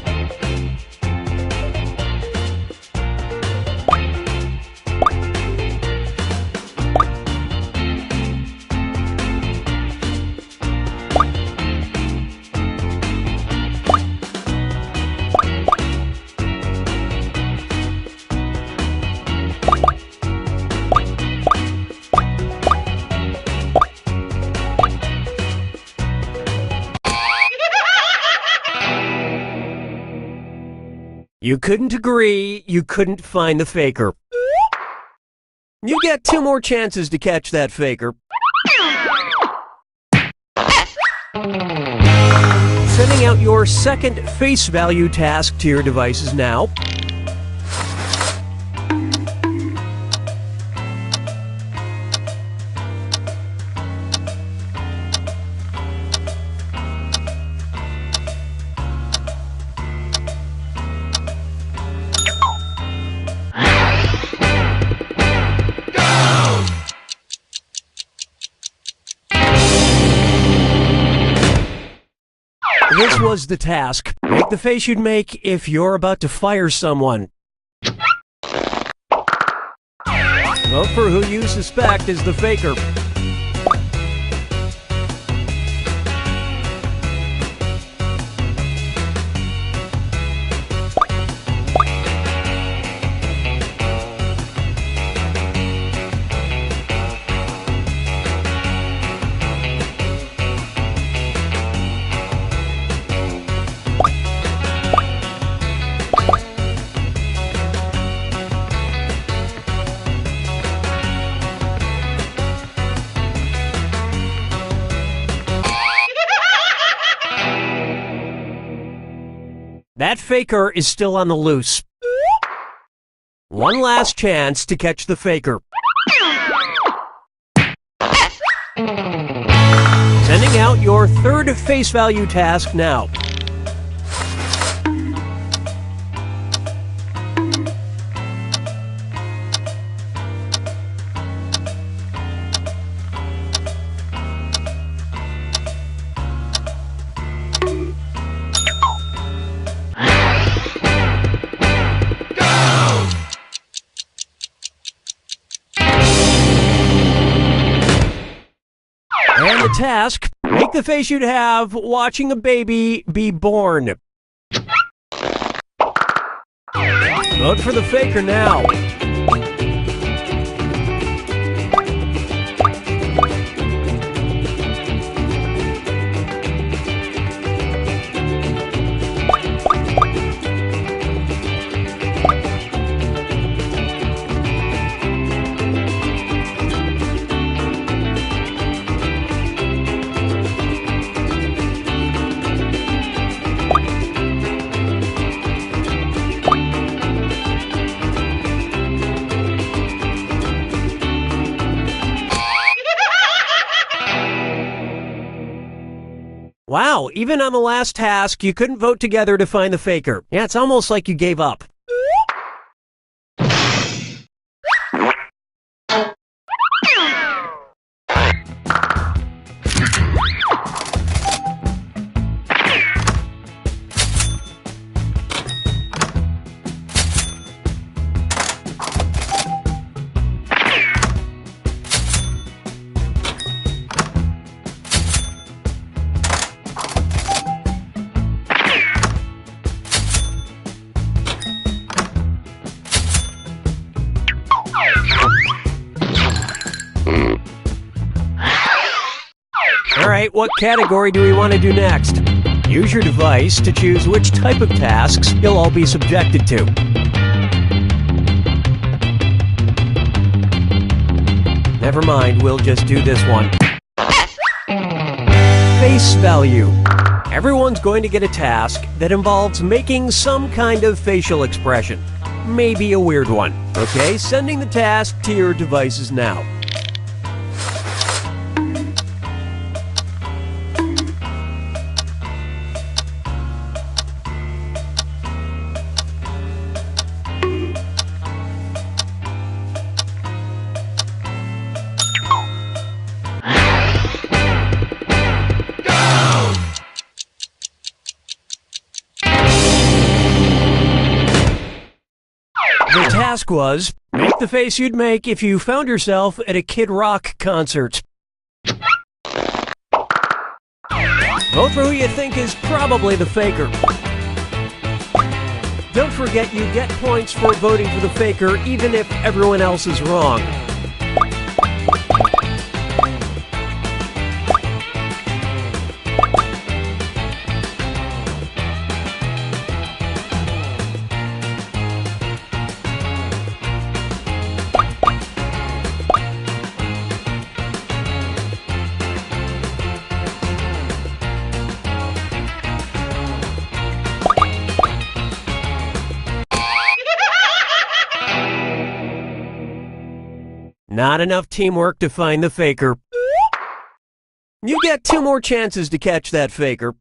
You couldn't agree, you couldn't find the faker. You get 2 more chances to catch that faker. Sending out your second face value task to your devices now. This was the task. Make the face you'd make if you're about to fire someone. Vote for who you suspect is the faker. That faker is still on the loose. One last chance to catch the faker. Sending out your third face value task now. And the task, make the face you'd have watching a baby be born. Vote for the faker now. Wow, even on the last task, you couldn't vote together to find the faker. Yeah, it's almost like you gave up. Alright, what category do we want to do next? Use your device to choose which type of tasks you'll all be subjected to. Never mind, we'll just do this one. Face value. Everyone's going to get a task that involves making some kind of facial expression. Maybe a weird one. Okay, sending the task to your devices now. The task was, make the face you'd make if you found yourself at a Kid Rock concert. Vote for who you think is probably the faker. Don't forget you get points for voting for the faker even if everyone else is wrong. Not enough teamwork to find the faker. You get 2 more chances to catch that faker.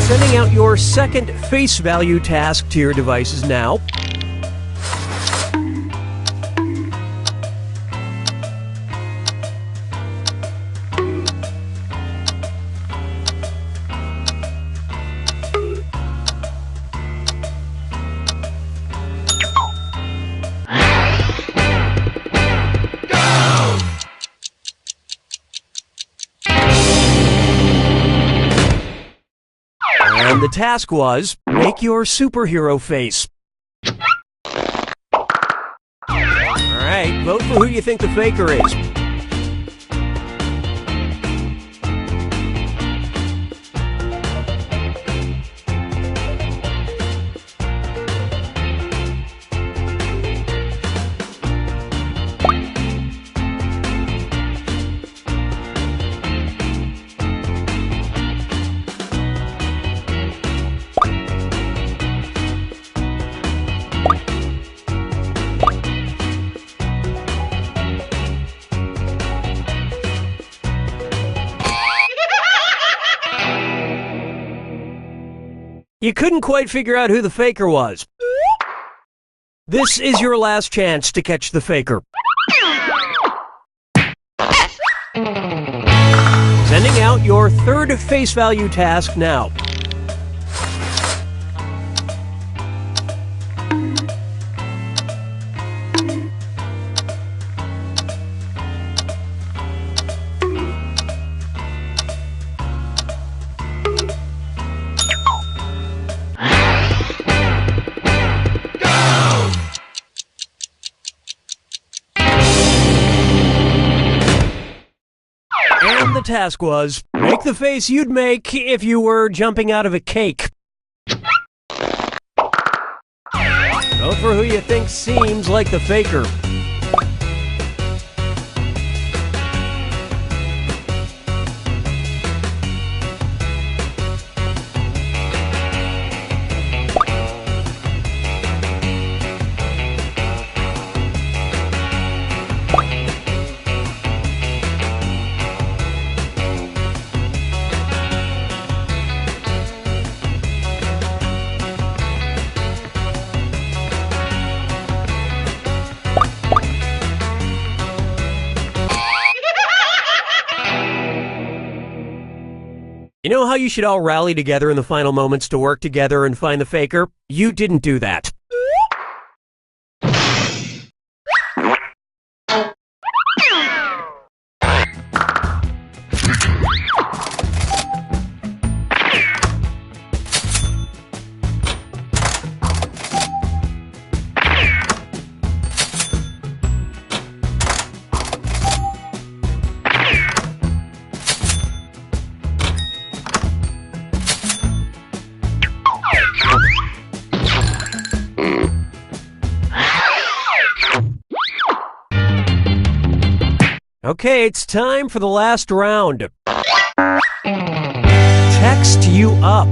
Sending out your second face value task to your devices now. And the task was, make your superhero face. Alright, vote for who you think the faker is. You couldn't quite figure out who the faker was. This is your last chance to catch the faker. Sending out your third face value task now. And the task was, make the face you'd make if you were jumping out of a cake. Vote for who you think seems like the faker. You know how you should all rally together in the final moments to work together and find the faker? You didn't do that. Okay, it's time for the last round. Text you up.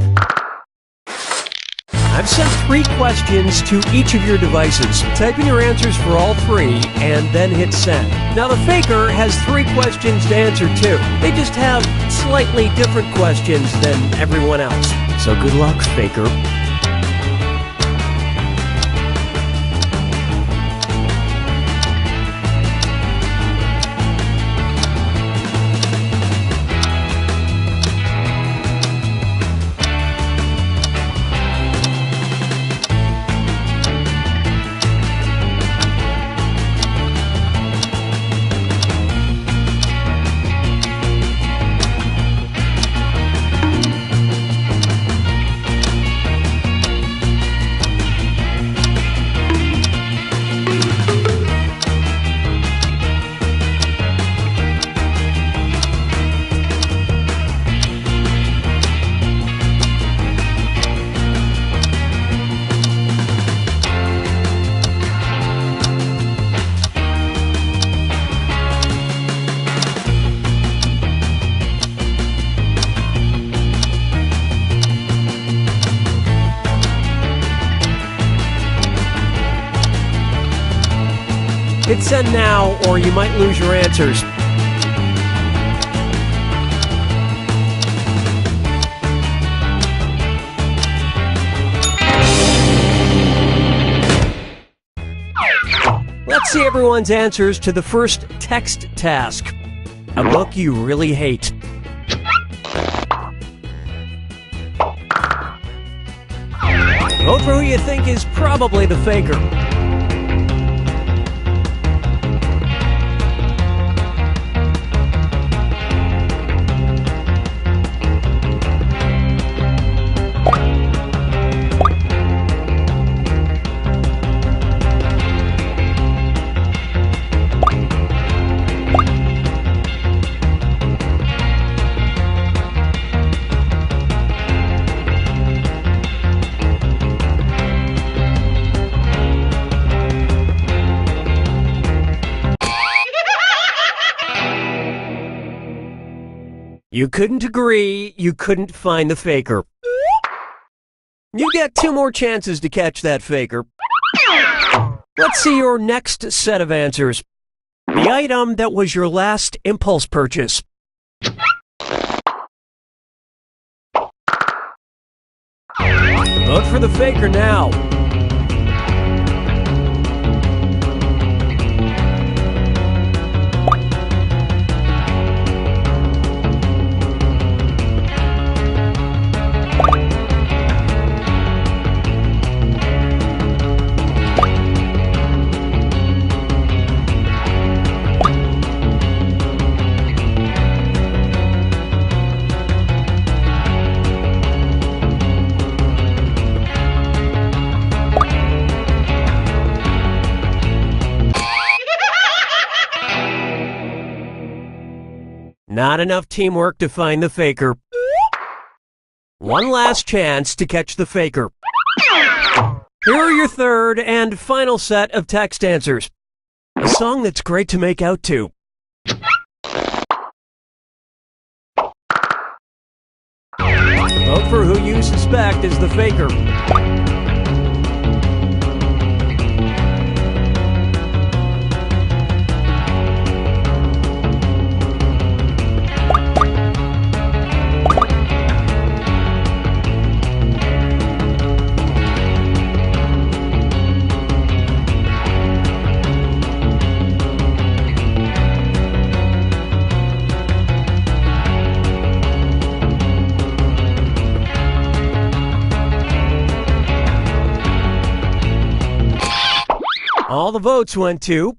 I've sent 3 questions to each of your devices. Type in your answers for all 3 and then hit send. Now the faker has 3 questions to answer too. They just have slightly different questions than everyone else. So good luck, faker. Hit send now, or you might lose your answers. Let's see everyone's answers to the first text task. A book you really hate. Vote for who you think is probably the faker. You couldn't agree, you couldn't find the faker. You get 2 more chances to catch that faker. Let's see your next set of answers. The item that was your last impulse purchase. Vote for the faker now. Not enough teamwork to find the faker. One last chance to catch the faker. Here are your third and final set of text answers. A song that's great to make out to. Vote for who you suspect is the faker. All the votes went to...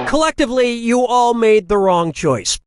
Collectively, you all made the wrong choice.